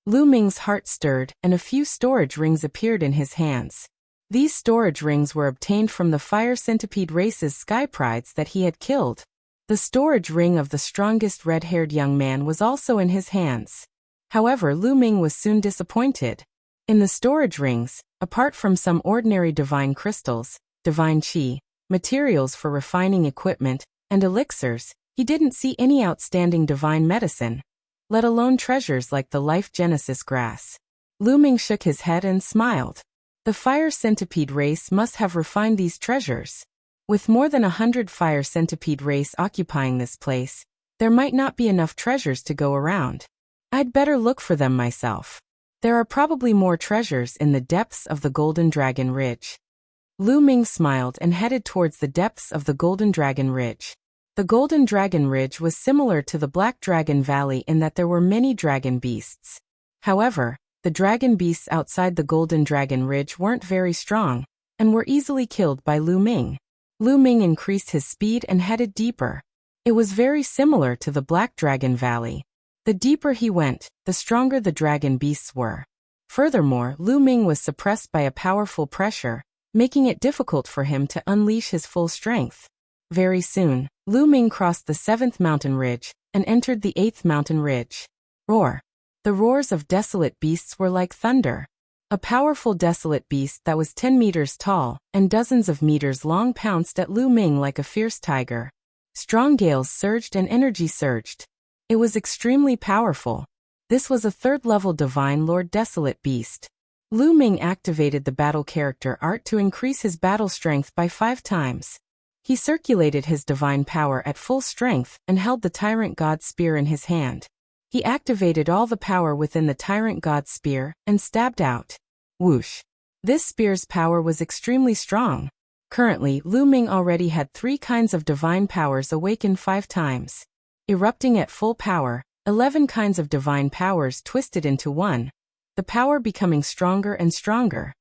Lu Ming's heart stirred and a few storage rings appeared in his hands. These storage rings were obtained from the Fire Centipede race's sky prides that he had killed. The storage ring of the strongest red-haired young man was also in his hands. However, Lu Ming was soon disappointed. In the storage rings, apart from some ordinary divine crystals, divine qi, materials for refining equipment, and elixirs, he didn't see any outstanding divine medicine, let alone treasures like the Life Genesis grass. Lu Ming shook his head and smiled. The Fire Centipede race must have refined these treasures. With more than 100 Fire Centipede race occupying this place, there might not be enough treasures to go around. I'd better look for them myself. There are probably more treasures in the depths of the Golden Dragon Ridge. Lu Ming smiled and headed towards the depths of the Golden Dragon Ridge. The Golden Dragon Ridge was similar to the Black Dragon Valley in that there were many dragon beasts. However, the dragon beasts outside the Golden Dragon Ridge weren't very strong, and were easily killed by Lu Ming. Lu Ming increased his speed and headed deeper. It was very similar to the Black Dragon Valley. The deeper he went, the stronger the dragon beasts were. Furthermore, Lu Ming was suppressed by a powerful pressure, making it difficult for him to unleash his full strength. Very soon, Lu Ming crossed the 7th mountain ridge and entered the 8th mountain ridge. Roar! The roars of desolate beasts were like thunder. A powerful desolate beast that was 10 meters tall and dozens of meters long pounced at Lu Ming like a fierce tiger. Strong gales surged and energy surged. It was extremely powerful. This was a 3rd-level Divine Lord Desolate Beast. Lu Ming activated the battle character art to increase his battle strength by 5 times. He circulated his divine power at full strength and held the Tyrant God Spear in his hand. He activated all the power within the Tyrant God Spear and stabbed out. Whoosh! This spear's power was extremely strong. Currently, Lu Ming already had 3 kinds of divine powers awakened 5 times. Erupting at full power, 11 kinds of divine powers twisted into one, the power becoming stronger and stronger.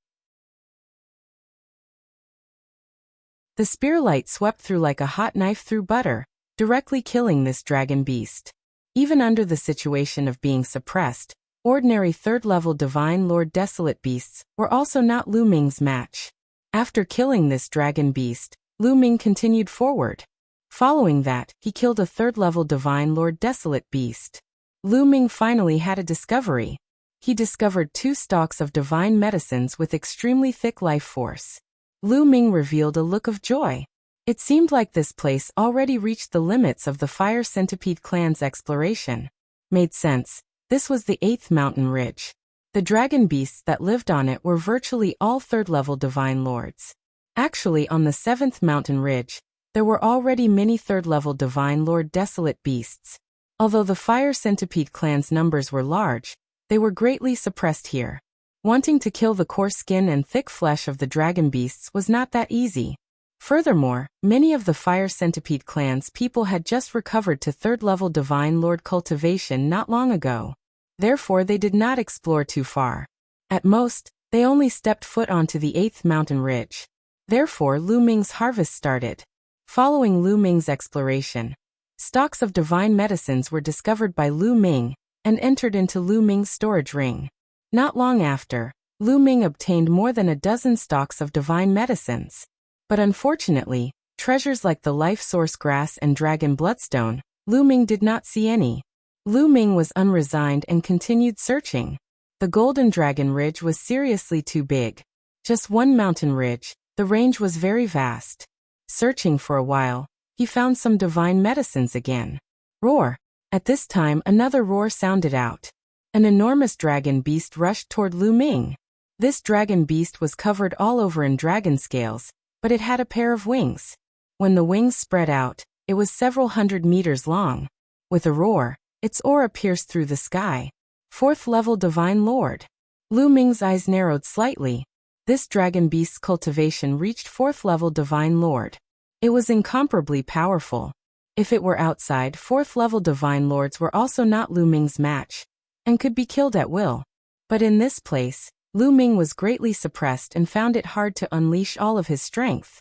The spear light swept through like a hot knife through butter, directly killing this dragon beast. Even under the situation of being suppressed, ordinary third-level Divine Lord Desolate beasts were also not Lu Ming's match. After killing this dragon beast, Lu Ming continued forward. Following that, he killed a third-level Divine Lord Desolate beast. Lu Ming finally had a discovery. He discovered 2 stalks of divine medicines with extremely thick life force. Lu Ming revealed a look of joy. It seemed like this place already reached the limits of the Fire Centipede clan's exploration. Made sense. This was the 8th mountain ridge. The dragon beasts that lived on it were virtually all third-level divine lords. Actually, on the 7th mountain ridge, there were already many third-level divine lord desolate beasts. Although the Fire Centipede clan's numbers were large, they were greatly suppressed here. Wanting to kill the coarse skin and thick flesh of the dragon beasts was not that easy. Furthermore, many of the Fire Centipede clan's people had just recovered to third-level Divine Lord cultivation not long ago. Therefore they did not explore too far. At most, they only stepped foot onto the 8th mountain ridge. Therefore Lu Ming's harvest started. Following Lu Ming's exploration, stocks of divine medicines were discovered by Lu Ming and entered into Lu Ming's storage ring. Not long after, Lu Ming obtained more than a dozen stocks of divine medicines. But unfortunately, treasures like the life source grass and dragon bloodstone, Lu Ming did not see any. Lu Ming was unresigned and continued searching. The Golden Dragon Ridge was seriously too big. Just one mountain ridge, the range was very vast. Searching for a while, he found some divine medicines again. Roar! At this time another roar sounded out. An enormous dragon beast rushed toward Lu Ming. This dragon beast was covered all over in dragon scales, but it had a pair of wings. When the wings spread out, it was several hundred meters long. With a roar, its aura pierced through the sky. 4th-level Divine Lord. Lu Ming's eyes narrowed slightly. This dragon beast's cultivation reached 4th-level Divine Lord. It was incomparably powerful. If it were outside, 4th-level Divine Lords were also not Lu Ming's match, and could be killed at will. But in this place, Lu Ming was greatly suppressed and found it hard to unleash all of his strength.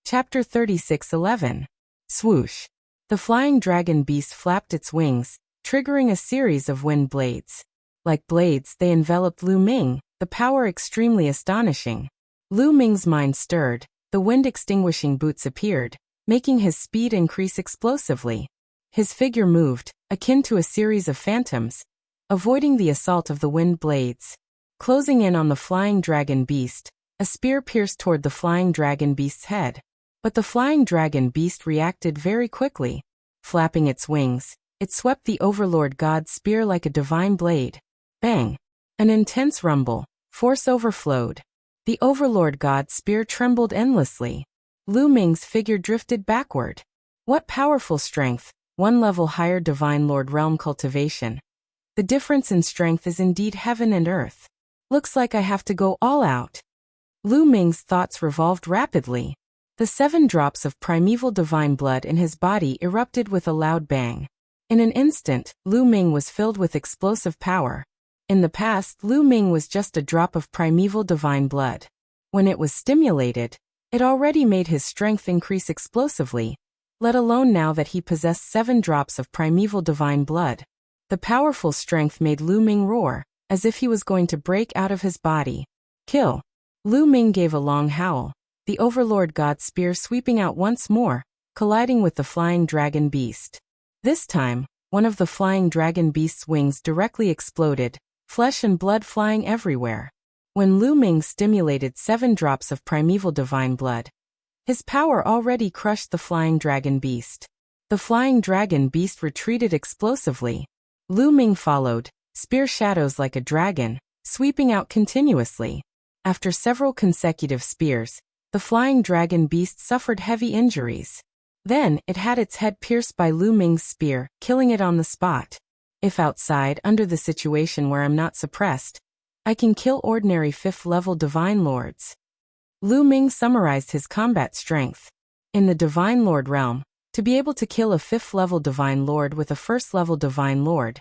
Chapter 36:11. Swoosh. The flying dragon beast flapped its wings, triggering a series of wind blades. Like blades, they enveloped Lu Ming, the power extremely astonishing. Lu Ming's mind stirred, the wind-extinguishing boots appeared, making his speed increase explosively. His figure moved, akin to a series of phantoms, avoiding the assault of the wind blades. Closing in on the flying dragon beast, a spear pierced toward the flying dragon beast's head. But the flying dragon beast reacted very quickly. Flapping its wings, it swept the Overlord God's spear like a divine blade. Bang! An intense rumble, force overflowed. The Overlord God's spear trembled endlessly. Lu Ming's figure drifted backward. What powerful strength, 1 level higher Divine Lord realm cultivation. The difference in strength is indeed heaven and earth. Looks like I have to go all out. Lu Ming's thoughts revolved rapidly. The 7 drops of primeval divine blood in his body erupted with a loud bang. In an instant, Lu Ming was filled with explosive power. In the past, Lu Ming was just a drop of primeval divine blood. When it was stimulated, it already made his strength increase explosively, let alone now that he possessed 7 drops of primeval divine blood. The powerful strength made Lu Ming roar, as if he was going to break out of his body. Kill! Lu Ming gave a long howl. The Overlord God's spear sweeping out once more, colliding with the flying dragon beast. This time, one of the flying dragon beast's wings directly exploded, flesh and blood flying everywhere. When Lu Ming stimulated 7 drops of primeval divine blood, his power already crushed the flying dragon beast. The flying dragon beast retreated explosively. Lu Ming followed, spear shadows like a dragon, sweeping out continuously. After several consecutive spears, the flying dragon beast suffered heavy injuries. Then, it had its head pierced by Lu Ming's spear, killing it on the spot. If outside, under the situation where I'm not suppressed, I can kill ordinary 5th-level Divine Lords. Lu Ming summarized his combat strength. In the Divine Lord realm, to be able to kill a 5th-level Divine Lord with a 1st-level Divine Lord,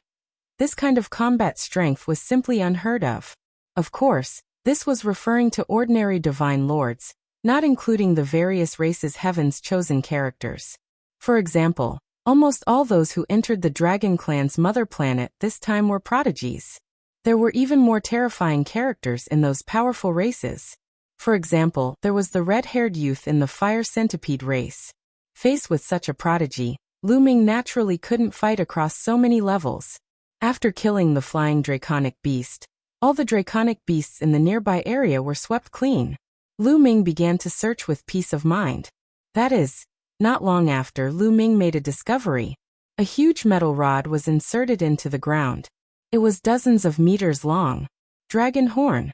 this kind of combat strength was simply unheard of. Of course, this was referring to ordinary divine lords, not including the various races Heaven's chosen characters. For example, almost all those who entered the Dragon Clan's mother planet this time were prodigies. There were even more terrifying characters in those powerful races. For example, there was the red-haired youth in the Fire Centipede race. Faced with such a prodigy, Lu Ming naturally couldn't fight across so many levels. After killing the flying draconic beast, all the draconic beasts in the nearby area were swept clean. Lu Ming began to search with peace of mind. That is, not long after Lu Ming made a discovery. A huge metal rod was inserted into the ground. It was dozens of meters long. Dragon horn.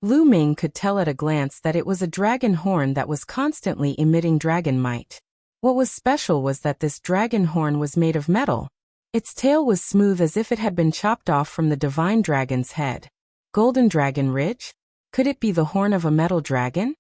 Lu Ming could tell at a glance that it was a dragon horn that was constantly emitting dragon might. What was special was that this dragon horn was made of metal. Its tail was smooth as if it had been chopped off from the divine dragon's head. Golden Dragon Ridge? Could it be the horn of a metal dragon?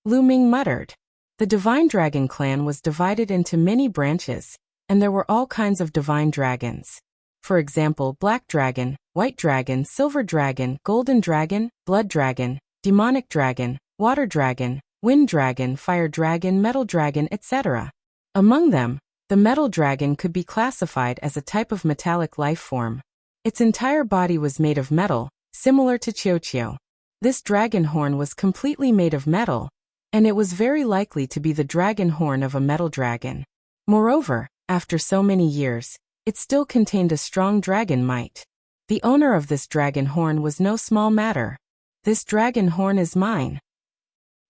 Lu Ming muttered. The Divine Dragon Clan was divided into many branches, and there were all kinds of divine dragons. For example, Black Dragon, White Dragon, Silver Dragon, Golden Dragon, Blood Dragon, Demonic Dragon, Water Dragon, Wind Dragon, Fire Dragon, Metal Dragon, etc. Among them, the Metal Dragon could be classified as a type of metallic life form. Its entire body was made of metal, similar to Qiuqiu. This dragon horn was completely made of metal, and it was very likely to be the dragon horn of a metal dragon. Moreover, after so many years, it still contained a strong dragon might. The owner of this dragon horn was no small matter. This dragon horn is mine.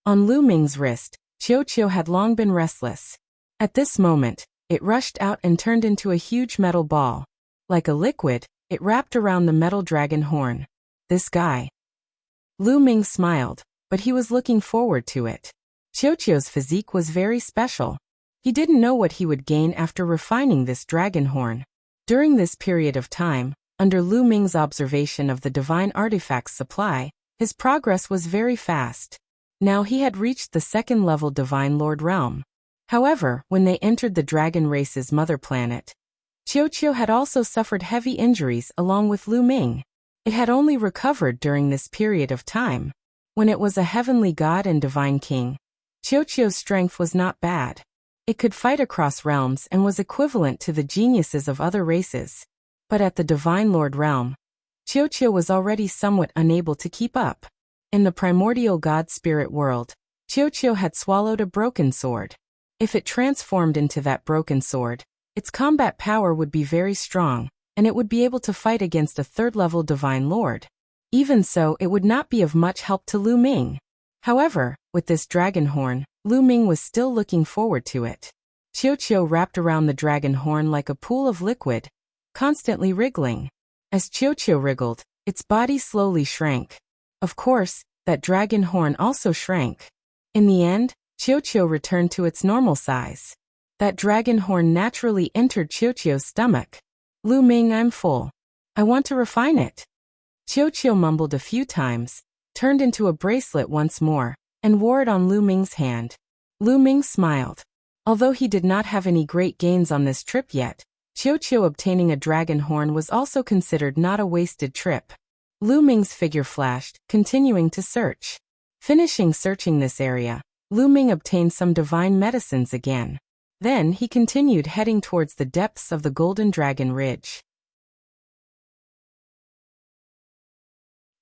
On Lu Ming's wrist, Qiuqiu had long been restless. At this moment, it rushed out and turned into a huge metal ball. Like a liquid, it wrapped around the metal dragon horn. This guy. Lu Ming smiled, but he was looking forward to it. Qiuqiu's physique was very special. He didn't know what he would gain after refining this dragon horn. During this period of time, under Lu Ming's observation of the divine artifacts supply, his progress was very fast. Now he had reached the second-level Divine Lord realm. However, when they entered the dragon race's mother planet, Qiuqiu had also suffered heavy injuries along with Lu Ming. It had only recovered during this period of time. When it was a heavenly god and divine king, Qiuqiu's strength was not bad. It could fight across realms and was equivalent to the geniuses of other races. But at the Divine Lord realm, Qiuqiu was already somewhat unable to keep up. In the primordial god spirit world, Qiuqiu had swallowed a broken sword. If it transformed into that broken sword, its combat power would be very strong, and it would be able to fight against a third-level Divine Lord. Even so, it would not be of much help to Lu Ming. However, with this dragon horn, Lu Ming was still looking forward to it. Qiuqiu wrapped around the dragon horn like a pool of liquid, constantly wriggling. As Qiuqiu wriggled, its body slowly shrank. Of course, that dragon horn also shrank. In the end, Qiuqiu returned to its normal size. That dragon horn naturally entered Qiuqiu's stomach. Lu Ming, I'm full. I want to refine it. Qiuqiu mumbled a few times, turned into a bracelet once more, and wore it on Lu Ming's hand. Lu Ming smiled. Although he did not have any great gains on this trip yet, Qiuqiu obtaining a dragon horn was also considered not a wasted trip. Lu Ming's figure flashed, continuing to search. Finishing searching this area, Lu Ming obtained some divine medicines again. Then he continued heading towards the depths of the Golden Dragon Ridge.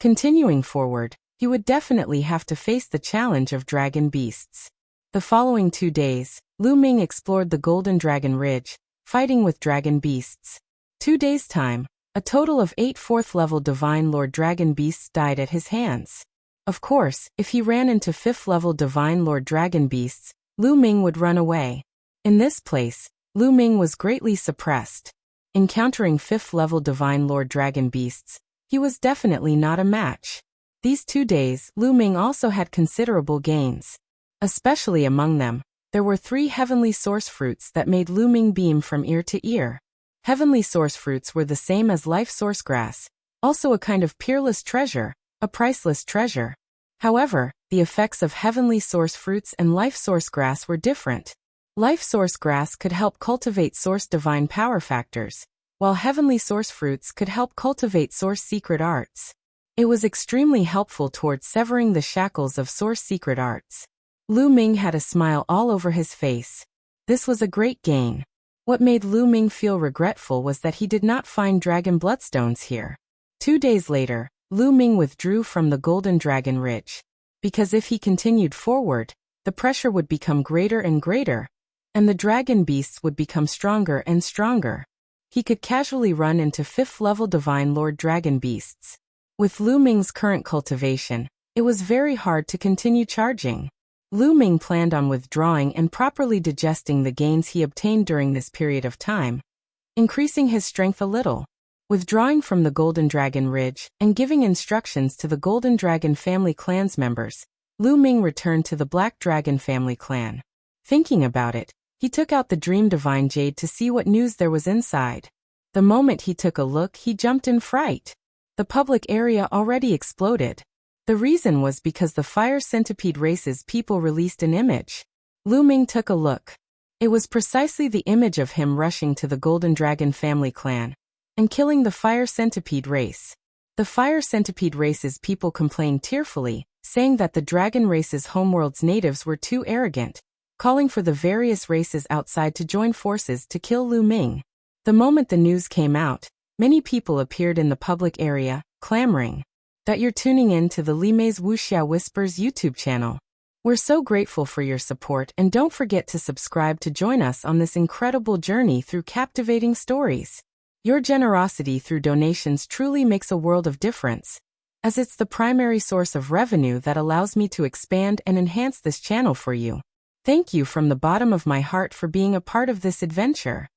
Continuing forward, he would definitely have to face the challenge of dragon beasts. The following 2 days, Lu Ming explored the Golden Dragon Ridge, fighting with dragon beasts. 2 days' time, a total of 8 4th-level Divine Lord Dragon Beasts died at his hands. Of course, if he ran into 5th-level Divine Lord Dragon Beasts, Lu Ming would run away. In this place, Lu Ming was greatly suppressed. Encountering 5th-level Divine Lord Dragon Beasts, he was definitely not a match. These 2 days, Lu Ming also had considerable gains. Especially among them, there were 3 heavenly source fruits that made Lu Ming beam from ear to ear. Heavenly source fruits were the same as life source grass, also a kind of peerless treasure, a priceless treasure. However, the effects of heavenly source fruits and life source grass were different. Life source grass could help cultivate source divine power factors, while heavenly source fruits could help cultivate source secret arts. It was extremely helpful towards severing the shackles of source secret arts. Lu Ming had a smile all over his face. This was a great gain. What made Lu Ming feel regretful was that he did not find dragon bloodstones here. 2 days later, Lu Ming withdrew from the Golden Dragon Ridge. Because if he continued forward, the pressure would become greater and greater, and the dragon beasts would become stronger and stronger. He could casually run into 5th-level Divine Lord Dragon beasts. With Lu Ming's current cultivation, it was very hard to continue charging. Lu Ming planned on withdrawing and properly digesting the gains he obtained during this period of time, increasing his strength a little. Withdrawing from the Golden Dragon Ridge and giving instructions to the Golden Dragon family clan's members, Lu Ming returned to the Black Dragon family clan. Thinking about it, he took out the Dream Divine Jade to see what news there was inside. The moment he took a look, he jumped in fright. The public area already exploded. The reason was because the Fire Centipede race's people released an image. Lu Ming took a look. It was precisely the image of him rushing to the Golden Dragon family clan and killing the Fire Centipede race. The Fire Centipede race's people complained tearfully, saying that the dragon race's homeworld's natives were too arrogant, calling for the various races outside to join forces to kill Lu Ming. The moment the news came out, many people appeared in the public area, clamoring that you're tuning in to the Limei's Wuxia Whispers YouTube channel. We're so grateful for your support, and don't forget to subscribe to join us on this incredible journey through captivating stories. Your generosity through donations truly makes a world of difference, as it's the primary source of revenue that allows me to expand and enhance this channel for you. Thank you from the bottom of my heart for being a part of this adventure.